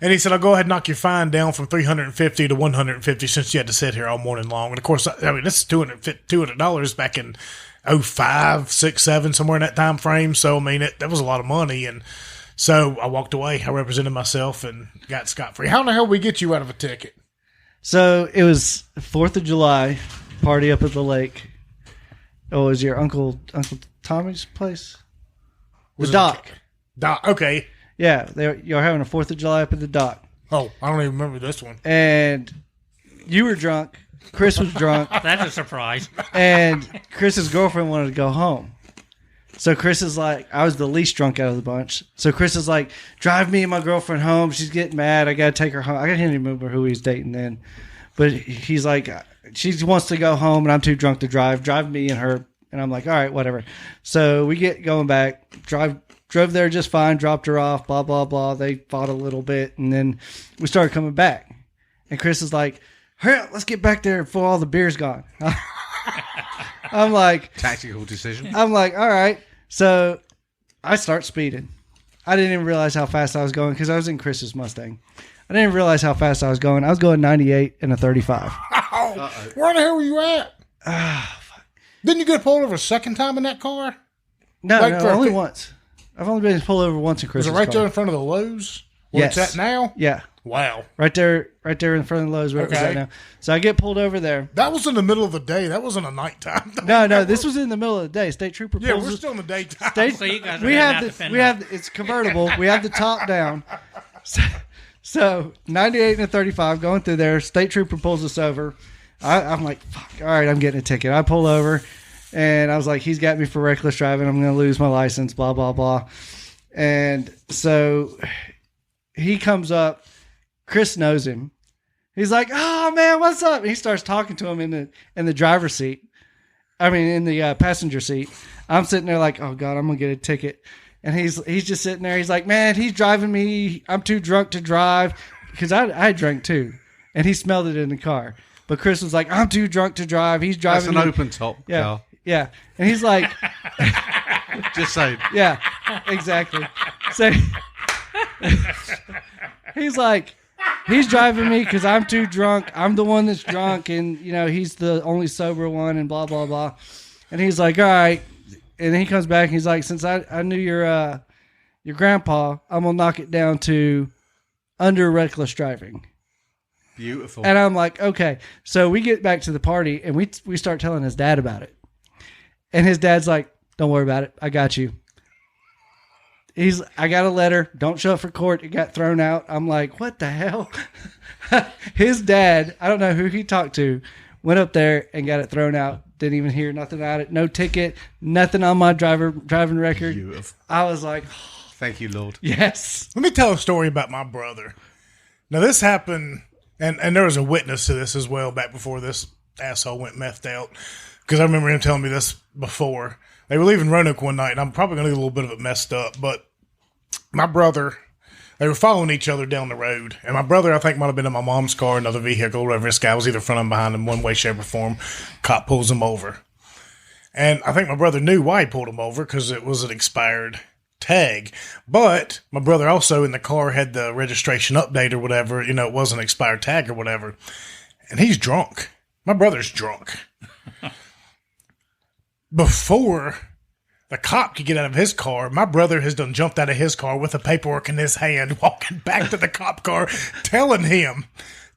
And he said, "I'll go ahead and knock your fine down from $350 to $150 since you had to sit here all morning long." And of course, I mean, this is $200 back in 05, 6, 7, somewhere in that time frame. So, I mean, that was a lot of money. And so I walked away. I represented myself and got scot-free. How in the hell did we get you out of a ticket? So it was 4th of July, party up at the lake. Oh, it was your Uncle Tommy's place? The dock. Dock, okay. Yeah, you're having a 4th of July up at the dock. Oh, I don't even remember this one. And you were drunk. Chris was drunk. That's a surprise. And Chris's girlfriend wanted to go home. So Chris is like, I was the least drunk out of the bunch. So Chris is like, drive me and my girlfriend home. She's getting mad. I got to take her home. I can't even remember who he was dating then. But he's like, she wants to go home and I'm too drunk to drive. Drive me and her. And I'm like, all right, whatever. So we get going back, drove there just fine, dropped her off, blah, blah, blah. They fought a little bit, and then we started coming back. And Chris is like, hurry up, let's get back there before all the beer's gone. I'm like... Tactical decision. I'm like, all right. So I start speeding. I didn't even realize how fast I was going because I was in Chris's Mustang. I didn't even realize how fast I was going. I was going 98 in a 35. Oh, where the hell were you at? Didn't you get pulled over a second time in that car? No, only once. I've only been pulled over once in Chris's Was it right car. there in front of the Lowe's? Where Yes. it's at now? Yeah. Wow. Right there in front of the Lowe's where it was at now. So I get pulled over there. That was in the middle of the day. That wasn't a nighttime. No, this was in the middle of the day. State trooper Yeah, pulls we're us- still in the daytime. So you guys are we heading have out to the, Fenway. we have it's convertible. We have the top down. So 98 and a 35 going through there. State trooper pulls us over. I'm like, fuck. All right, I'm getting a ticket. I pull over, and I was like, he's got me for reckless driving. I'm going to lose my license. Blah blah blah. And so he comes up. Chris knows him. He's like, "Oh man, what's up?" And he starts talking to him in the driver's seat. I mean, in the passenger seat. I'm sitting there like, "Oh God, I'm gonna get a ticket." And he's just sitting there. He's like, "Man, he's driving me. I'm too drunk to drive," because I drank too, and he smelled it in the car. But Chris was like, "I'm too drunk to drive. He's That's driving." an open top car. Yeah, and he's like, Just saying. "Yeah, exactly." So he's like, he's driving me because I'm too drunk. I'm the one that's drunk, and he's the only sober one, and blah blah blah. And he's like, "All right." And then he comes back and he's like, "Since I knew your grandpa, I'm gonna knock it down to under reckless driving." Beautiful. And I'm like, okay. So we get back to the party and we start telling his dad about it. And his dad's like, "Don't worry about it. I got you." I got a letter. Don't show up for court. It got thrown out. I'm like, what the hell? His dad, I don't know who he talked to, went up there and got it thrown out. Didn't even hear nothing about it. No ticket. Nothing on my driving record. Beautiful. I was like, Thank you, Lord. yes. Let me tell a story about my brother. Now, this happened, and there was a witness to this as well back before this asshole went methed out, because I remember him telling me this before. They were leaving Roanoke one night, and I'm probably going to get a little bit of it messed up, but my brother, they were following each other down the road, and my brother, I think, might have been in my mom's car, another vehicle, whatever. This guy was either front and behind him, one way, shape, or form. Cop pulls him over. And I think my brother knew why he pulled him over, because it was an expired tag. But my brother also in the car had the registration update or whatever. It was an expired tag or whatever. And he's drunk. My brother's drunk. Before the cop could get out of his car, my brother has done jumped out of his car with the paperwork in his hand, walking back to the cop car, telling him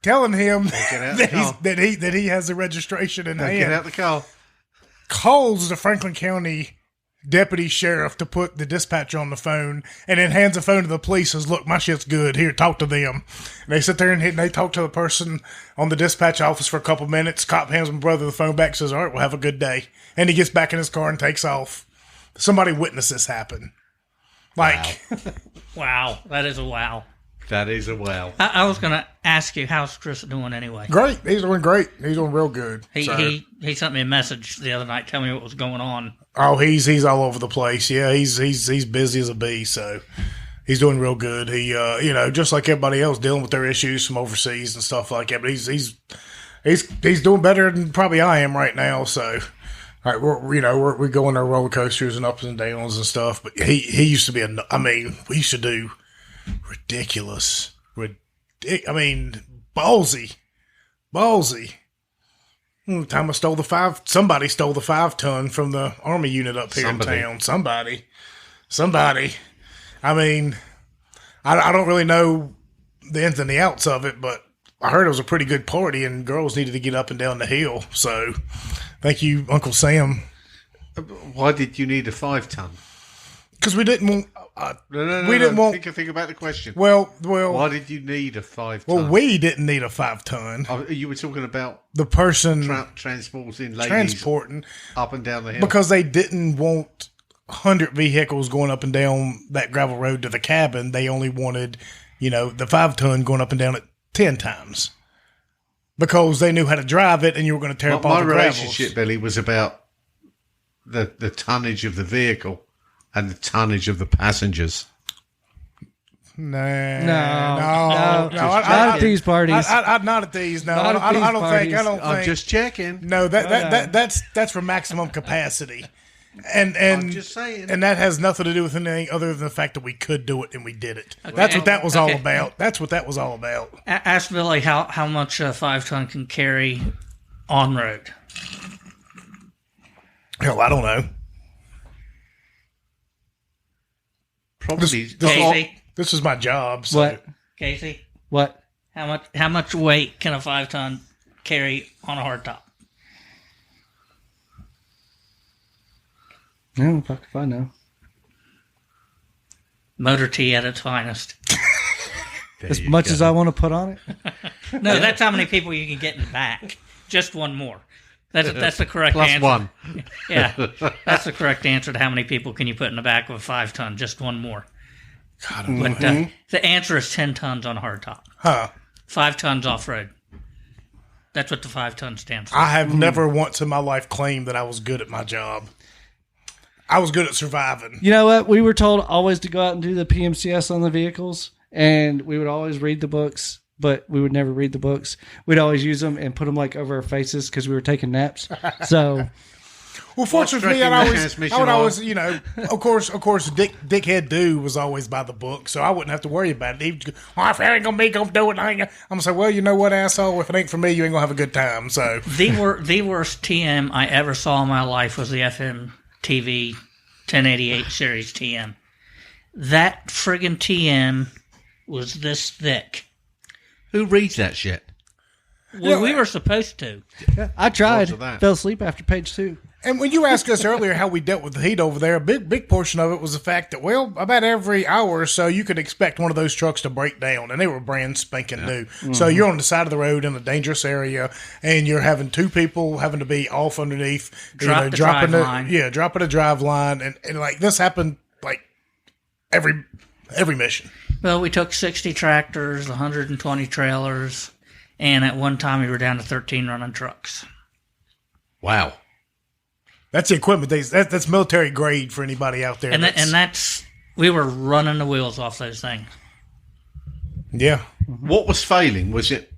that he has the registration in hand. Get out the car. Calls the Franklin County deputy sheriff to put the dispatcher on the phone, and then hands the phone to the police. Says, "Look, my shit's good. Here, talk to them." And they sit there and they talk to the person on the dispatch office for a couple minutes. Cop hands my brother the phone back. Says, "All right, well, have a good day." And he gets back in his car and takes off. Somebody witnessed this happen. Like, Wow, that is a wow. That is a well. I was going to ask you, how's Chris doing anyway? Great. He's doing great. He's doing real good. He sent me a message the other night telling me what was going on. Oh, he's all over the place. Yeah, he's busy as a bee. So he's doing real good. He just like everybody else, dealing with their issues from overseas and stuff like that. But he's doing better than probably I am right now. So. All right, we go on our roller coasters and ups and downs and stuff, but he used to be we used to do ridiculous, ballsy. The time somebody stole the 5-ton from the Army unit up here in town. Somebody. I mean, I don't really know the ins and the outs of it, but I heard it was a pretty good party and girls needed to get up and down the hill, so... Thank you, Uncle Sam. Why did you need a 5-ton? Because we didn't want. We didn't want. Think about the question. Well. Why did you need a 5-ton? Well, we didn't need a 5-ton. You were talking about the person transporting up and down the hill because they didn't want 100 vehicles going up and down that gravel road to the cabin. They only wanted, the 5-ton going up and down it 10 times. Because they knew how to drive it, and you were going to tear up all the gravels. My relationship, Billy, was about the tonnage of the vehicle and the tonnage of the passengers. No. Not at these parties. Not at these. No, I don't think. I'm just checking. No, that's for maximum capacity. And I'm just saying. And that has nothing to do with anything other than the fact that we could do it and we did it. Okay. That's what that was all about. Ask Billy how much a 5-ton can carry on road. Hell, I don't know. Probably. Casey? This is my job. So. What? Casey? What? How much weight can a 5-ton carry on a hardtop? No, fuck if I know. Motor T at its finest. As much as I want to put on it? No, that's how many people you can get in the back. Just one more. That's the correct Plus answer. one. Yeah, that's the correct answer to how many people can you put in the back of a 5-ton. Just one more. God, but the answer is 10 tons on a hardtop. 5 tons off-road. That's what the 5-ton stands for. I have never once in my life claimed that I was good at my job. I was good at surviving. You know what? We were told always to go out and do the PMCS on the vehicles, and we would always read the books, but we would never read the books. We'd always use them and put them over our faces because we were taking naps. So, well, fortunately, I would always, of course, Dickhead Dude was always by the book, so I wouldn't have to worry about it. He'd go, if it ain't gonna be, gonna do it. I'm gonna say, well, you know what, asshole? If it ain't for me, you ain't gonna have a good time. So the worst TM I ever saw in my life was the FM TV 1088 series TM. That friggin' TM was this thick. Who reads that shit? Well, we were supposed to. Yeah, I tried. Fell asleep after page 2. And when you asked us earlier how we dealt with the heat over there, a big portion of it was the fact that, about every hour or so, you could expect one of those trucks to break down, and they were brand spanking new. Mm-hmm. So you're on the side of the road in a dangerous area, and you're having 2 people having to be off underneath, dropping a drive line, and like this happened like every mission. Well, we took 60 tractors, 120 trailers, and at one time we were down to 13 running trucks. Wow. That's the equipment. That's military grade for anybody out there. And we were running the wheels off those things. Yeah. What was failing? Was it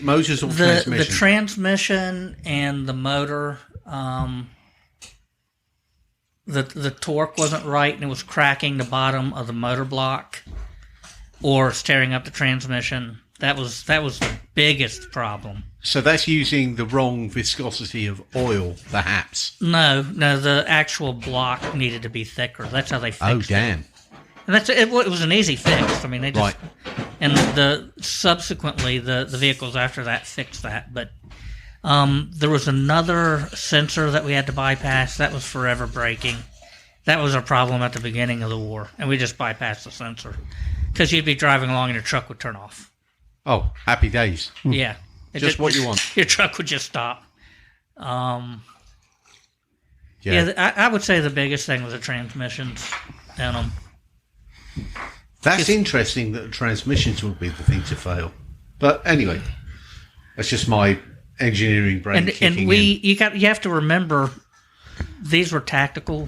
motors or transmission? The transmission and the motor. The torque wasn't right, and it was cracking the bottom of the motor block or tearing up the transmission. That was the biggest problem. So that's using the wrong viscosity of oil, perhaps. No, the actual block needed to be thicker. That's how they fixed it. Oh, damn. And it was an easy fix. I mean, they just... Right. And subsequently, the vehicles after that fixed that. But there was another sensor that we had to bypass. That was forever breaking. That was our problem at the beginning of the war. And we just bypassed the sensor. Because you'd be driving along and your truck would turn off. Oh, happy days. Yeah. Just what you want. Your truck would just stop. I would say the biggest thing was the transmissions in them. That's interesting that the transmissions would be the thing to fail. But anyway, that's just my engineering brain kicking in. You have to remember, these were tactical.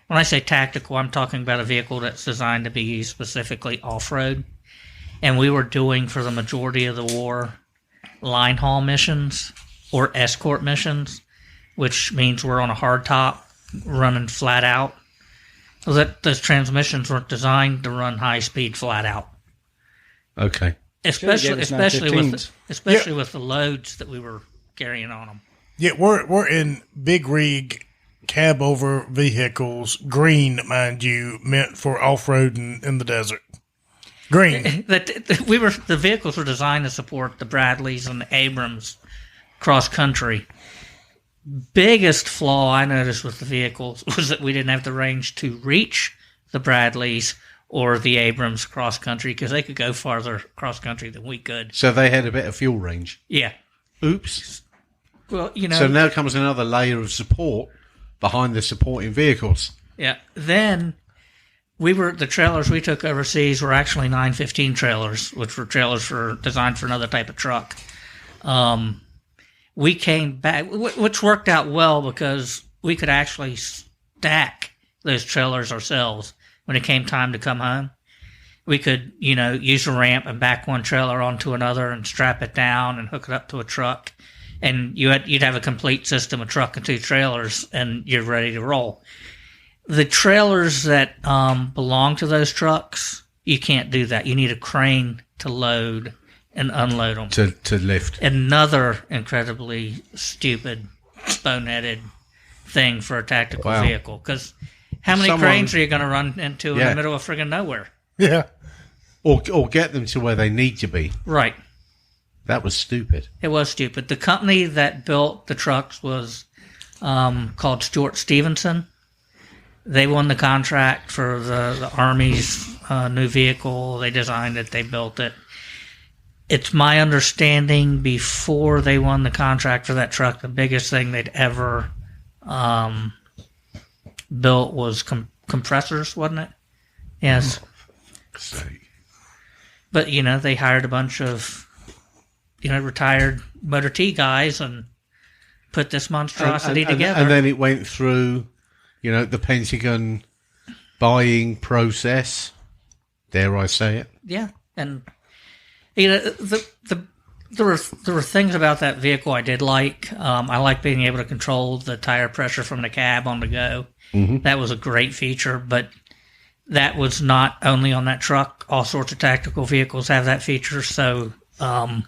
When I say tactical, I'm talking about a vehicle that's designed to be used specifically off-road. And we were doing, for the majority of the war, line haul missions or escort missions, which means we're on a hard top running flat out. So that those transmissions weren't designed to run high speed flat out. Okay. Especially with the loads that we were carrying on them. Yeah, we're in big rig cab over vehicles, green, mind you, meant for off road in the desert. Green. The vehicles were designed to support the Bradleys and the Abrams cross country. Biggest flaw I noticed with the vehicles was that we didn't have the range to reach the Bradleys or the Abrams cross country because they could go farther cross country than we could. So they had a bit of fuel range. Yeah. Oops. Well, So now comes another layer of support behind the supporting vehicles. Yeah. Then the trailers we took overseas were actually 915 trailers, which were trailers designed for another type of truck. We came back, which worked out well because we could actually stack those trailers ourselves when it came time to come home. We could, use a ramp and back one trailer onto another and strap it down and hook it up to a truck. And you'd have a complete system, a truck and two trailers, and you're ready to roll. The trailers that belong to those trucks, you can't do that. You need a crane to load and unload them. To lift. Another incredibly stupid, boneheaded thing for a tactical vehicle. Because how many cranes are you going to run into in the middle of friggin' nowhere? Yeah. Or get them to where they need to be. Right. That was stupid. It was stupid. The company that built the trucks was called Stuart Stevenson. They won the contract for the Army's new vehicle. They designed it. They built it. It's my understanding before they won the contract for that truck, the biggest thing they'd ever built was compressors, wasn't it? Yes. But, they hired a bunch of, retired Motor T guys and put this monstrosity together. And then it went through, the Pentagon buying process. Dare I say it? Yeah. And, there were things about that vehicle I did like. I like being able to control the tire pressure from the cab on the go. Mm-hmm. That was a great feature, but that was not only on that truck. All sorts of tactical vehicles have that feature, so that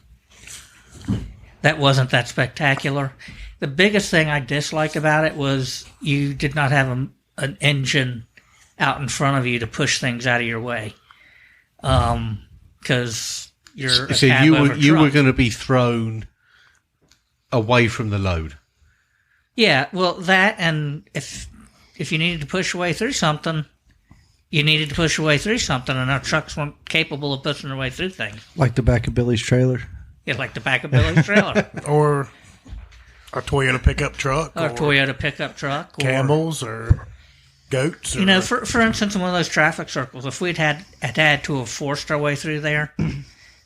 wasn't that spectacular. The biggest thing I disliked about it was you did not have an engine out in front of you to push things out of your way. Because you're so you were going to be thrown away from the load. Yeah, well, that, and if you needed to push away through something, you needed to push away through something, and our trucks weren't capable of pushing their way through things. Like the back of Billy's trailer. Yeah, like the back of Billy's trailer. Or a Toyota pickup truck. Or a Toyota pickup truck. Camels or goats. Or, for instance, in one of those traffic circles, if we'd had to have forced our way through there,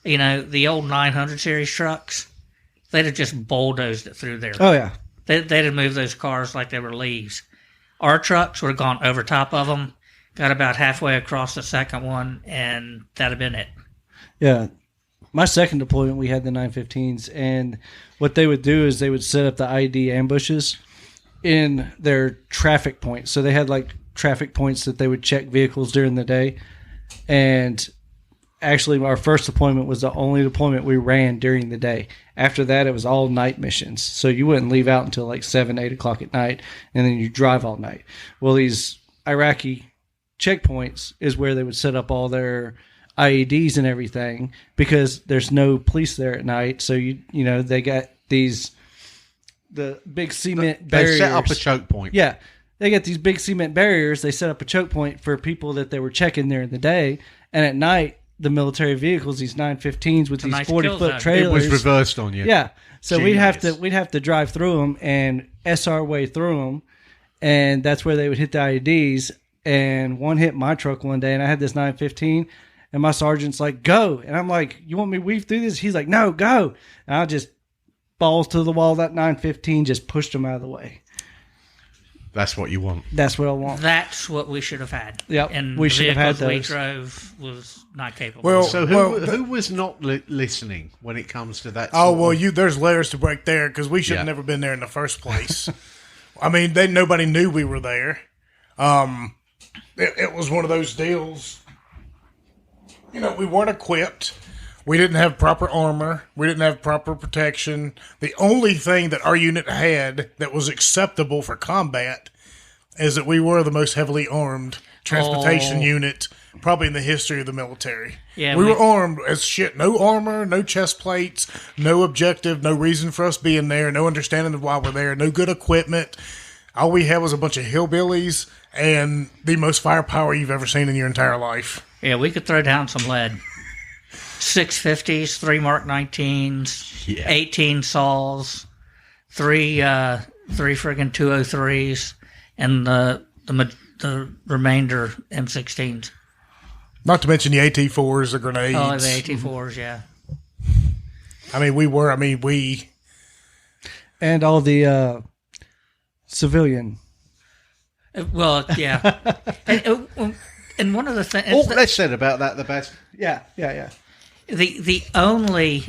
the old 900 series trucks, they'd have just bulldozed it through there. Oh, yeah. They'd have moved those cars like they were leaves. Our trucks would have gone over top of them, got about halfway across the second one, and that'd have been it. Yeah. My second deployment, we had the 915s, and what they would do is they would set up the ID ambushes in their traffic points. So they had like traffic points that they would check vehicles during the day. And actually, our first deployment was the only deployment we ran during the day. After that, it was all night missions. So you wouldn't leave out until like 7, 8 o'clock at night, and then you drive all night. Well, these Iraqi checkpoints is where they would set up all their IEDs and everything because there's no police there at night. So, they got the big cement barriers. They set up a choke point. Yeah. They got these big cement barriers. They set up a choke point for people that they were checking there in the day. And at night, the military vehicles, these 915s with these 40-foot trailers. It was reversed on you. Yeah. So we'd have to drive through them and SR way through them. And that's where they would hit the IEDs. and one hit my truck one day, and I had this 915, and my sergeant's like, "Go," and I'm like, "You want me to weave through this?" He's like, "No, go," and I just balls to the wall. That 915 just pushed him out of the way. That's what you want. That's what I want. That's what we should have had. Yep, And we the should have had vehicles we those. drove was not capable. Well, So who was not listening when it comes to that? Oh sort well, of- there's layers to break there because we should have Yeah. never been there in the first place. I mean, nobody knew we were there. It was one of those deals. You know, we weren't equipped. We didn't have proper armor. We didn't have proper protection. The only thing that our unit had that was acceptable for combat is that we were the most heavily armed transportation unit probably in the history of the military. Yeah, we were armed as shit. No armor, no chest plates, no objective, no reason for us being there, no understanding of why we're there, no good equipment. All we had was a bunch of hillbillies and the most firepower you've ever seen in your entire life. Yeah, we could throw down some lead. 650s, 3 Mark 19s, Yeah. 18 saws, three friggin' 203s, and the remainder M16s. Not to mention the AT-4s, the grenades. Oh, the AT-4s, yeah. we And all the civilian. Well, yeah. and one of the things... Oh, less said about that, the best. Yeah. The only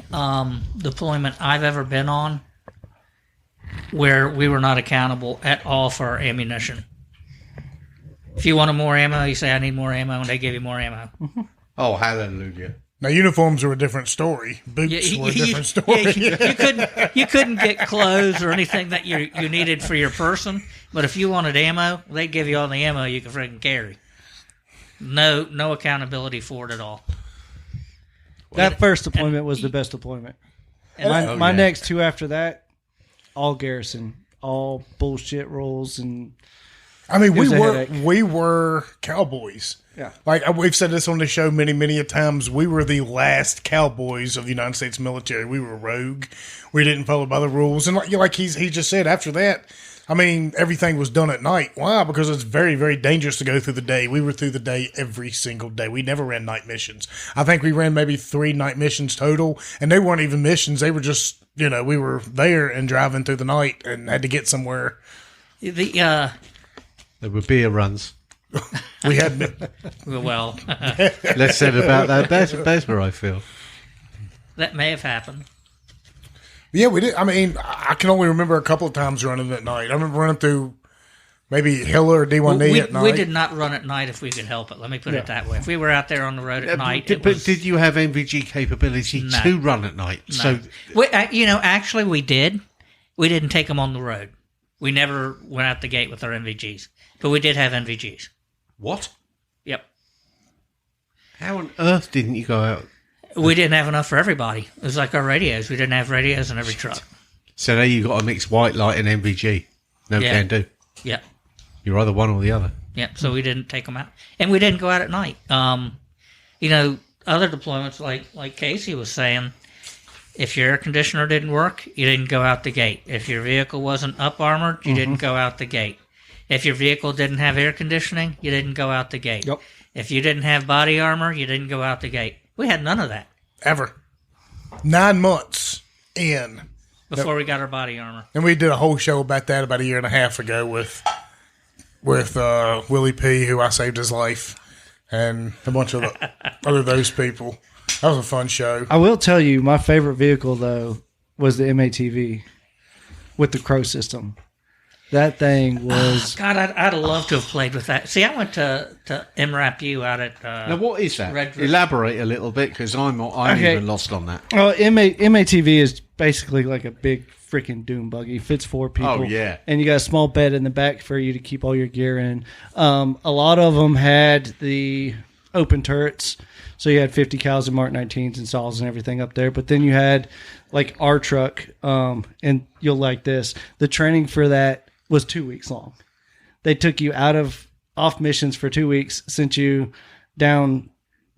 deployment I've ever been on where we were not accountable at all for our ammunition. If you wanted more ammo, you say, I need more ammo, and they give you more ammo. Oh, hallelujah. Now, uniforms are a different story. Boots were a different story. You couldn't get clothes or anything that you needed for your person, but if you wanted ammo, they'd give you all the ammo you could freaking carry. No accountability for it at all. That first deployment was the best deployment. My next two after that, all garrison, all bullshit roles, and I mean, was a headache. we were cowboys. Yeah. Like we've said this on the show many a times. We were the last cowboys of the United States military. We were rogue. We didn't follow by the rules, and like he just said, after that, I mean, everything was done at night. Why? Because it's very, very dangerous to go through the day. We were through the day every single day. We never ran night missions. I think we ran maybe 3 night missions total, and they weren't even missions. They were just, we were there and driving through the night and had to get somewhere. The There were beer runs. We had well, Less said about that, that's where I feel. that may have happened. Yeah, we did. I mean, I can only remember a couple of times running at night. I remember running through maybe Hiller or D1D at night. We did not run at night if we could help it. Let me put it that way. If we were out there on the road at night, But did you have NVG capability No. to run at night? No. So actually, we did. We didn't take them on the road. We never went out the gate with our NVGs, but we did have NVGs. what? Yep. How on earth didn't you go out? We didn't have enough for everybody. It was like our radios. We didn't have radios in every truck. So now you got to mix white light and NVG. No Yeah. can do. Yep. You're either one or the other. Yep. So we didn't take them out, and we didn't go out at night. Other deployments, like Casey was saying, if your air conditioner didn't work, you didn't go out the gate. If your vehicle wasn't up armored, you didn't go out the gate. If your vehicle didn't have air conditioning, you didn't go out the gate. Yep. If you didn't have body armor, you didn't go out the gate. We had none of that Ever. 9 months in. before we got our body armor. And we did a whole show about that about a year and a half ago with Willie P., who I saved his life, and a bunch of other those people. That was a fun show. I will tell you, my favorite vehicle though was the MATV with the Crow system. That thing was. God, I'd love to have played with that. See, I went to MRAPU out at. Now, what is that? Red River. Elaborate a little bit, because I'm Okay. even lost on that. Well, MATV is basically like a big freaking doom buggy. Fits 4 people. Oh, yeah. And you got a small bed in the back for you to keep all your gear in. A lot of them had the open turrets. So you had 50 cals and Mark 19s and saws and everything up there. But then you had like our truck, and you'll like this. The training for that was 2 weeks long. They took you off missions for 2 weeks, sent you down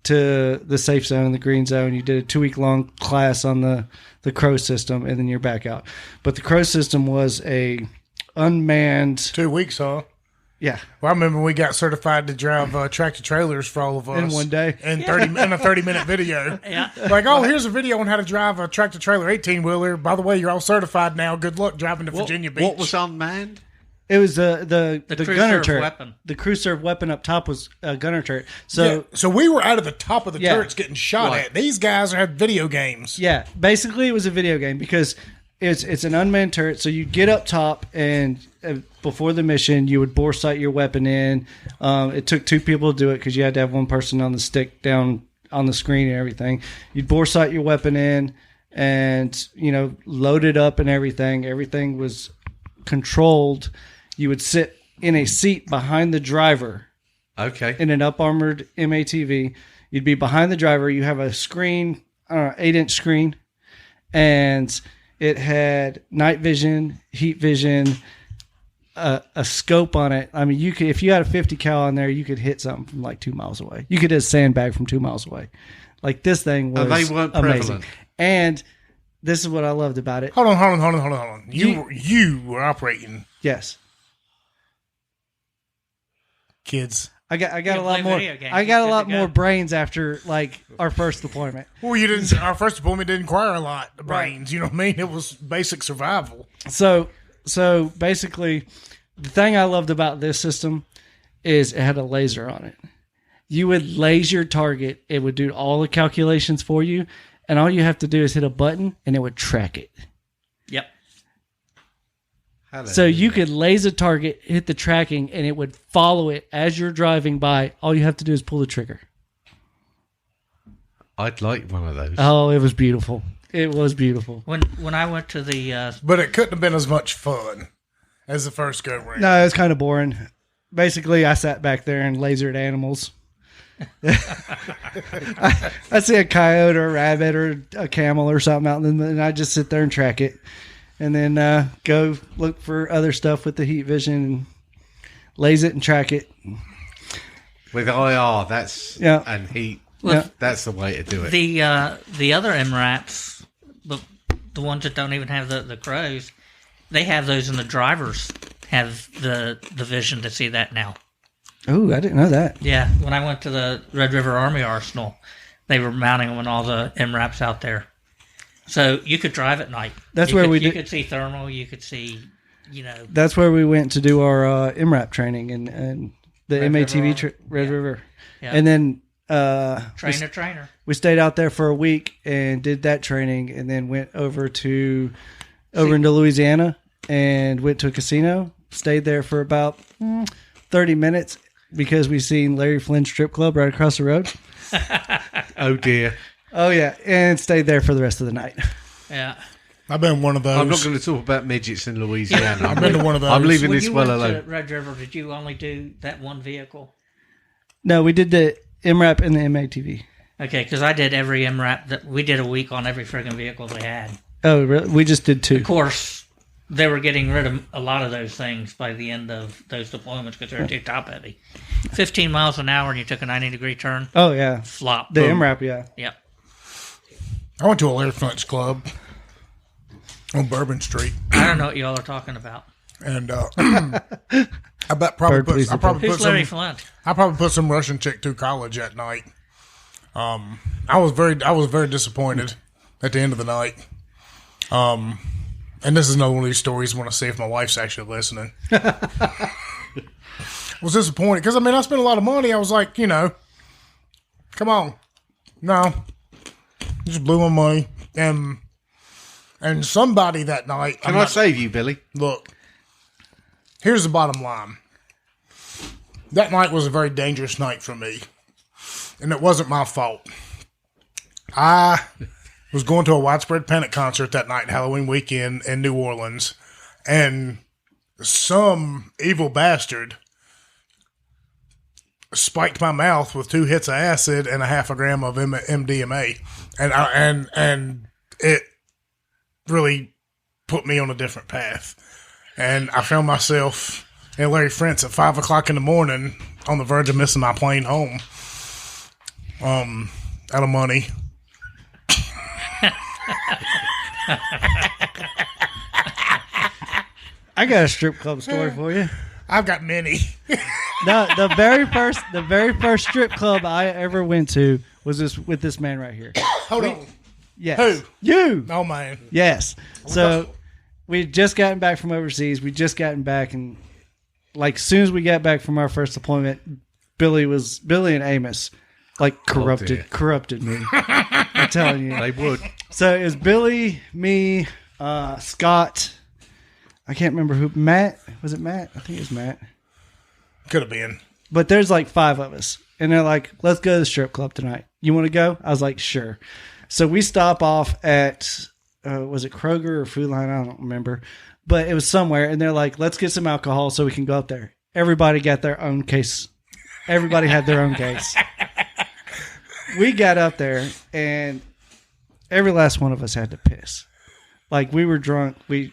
to the safe zone, the green zone. You did a 2 week long class on the Crow system, and then you're back out. But the Crow system was a unmanned. 2 weeks, huh? Yeah. Well, I remember we got certified to drive tractor trailers for all of us In one day. in a 30-minute video. Yeah. Like, oh, here's a video on how to drive a tractor trailer 18-wheeler. By the way, you're all certified now. Good luck driving to Virginia Beach. What was unmanned? It was the crew gunner serve turret. weapon. The crew serve weapon up top was a gunner turret. So So we were out of the top of the Yeah. turrets getting shot Right. at. These guys had video games. yeah, basically it was a video game because it's an unmanned turret. So you get up top and before the mission, you would bore sight your weapon in. It took 2 people to do it because you had to have one person on the stick down on the screen and everything. You'd bore sight your weapon in and, load it up and everything. Everything was controlled. You would sit in a seat behind the driver Okay. in an up-armored MATV. You'd be behind the driver. You have a screen, 8-inch screen, and it had night vision, heat vision, a scope on it. I mean, you could, if you had a 50 cal on there, you could hit something from like 2 miles away. You could hit a sandbag from 2 miles away. Like this thing was And they weren't amazing. prevalent. And this is what I loved about it. Hold on. You were operating, Yes. kids. I got a can lot play more. video games. I got a Good lot to go. more brains after like our first deployment. Well, you didn't. Our first deployment didn't require a lot of brains. You know what I mean? It was basic survival. So basically, the thing I loved about this system is it had a laser on it. You would laser your target. It would do all the calculations for you, and all you have to do is hit a button, and it would track it. Yep. So you could laser target, hit the tracking, and it would follow it as you're driving by. All you have to do is pull the trigger. I'd like one of those. Oh, it was beautiful. It was beautiful. When I went to the But it couldn't have been as much fun as the first go round. No, it was kind of boring. Basically, I sat back there and lasered animals. I see a coyote or a rabbit or a camel or something out, and then I just sit there and track it, and then go look for other stuff with the heat vision and laser it and track it. With IR, that's Yeah. and heat. Yeah. That's the way to do it. the other MRAPs, the ones that don't even have the crows, they have those in the drivers. Have the vision to see that now. Oh, I didn't know that. Yeah, when I went to the Red River Army Arsenal, they were mounting them on all the MRAPs out there. So you could drive at night. That's you where could, we you did- could see thermal. You could see, That's where we went to do our MRAP training and the Red MATV River. Red River, Yeah. and then trainer. we stayed out there for a week and did that training, and then went over into Louisiana and went to a casino. Stayed there for about 30 minutes because we seen Larry Flynn's strip club right across the road. Oh dear. Oh yeah, and stayed there for the rest of the night. Yeah. I've been one of those. I'm not going to talk about midgets in Louisiana. I've been to one of those. I'm leaving When this you well went alone. to Red River, did you only do that one vehicle? No, we did the MRAP and the MATV. Okay, because I did every MRAP. That we did a week on every friggin' vehicle they had. Oh, really? We just did 2. Of course, they were getting rid of a lot of those things by the end of those deployments because they were too top heavy. 15 miles an hour and you took a 90-degree turn. Oh yeah, Flop. the Boom. MRAP. Yeah. Yep. I went to a Larry Flynn's club on Bourbon Street, I don't know what y'all are talking about. and I bet probably Bird police Who's Larry Flint? I probably put some Russian chick through college that night. I was very disappointed at the end of the night. And this is another one of these stories I want to see if my wife's actually listening. I was disappointed because I spent a lot of money. I was like, come on, no, just blew my money. And somebody that night, Can I save you, Billy? look, here's the bottom line. That night was a very dangerous night for me. And it wasn't my fault. I was going to a Widespread Panic concert that night, Halloween weekend in New Orleans. And some evil bastard spiked my mouth with 2 hits of acid and a half a gram of MDMA. And it really put me on a different path. And I found myself in Larry Frantz at 5 o'clock in the morning on the verge of missing my plane home. Out of money. I got a strip club story for you. I've got many. No, the very first strip club I ever went to was with this man right here. Hold on. Yes. Who? You. Oh, man. Yes. So we had just gotten back from overseas. We just gotten back, and like as soon as we got back from our first deployment, Billy and Amos like corrupted me. I'm telling you, They would. So it was Billy, me, Scott. I can't remember who. Matt, was it Matt? I think it was Matt. Could have been. But there's like 5 of us, and they're like, "Let's go to the strip club tonight. You want to go?" I was like, "Sure." So we stop off at was it Kroger or Food Line? I don't remember, but it was somewhere, and they're like, "Let's get some alcohol so we can go up there." Everybody got their own case. Everybody had their own case. We got up there, and every last one of us had to piss. Like, we were drunk. We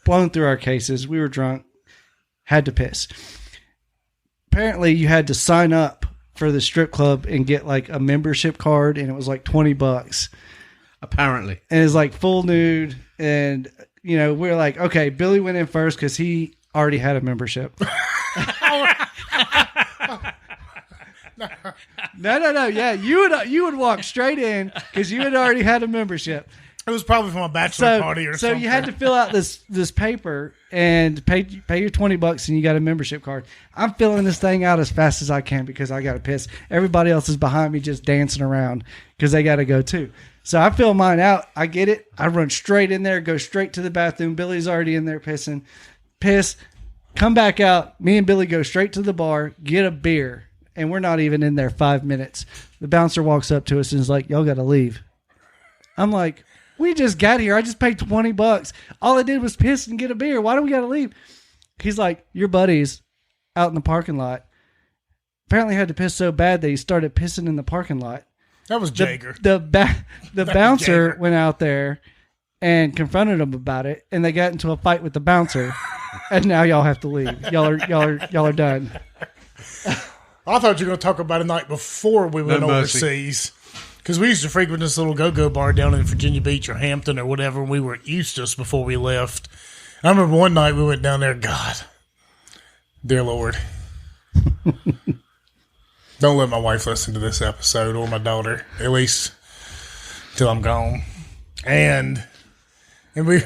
blown through our cases. We were drunk. Had to piss. Apparently, you had to sign up for the strip club and get like a membership card, and it was like $20. Apparently. And it's like full nude, and you know, we're like, okay, Billy went in first because he already had a membership. No. Yeah, you would walk straight in because you had already had a membership. It was probably from a bachelor party or something. So you had to fill out this paper and pay your $20 and you got a membership card. I'm filling this thing out as fast as I can because I got to piss. Everybody else is behind me just dancing around because they got to go too. So I fill mine out. I get it. I run straight in there, go straight to the bathroom. Billy's already in there pissing. Piss. Come back out. Me and Billy go straight to the bar, get a beer, and we're not even in there 5 minutes. The bouncer walks up to us and is like, "Y'all got to leave." I'm like, "We just got here. I just paid $20. All I did was piss and get a beer. Why do we got to leave?" He's like, "Your buddies out in the parking lot apparently had to piss so bad that he started pissing in the parking lot." That was Jager. The bouncer went out there and confronted him about it, and they got into a fight with the bouncer. And now y'all have to leave. Y'all are done. I thought you were going to talk about a night before we went overseas. Because we used to frequent this little go-go bar down in Virginia Beach or Hampton or whatever, and we were at Eustis before we left. I remember one night we went down there. God, dear Lord. Don't let my wife listen to this episode or my daughter, at least till I'm gone. And we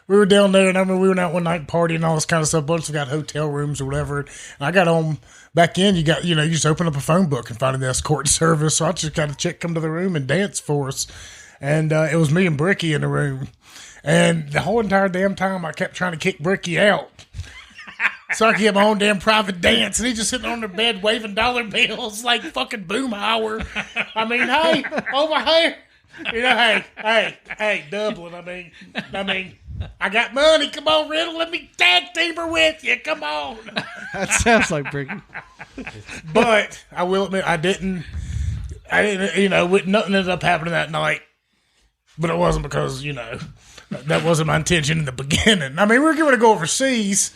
were down there, and I remember we went out one night partying and all this kind of stuff. Bunch of got hotel rooms or whatever. And I got on back in. You just open up a phone book and find an escort service. So I just got a chick come to the room and dance for us. And it was me and Bricky in the room. And the whole entire damn time I kept trying to kick Bricky out. So I could get my own damn private dance, and he's just sitting on the bed waving dollar bills like fucking Boomhauer. I mean, hey, over here. You know, hey, Dublin. I mean, I got money. Come on, Riddle. Let me tag team her with you. Come on. That sounds like Bricky. But I will admit, I didn't, nothing ended up happening that night. But it wasn't because, that wasn't my intention in the beginning. I mean, we were going to go overseas.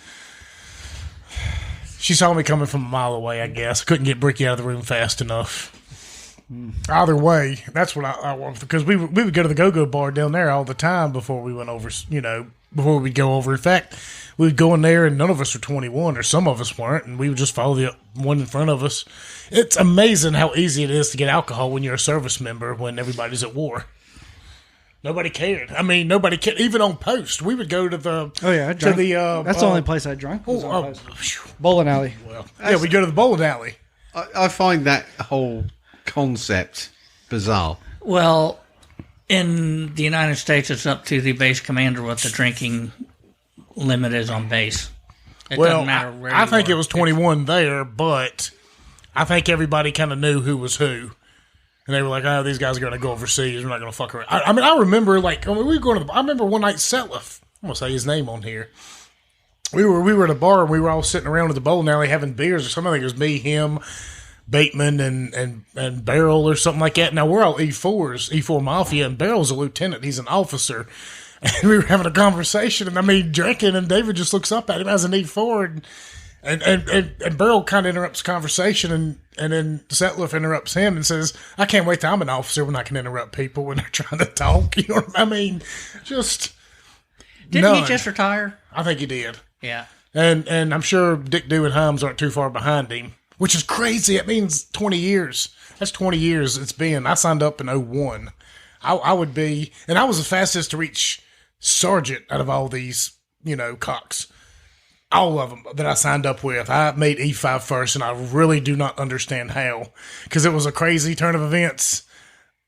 She saw me coming from a mile away, I guess. I couldn't get Bricky out of the room fast enough. Either way, that's what I want, because we would go to the go-go bar down there all the time before we went over, before we'd go over. In fact, we would go in there and none of us were 21, or some of us weren't, and we would just follow the one in front of us. It's amazing how easy it is to get alcohol when you're a service member when everybody's at war. Nobody cared. I mean, nobody cared. Even on post, we would go to the... Oh, yeah, I drank. That's the only place I drank. Bowling alley. Well, yeah, we go to the bowling alley. I find that whole concept bizarre. Well, in the United States, it's up to the base commander what the drinking limit is on base. It doesn't matter where I think you it was 21 there, but I think everybody kind of knew who was who. And they were like, "Oh, these guys are going to go overseas. We're not going to fuck around." I remember, we were going to I remember one night, Setliff. I'm going to say his name on here. We were at a bar, and we were all sitting around at the bowling alley having beers or something. I think it was me, him, Bateman, and Beryl or something like that. Now, we're all E4s, E4 Mafia, and Beryl's a lieutenant. He's an officer. And we were having a conversation, and drinking, and David just looks up at him as an E4, and Beryl kind of interrupts the conversation, and then Setliff interrupts him and says, "I can't wait till I'm an officer when I can interrupt people when they're trying to talk." You know what I mean? Just Didn't he just retire? I think he did. Yeah. And I'm sure Dick Dew and Himes aren't too far behind him, which is crazy. It means 20 years. That's 20 years it's been. I signed up in 01. I would be, and I was the fastest to reach sergeant out of all these, cocks. All of them that I signed up with. I made E5 first, and I really do not understand how, because it was a crazy turn of events.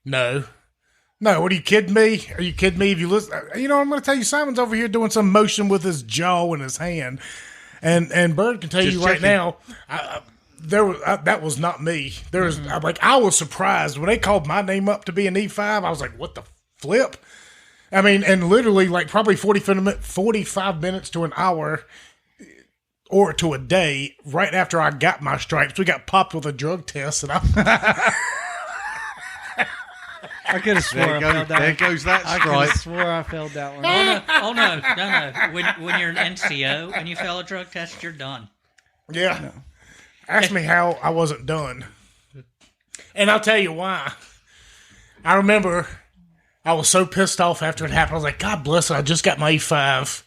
No, what are you kidding me? Are you kidding me? If you listen, I'm going to tell you, Simon's over here doing some motion with his jaw and his hand, and Bird can tell Just you right checking. now, that was not me. I was surprised when they called my name up to be an E5. I was like, what the flip? I mean, and literally probably 45 minutes to an hour or to a day right after I got my stripes, we got popped with a drug test, and I could have swore I failed that There one. goes that I could stripe. have swore I failed that one. Oh no. When you're an NCO and you fail a drug test, you're done. yeah. No. Ask me how I wasn't done. And I'll tell you why. I remember I was so pissed off after it happened. I was like, God bless it, I just got my E5.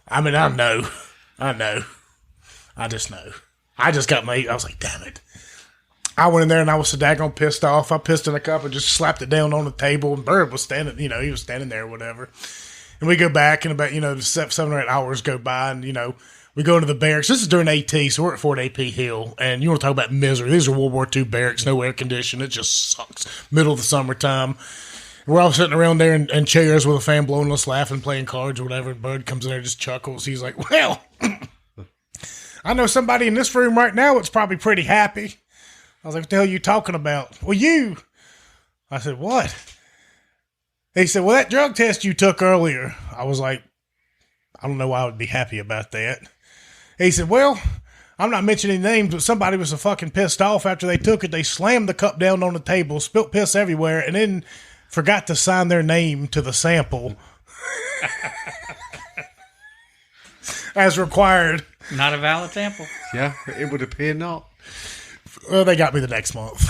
I mean, I know. I just know. I just got my E5. I was like, damn it. I went in there and I was so daggone pissed off. I pissed in a cup and just slapped it down on the table. And Bird was standing, he was standing there or whatever. And we go back and about, 7 or 8 hours go by and, we go into the barracks. This is during AT, so we're at Fort AP Hill. And you want to talk about misery. These are World War II barracks, no air conditioning. It just sucks. Middle of the summertime. We're all sitting around there in chairs with a fan blowing us, laughing, playing cards or whatever. And Bird comes in there and just chuckles. He's like, well, I know somebody in this room right now that's probably pretty happy. I was like, what the hell are you talking about? Well, you. I said, what? He said, well, that drug test you took earlier. I was like, I don't know why I would be happy about that. He said, well, I'm not mentioning names, but somebody was so fucking pissed off after they took it. They slammed the cup down on the table, spilt piss everywhere, and then forgot to sign their name to the sample as required. Not a valid sample. Yeah, it would appear not. Well, they got me the next month.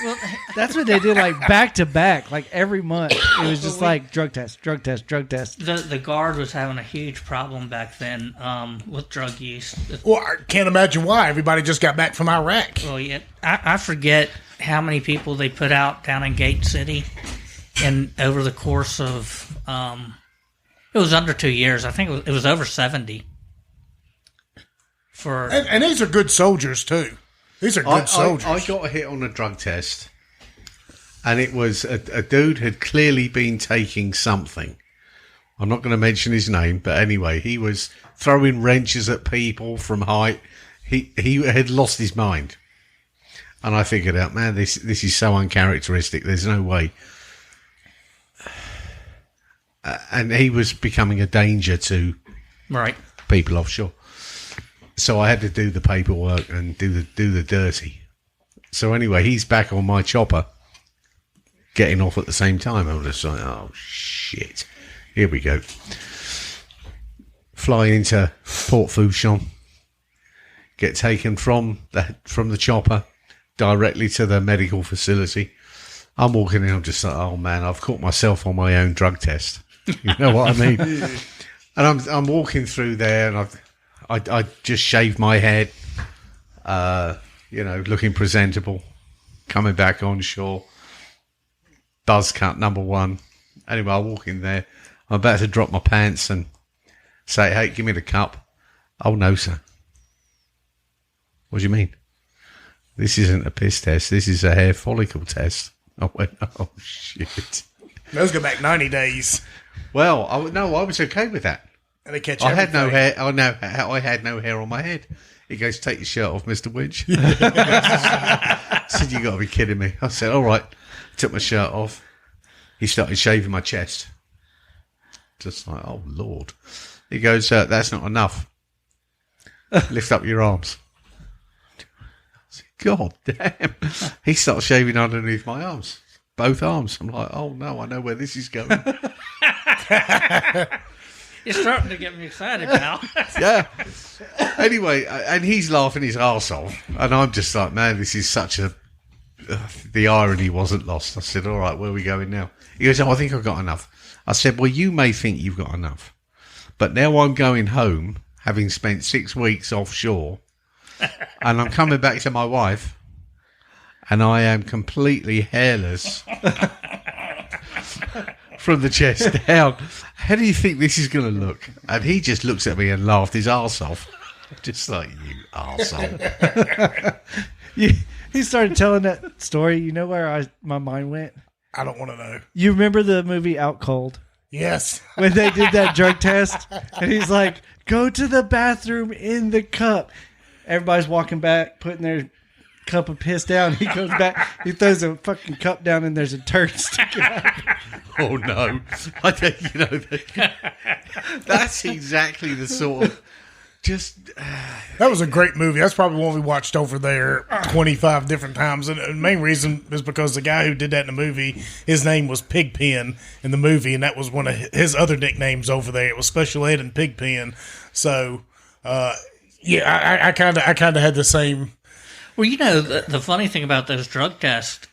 Well, That's what they did, back to back, every month. It was just drug test. the guard was having a huge problem back then with drug use. Well, I can't imagine why. Everybody just got back from Iraq. Well, yeah, I forget how many people they put out down in Gate City, and over the course of it was under 2 years. I think it was over 70. And these are good soldiers, too. These are good soldiers. I got a hit on a drug test, and it was a dude had clearly been taking something. I'm not going to mention his name, but anyway, he was throwing wrenches at people from height. He had lost his mind. And I figured out, man, this is so uncharacteristic. There's no way. And he was becoming a danger to right. people offshore. So I had to do the paperwork and do the dirty. So anyway, he's back on my chopper, getting off at the same time. I was just like, oh shit, here we go. Fly into Port Fouchon, get taken from the chopper directly to the medical facility. I'm walking in, I'm just like, oh man, I've caught myself on my own drug test. You know what I mean? And I'm walking through there, and I just shaved my head, looking presentable, coming back on shore, buzz cut number 1. Anyway, I walk in there, I'm about to drop my pants and say, hey, give me the cup. Oh, no, sir. What do you mean? This isn't a piss test, this is a hair follicle test. I went, oh, shit. Those go back 90 days. Well, I was okay with that. And they catch I had no everything. hair. I had no hair on my head. He goes, "Take your shirt off, Mr. Winch." I said, "You got to be kidding me!" I said, "All right." Took my shirt off. He started shaving my chest. Just like, oh Lord. He goes, "That's not enough. Lift up your arms." I said, God damn! He starts shaving underneath my arms, both arms. I'm like, "Oh no, I know where this is going." You're starting to get me excited now. Yeah. Anyway, and he's laughing his arse off, and I'm just like, man, this is such a... the irony wasn't lost. I said, all right, where are we going now? He goes, oh, I think I've got enough. I said, well, you may think you've got enough, but now I'm going home having spent 6 weeks offshore, and I'm coming back to my wife, and I am completely hairless from the chest down. How do you think this is going to look? And he just looks at me and laughed his arse off. Just like, you arsehole. He started telling that story. You know where my mind went? I don't want to know. You remember the movie Out Cold? Yes. When they did that drug test, and he's like, go to the bathroom in the cup. Everybody's walking back, putting their cup of piss down. He goes back, he throws a fucking cup down, and there's a turd sticking out. Oh, no. I think, that's exactly the sort of... That was a great movie. That's probably one we watched over there 25 different times. And the main reason is because the guy who did that in the movie, his name was Pigpen in the movie, and that was one of his other nicknames over there. It was Special Ed and Pigpen. So, I kind of had the same. Well, the funny thing about those drug tests,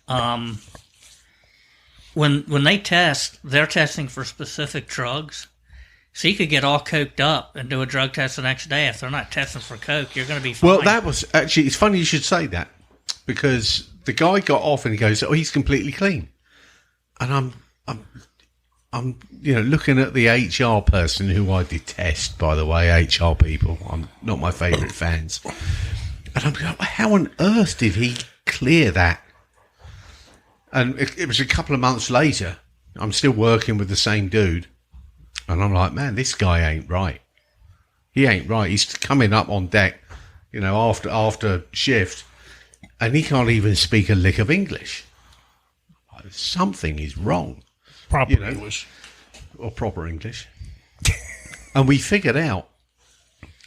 when they test, they're testing for specific drugs. So you could get all coked up and do a drug test the next day. If they're not testing for coke, you're going to be fine. Well, that was actually, it's funny you should say that, because the guy got off and he goes, "Oh, he's completely clean." And I'm looking at the HR person, who I detest, by the way, HR people. I'm not my favourite fans. And I'm going, how on earth did he clear that? And it was a couple of months later. I'm still working with the same dude. And I'm like, man, this guy ain't right. He ain't right. He's coming up on deck, after shift, and he can't even speak a lick of English. Something is wrong. Proper English. Or proper English. And we figured out,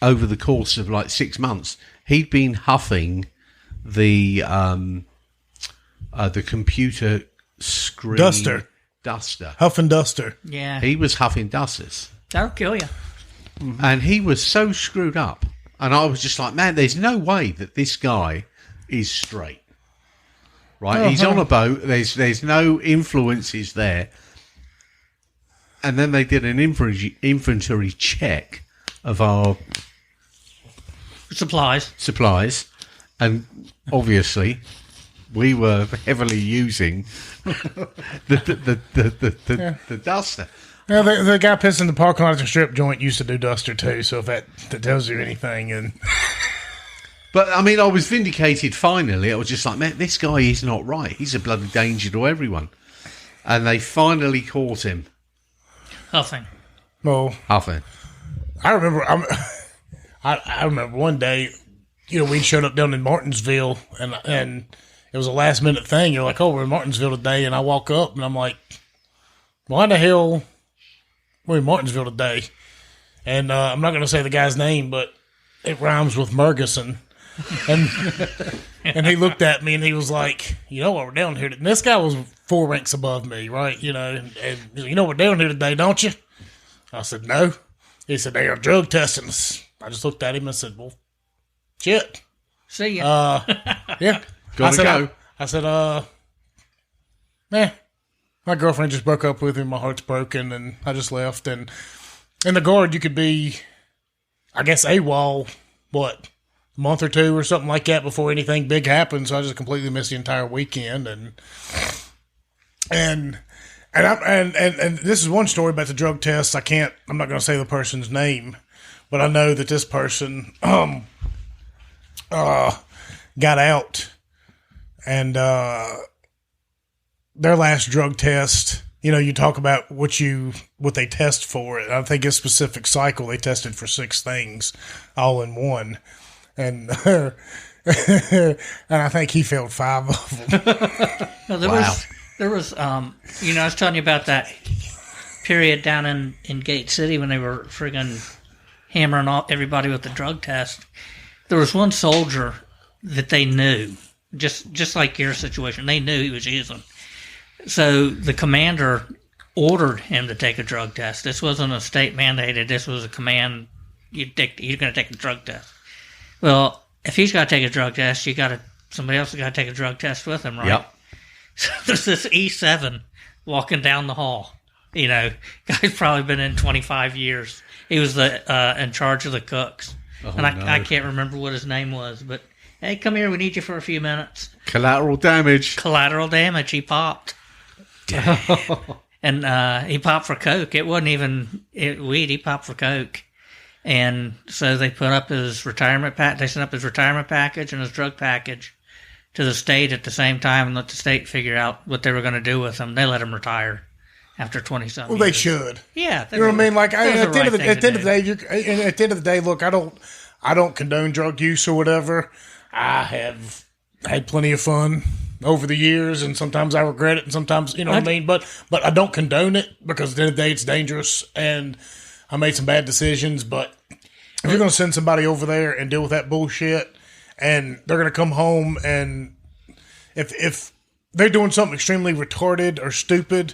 over the course of like 6 months, he'd been huffing the computer screen... Duster. Huff and Duster. Yeah. He was huffing dusters. That'll kill you. Mm-hmm. And he was so screwed up. And I was just like, man, there's no way that this guy is straight. Right? Uh-huh. He's on a boat. There's no influences there. And then they did an inventory check of our supplies. And obviously... we were heavily using the duster. Yeah, the guy pissing the parking lot at the strip joint used to do duster too. So if that tells you anything, and but I mean, I was vindicated finally. I was just like, man, this guy is not right. He's a bloody danger to everyone. And they finally caught him. Huffing. Well, huffing. I remember. I remember one day, we showed up down in Martinsville, and it was a last minute thing. You're like, oh, we're in Martinsville today. And I walk up and I'm like, why the hell we're in Martinsville today? And I'm not going to say the guy's name, but it rhymes with Murgison. And he looked at me and he was like, you know what, we're down here. And this guy was 4 ranks above me, right? And you know we're down here today, don't you? I said, no. He said, they are drug testing us. I just looked at him and said, well, shit. See ya. Yeah. I said, man, my girlfriend just broke up with me. My heart's broken, and I just left. And in the guard, you could be, I guess, AWOL, a month or 2 or something like that before anything big happens. So I just completely missed the entire weekend. And this is one story about the drug tests. I'm not going to say the person's name, but I know that this person got out. And their last drug test, you talk about what they test for. I think a specific cycle, they tested for 6 things all in one. And and I think he failed 5 of them. No, there was I was telling you about that period down in Gate City when they were friggin' hammering off everybody with the drug test. There was one soldier that they knew. Just like your situation, they knew he was using. So the commander ordered him to take a drug test. This wasn't a state mandated. This was a command. You're going to take a drug test. Well, if he's got to take a drug test, somebody else has got to take a drug test with him, right? Yep. So there's this E7 walking down the hall. Guy's probably been in 25 years. He was the in charge of the cooks, and no. I can't remember what his name was, but hey, come here, we need you for a few minutes. Collateral damage. Collateral damage. He popped, and he popped for coke. It wasn't even weed. He popped for coke, and so they put up his retirement They sent up his retirement package and his drug package to the state at the same time, and let the state figure out what they were going to do with him. They let him retire after 20-something Well, they years. should. Yeah, You know what I mean? Like, at the end of the day, look, I don't condone drug use or whatever. I have had plenty of fun over the years, and sometimes I regret it, and sometimes, you know what I mean? But I don't condone it, because at the end of the day, it's dangerous, and I made some bad decisions. But if you're going to send somebody over there and deal with that bullshit, and they're going to come home, and if they're doing something extremely retarded or stupid,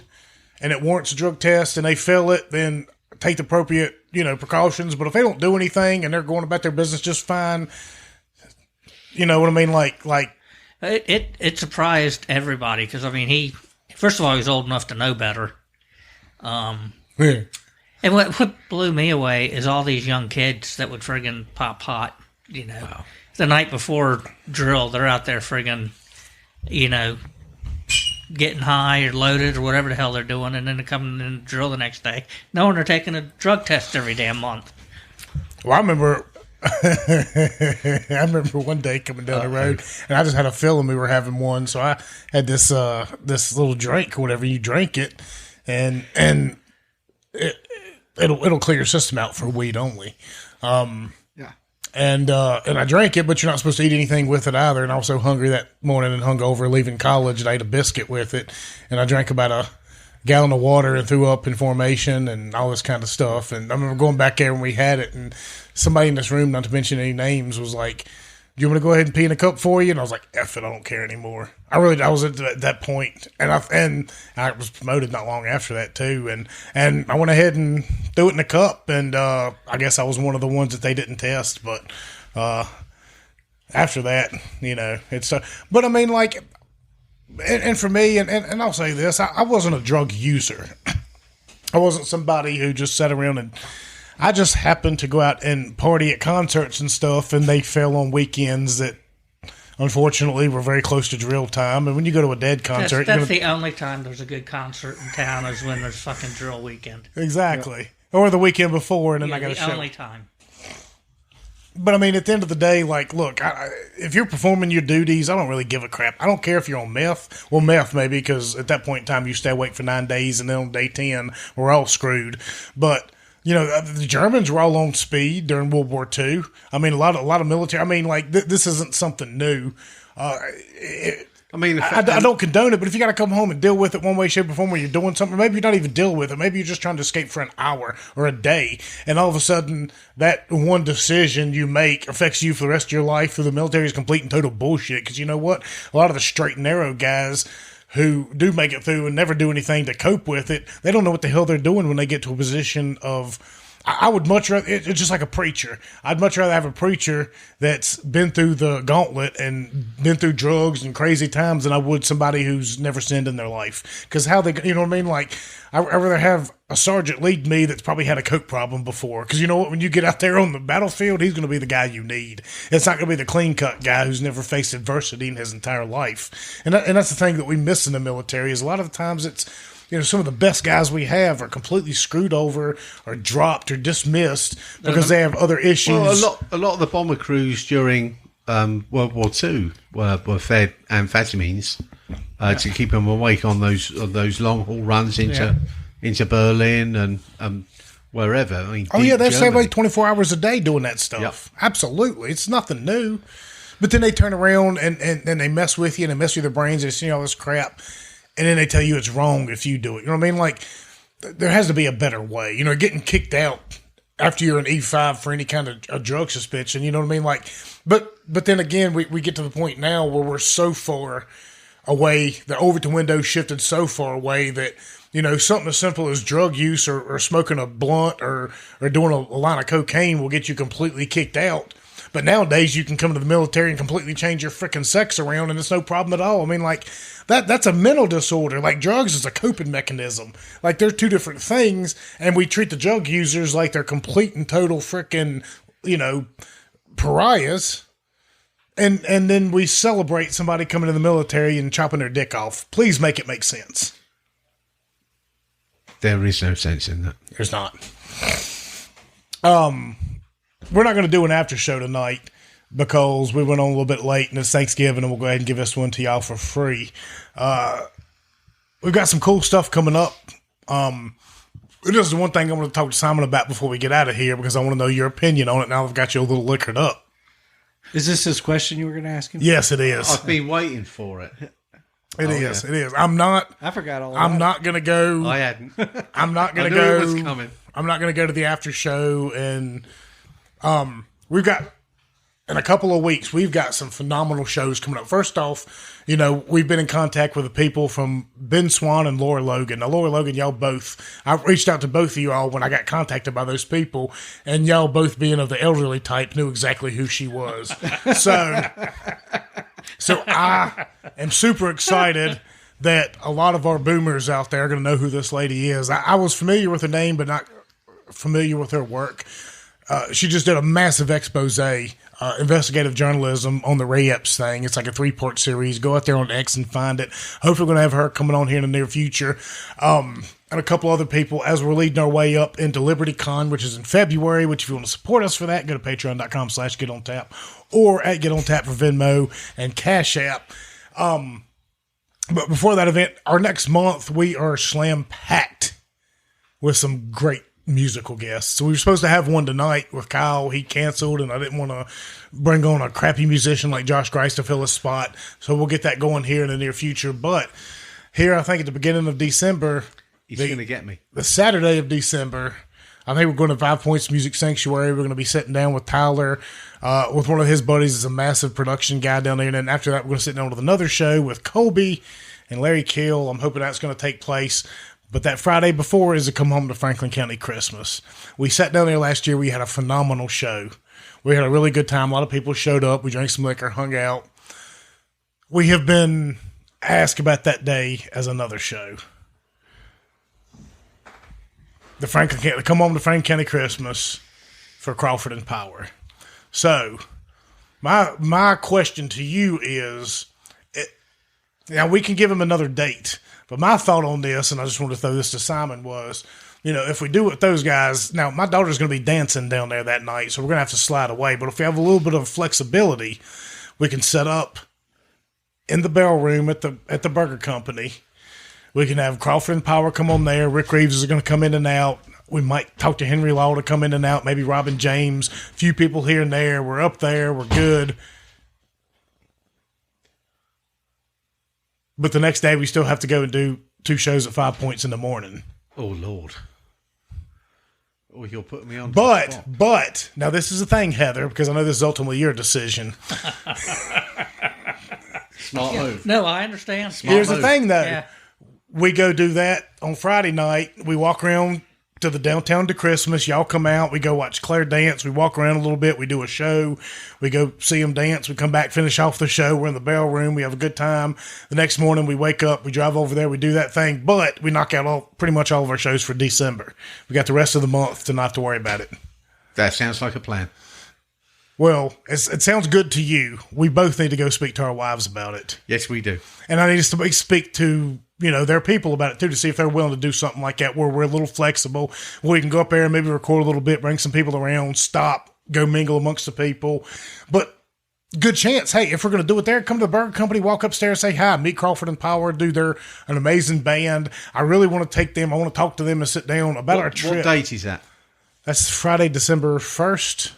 and it warrants a drug test, and they fail it, then take the appropriate, precautions. But if they don't do anything and they're going about their business just fine, you know what I mean? Like it surprised everybody, because I mean, he was old enough to know better. Yeah. And what blew me away is all these young kids that would friggin' pop pot. Wow. The night before drill, they're out there friggin', getting high or loaded or whatever the hell they're doing, and then they're coming in to drill the next day, knowing they're taking a drug test every damn month. Well, I remember one day coming down the road, and I just had a feeling we were having one, so I had this little drink, whatever, you drink it, and it'll clear your system out for weed only. And I drank it, but you're not supposed to eat anything with it either. And I was so hungry that morning and hungover leaving college, and I ate a biscuit with it. And I drank about a gallon of water and threw up in formation and all this kind of stuff. And I remember going back there when we had it, and somebody in this room, not to mention any names, was like, "Do you want me to go ahead and pee in a cup for you?" And I was like, "F it, I don't care anymore." I was at that point, and I was promoted not long after that too, and I went ahead and threw it in a cup, and I guess I was one of the ones that they didn't test, but after that, it's but I mean, like, and for me, and I'll say this, I wasn't a drug user. I wasn't somebody who just sat around and. I just happened to go out and party at concerts and stuff, and they fell on weekends that, unfortunately, were very close to drill time. And when you go to a dead concert... That's the only time there's a good concert in town is when there's fucking drill weekend. Exactly. Or the weekend before, and then I got to show... the only time. But, I mean, at the end of the day, like, look, if you're performing your duties, I don't really give a crap. I don't care if you're on meth. Well, meth maybe, because at that point in time, you stay awake for 9 days, and then on day 10, we're all screwed. But... the Germans were all on speed during World War II. I mean, a lot of military. I mean, like this isn't something new. I don't condone it, but if you got to come home and deal with it one way, shape, or form, where you're doing something, maybe you're not even dealing with it. Maybe you're just trying to escape for an hour or a day, and all of a sudden, that one decision you make affects you for the rest of your life. Through the military is complete and total bullshit. Because you know what? A lot of the straight and narrow guys who do make it through and never do anything to cope with it, they don't know what the hell they're doing when they get to a position of... I would much rather... It's just like a preacher. I'd much rather have a preacher that's been through the gauntlet and been through drugs and crazy times than I would somebody who's never sinned in their life. Because how they... You know what I mean? Like, I'd rather have a sergeant lead me that's probably had a coke problem before. Because you know what? When you get out there on the battlefield, he's going to be the guy you need. It's not going to be the clean-cut guy who's never faced adversity in his entire life. And that's the thing that we miss in the military, is a lot of the times it's... some of the best guys we have are completely screwed over or dropped or dismissed because they have other issues. Well, a lot of the bomber crews during World War II were fed amphetamines to keep them awake on those long haul runs into Berlin and wherever. I mean, they stay awake 24 hours a day doing that stuff. Yep. Absolutely, it's nothing new. But then they turn around and they mess with you and they mess with your brains and they see all this crap. And then they tell you it's wrong if you do it. You know what I mean? Like, there has to be a better way. Getting kicked out after you're an E5 for any kind of a drug suspension. You know what I mean? Like, but then again, we get to the point now where we're so far away, the Overton window shifted so far away that, something as simple as drug use or smoking a blunt or doing a line of cocaine will get you completely kicked out. But nowadays you can come to the military and completely change your freaking sex around and it's no problem at all. I mean, like that's a mental disorder. Like drugs is a coping mechanism. Like they're two different things, and we treat the drug users like they're complete and total freaking, pariahs. And then we celebrate somebody coming to the military and chopping their dick off. Please make it make sense. There is no sense in that. There's not. We're not going to do an after show tonight because we went on a little bit late and it's Thanksgiving, and we'll go ahead and give this one to y'all for free. We've got some cool stuff coming up. This is one thing I want to talk to Simon about before we get out of here, because I want to know your opinion on it now I've got you a little liquored up. Is this his question you were going to ask him? Yes, it is. I've been waiting for it. It is. I'm not. I forgot all. I'm not going to go. I hadn't. I'm not going I to knew go. it was coming. I'm not going to go to the after show, and we've got in a couple of weeks we've got some phenomenal shows coming up. First off, we've been in contact with the people from Ben Swan and Laura Logan. Now, Laura Logan, y'all both, I reached out to both of you all when I got contacted by those people, and y'all both being of the elderly type knew exactly who she was. So I am super excited that a lot of our boomers out there are going to know who this lady is. I was familiar with her name, but not familiar with her work. She just did a massive expose, investigative journalism on the Ray Epps thing. It's like a 3-part series. Go out there on X and find it. Hopefully we're going to have her coming on here in the near future. And a couple other people as we're leading our way up into Liberty Con, which is in February, which if you want to support us for that, go to patreon.com/getontap or at Get On Tap for Venmo and Cash App. But before that event, our next month, we are slam packed with some great musical guests. So we were supposed to have one tonight with Kyle. He canceled, and I didn't want to bring on a crappy musician like Josh Grice to fill his spot. So we'll get that going here in the near future. But here, I think at the beginning of December, He's going to get me. The Saturday of December, I think we're going to 5 Points Music Sanctuary. We're going to be sitting down with Tyler, with one of his buddies. Is a massive production guy down there. And then after that, we're going to sit down with another show with Colby and Larry Kill. I'm hoping that's going to take place. But that Friday before is a Come Home to Franklin County Christmas. We sat down there last year. We had a phenomenal show. We had a really good time. A lot of people showed up. We drank some liquor, hung out. We have been asked about that day as another show. The Come Home to Franklin County Christmas for Crawford and Power. So, my question to you is, now we can give him another date, but my thought on this, and I just wanted to throw this to Simon, was, if we do it with those guys, now my daughter's going to be dancing down there that night, so we're going to have to slide away. But if we have a little bit of flexibility, we can set up in the Bell Room at the Burger Company. We can have Crawford and Power come on there. Rick Reeves is going to come in and out. We might talk to Henry Law to come in and out. Maybe Robin James. A few people here and there. We're up there. We're good. But the next day, we still have to go and do 2 shows at 5 Points in the morning. Oh, Lord. Oh, you're putting me on. But, now this is the thing, Heather, because I know this is ultimately your decision. Smart move. No, I understand. Here's the thing, though. Yeah. We go do that on Friday night. We walk around to the downtown to Christmas. Y'all come out. We go watch Claire dance. We walk around a little bit. We do a show. We go see them dance. We come back, finish off the show. We're in the Bell Room. We have a good time. The next morning, we wake up. We drive over there. We do that thing. But we knock out pretty much all of our shows for December. We got the rest of the month to not have to worry about it. That sounds like a plan. Well, it sounds good to you. We both need to go speak to our wives about it. Yes, we do. And I need to speak to their people about it too, to see if they're willing to do something like that where we're a little flexible, where we can go up there and maybe record a little bit, bring some people around, stop, go mingle amongst the people. But good chance, hey, if we're going to do it there, come to the Burger Company, walk upstairs, say hi, meet Crawford and Power, an amazing band. I really want to take them. I want to talk to them and sit down about our trip. What date is that? That's Friday, December 1st.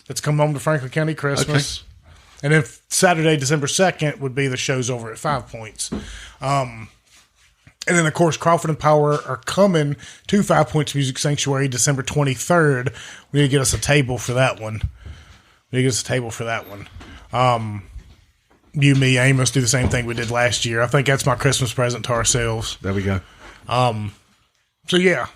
Let's Come Home to Franklin County Christmas. Okay. And then Saturday, December 2nd would be the shows over at 5 Points. And then, of course, Crawford and Power are coming to 5 Points Music Sanctuary December 23rd. We need to get us a table for that one. You, me, Amos do the same thing we did last year. I think that's my Christmas present to ourselves. There we go. So, yeah.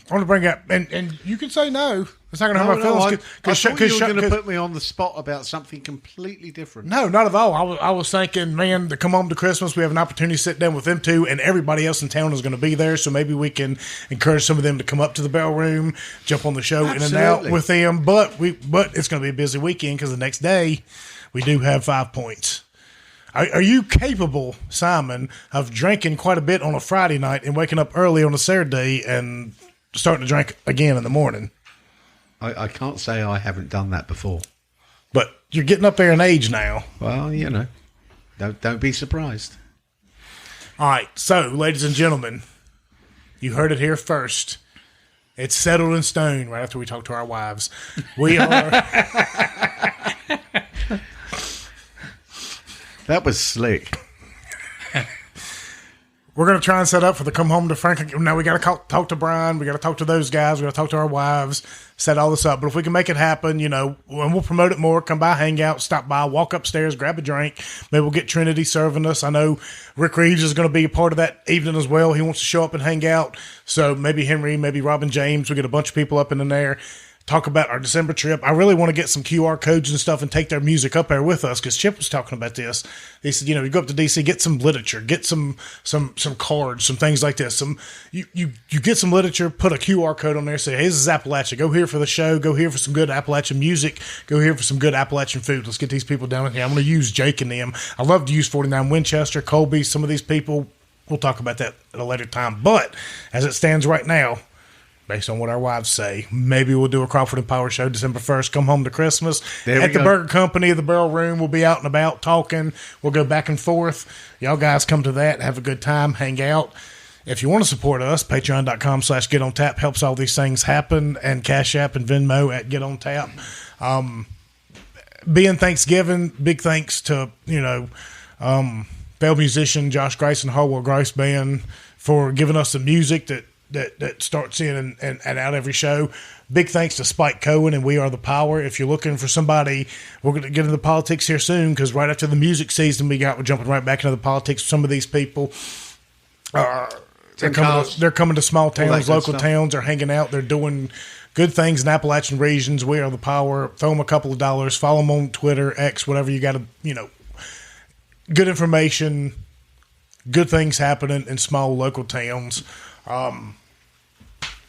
I want to bring up, and you can say no. It's not going to hurt my feelings. I thought you were going to put me on the spot about something completely different. No, not at all. I was thinking, man, to come home to Christmas, we have an opportunity to sit down with them two, and everybody else in town is going to be there. So maybe we can encourage some of them to come up to the Bell Room, jump on the show in and out with them. But it's going to be a busy weekend because the next day we do have 5 points. Are you capable, Simon, of drinking quite a bit on a Friday night and waking up early on a Saturday and starting to drink again in the morning? I can't say I haven't done that before. But you're getting up there in age now. Well, don't be surprised. All right, so, ladies and gentlemen, you heard it here first. It's settled in stone right after we talk to our wives. We are... That was slick. We're going to try and set up for the come home to Frank. Now, we got to talk to Brian. We got to talk to those guys. We got to talk to our wives, set all this up. But if we can make it happen, and we'll promote it more, come by, hang out, stop by, walk upstairs, grab a drink. Maybe we'll get Trinity serving us. I know Rick Reeves is going to be a part of that evening as well. He wants to show up and hang out. So maybe Henry, maybe Robin James. We get a bunch of people up in there. Talk about our December trip. I really want to get some QR codes and stuff and take their music up there with us because Chip was talking about this. He said, you go up to DC, get some literature, get some cards, some things like this. You get some literature, put a QR code on there, say, hey, this is Appalachia. Go here for the show. Go here for some good Appalachian music. Go here for some good Appalachian food. Let's get these people down in here. I'm going to use Jake and them. I love to use 49 Winchester, Colby, some of these people. We'll talk about that at a later time. But as it stands right now, based on what our wives say, maybe we'll do a Crawford and Power show December 1st, come home to Christmas. At the Burger Company, the Barrel Room, we'll be out and about talking. We'll go back and forth. Y'all guys come to that, have a good time, hang out. If you want to support us, patreon.com/GetOnTap helps all these things happen, and Cash App and Venmo at GetOnTap. Being Thanksgiving, big thanks to, Bell musician Josh Grice and Harwell Grice Band for giving us the music that starts in and out every show. Big thanks to Spike Cohen and We Are the Power. If you're looking for somebody, we're going to get into the politics here soon because right after the music season we're jumping right back into the politics with some of these people. They're coming to small towns, local towns. They're hanging out. They're doing good things in Appalachian regions. We Are the Power. Throw them a couple of dollars. Follow them on Twitter, X, whatever you got to, good information, good things happening in small local towns.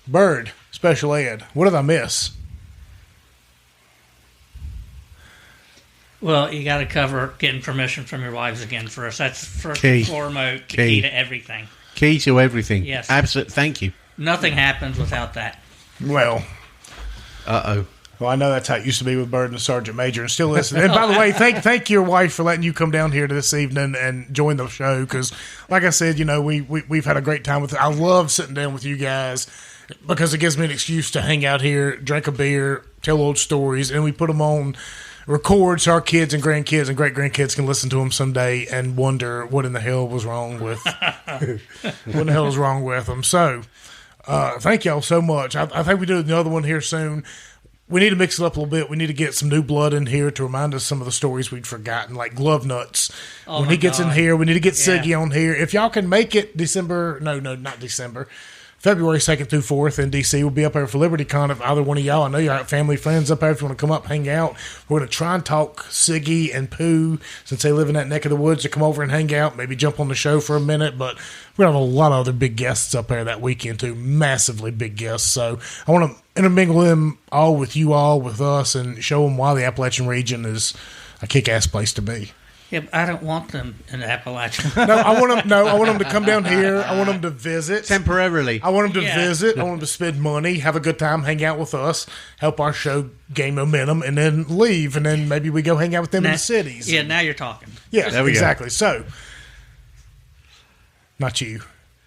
Bird, special ed. What did I miss? Well, you got to cover getting permission from your wives again first. That's first and foremost the key to everything. Key to everything. Yes. Absolutely. Thank you. Nothing happens without that. Well. Uh-oh. Well, I know that's how it used to be with Bird and the Sergeant Major and still listen. And by the way, thank your wife for letting you come down here this evening and join the show because, like I said, we've had a great time with it. I love sitting down with you guys because it gives me an excuse to hang out here, drink a beer, tell old stories, and we put them on record so our kids and grandkids and great-grandkids can listen to them someday and wonder what in the hell was wrong with them. So thank y'all so much. I think we do another one here soon. We need to mix it up a little bit. We need to get some new blood in here to remind us some of the stories we'd forgotten, like Glove Nuts. When he gets in here, we need to get Siggy on here. If y'all can make it February 2nd through 4th in D.C. We'll be up there for LibertyCon. If either one of y'all, I know you got family, friends up there. If you want to come up, hang out. We're going to try and talk Siggy and Pooh, since they live in that neck of the woods, to come over and hang out, maybe jump on the show for a minute. But we're going to have a lot of other big guests up there that weekend, too. Massively big guests. So I want to intermingle them all with you all, with us, and show them why the Appalachian region is a kick-ass place to be. Yeah, but I don't want them in Appalachia. I want them to come down here. I want them to visit. Temporarily. I want them to visit. I want them to spend money, have a good time, hang out with us, help our show gain momentum, and then leave. And then maybe we go hang out with them in the cities. Yeah, now you're talking. Yeah, exactly. Go. So, not you.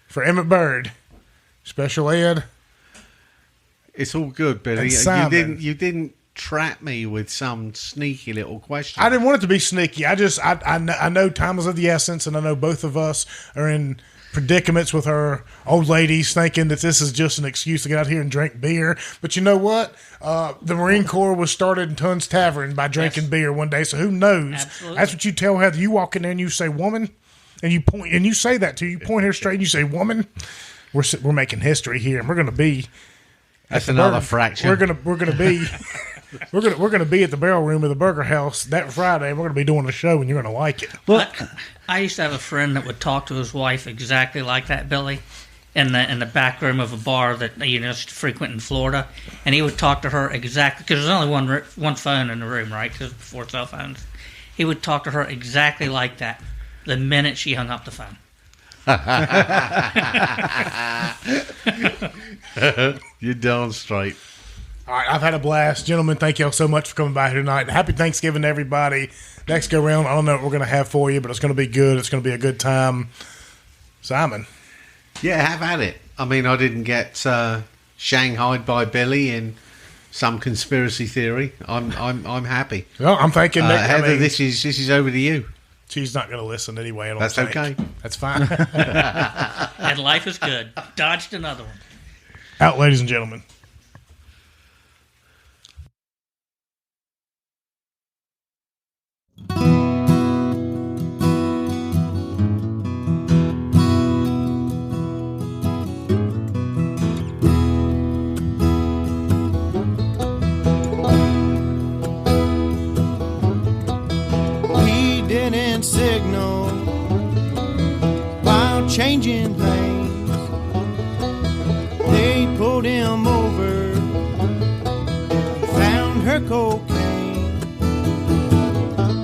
For Emmett Bird, special ed. It's all good, Billy. You didn't trap me with some sneaky little question. I didn't want it to be sneaky. I know time is of the essence, and I know both of us are in predicaments with our old ladies thinking that this is just an excuse to get out here and drink beer. But you know what? The Marine Corps was started in Tunn's Tavern by drinking beer one day, so who knows? Absolutely. That's what you tell Heather. You walk in there and you say, woman, and you point, and you say that to you. You point her straight and you say, woman, we're making history here, and we're going to be That's another fraction. We're gonna be we're gonna be at the Barrel Room of the Burger House that Friday. We're gonna be doing a show, and you're gonna like it. Well, I used to have a friend that would talk to his wife exactly like that, Billy, in the back room of a bar that frequent in Florida, and he would talk to her exactly because there's only one phone in the room, right? Because before cell phones, he would talk to her exactly like that the minute she hung up the phone. You're darn straight. All right, I've had a blast. Gentlemen, thank y'all so much for coming by here tonight. Happy Thanksgiving to everybody. Next go round, I don't know what we're going to have for you, but it's going to be good. It's going to be a good time. Simon. Yeah, have at it. I mean, I didn't get shanghaied by Billy in some conspiracy theory. I'm happy. Well, I'm thinking that, Heather, this is over to you. She's not going to listen anyway. That's okay. That's fine. And life is good. Dodged another one. Out, ladies and gentlemen. Signal while changing lanes. They pulled him over, found her cocaine.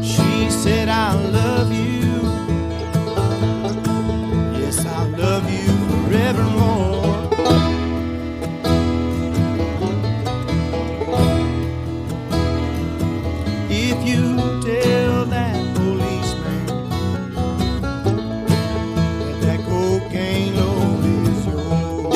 She said, I love you. Yes, I love you forevermore. If you tell that cocaine load is yours.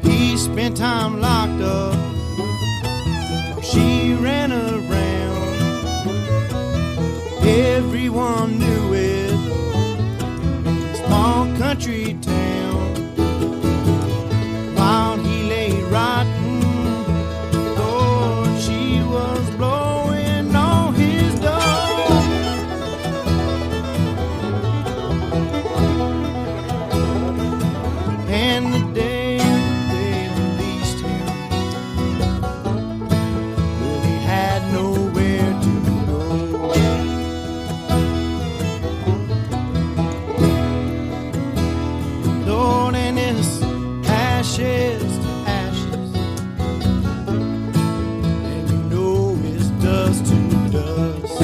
He spent time locked up. She ran around. Everyone knew it. Small country town. While he lay rotten, Lord, she was blowing on his door. And the day they released him, well, he had nowhere to go. Lord, and it's ashes to ashes, and you know it's dust to dust.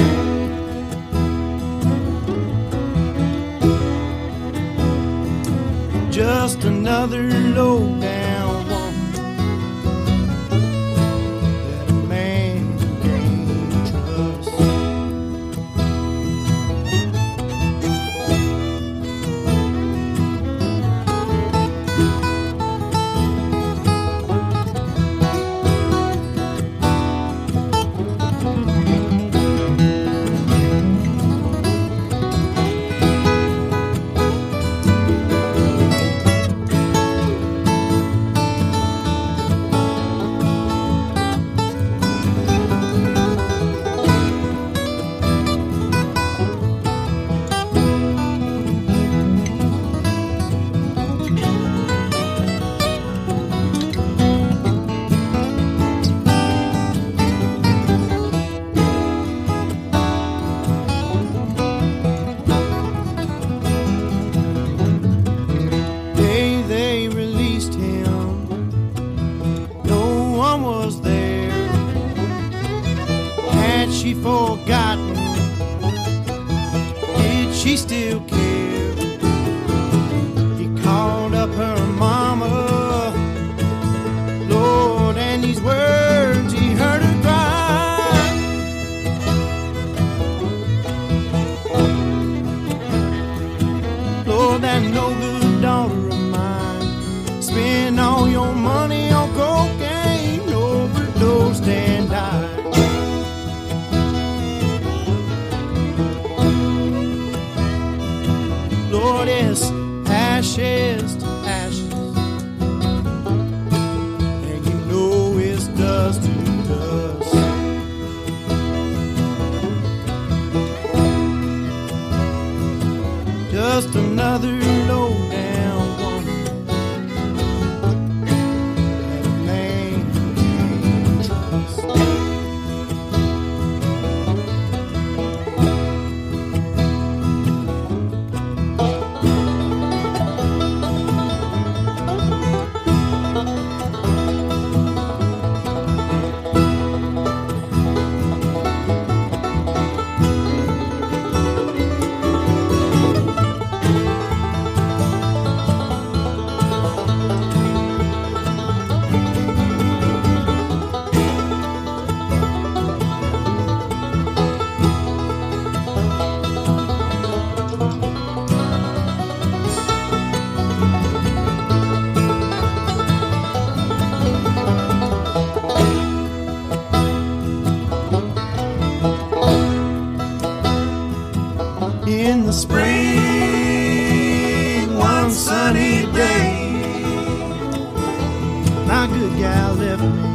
Just another low down woman that a man can't trust. Day they released him, no one was there. Had she forgotten? Did she still care? He called up her mama, Lord, and these words he heard her cry. Lord, that no good daughter of mine spend all your money on cocaine, overdosed and died. the spring one sunny day. My good gal left me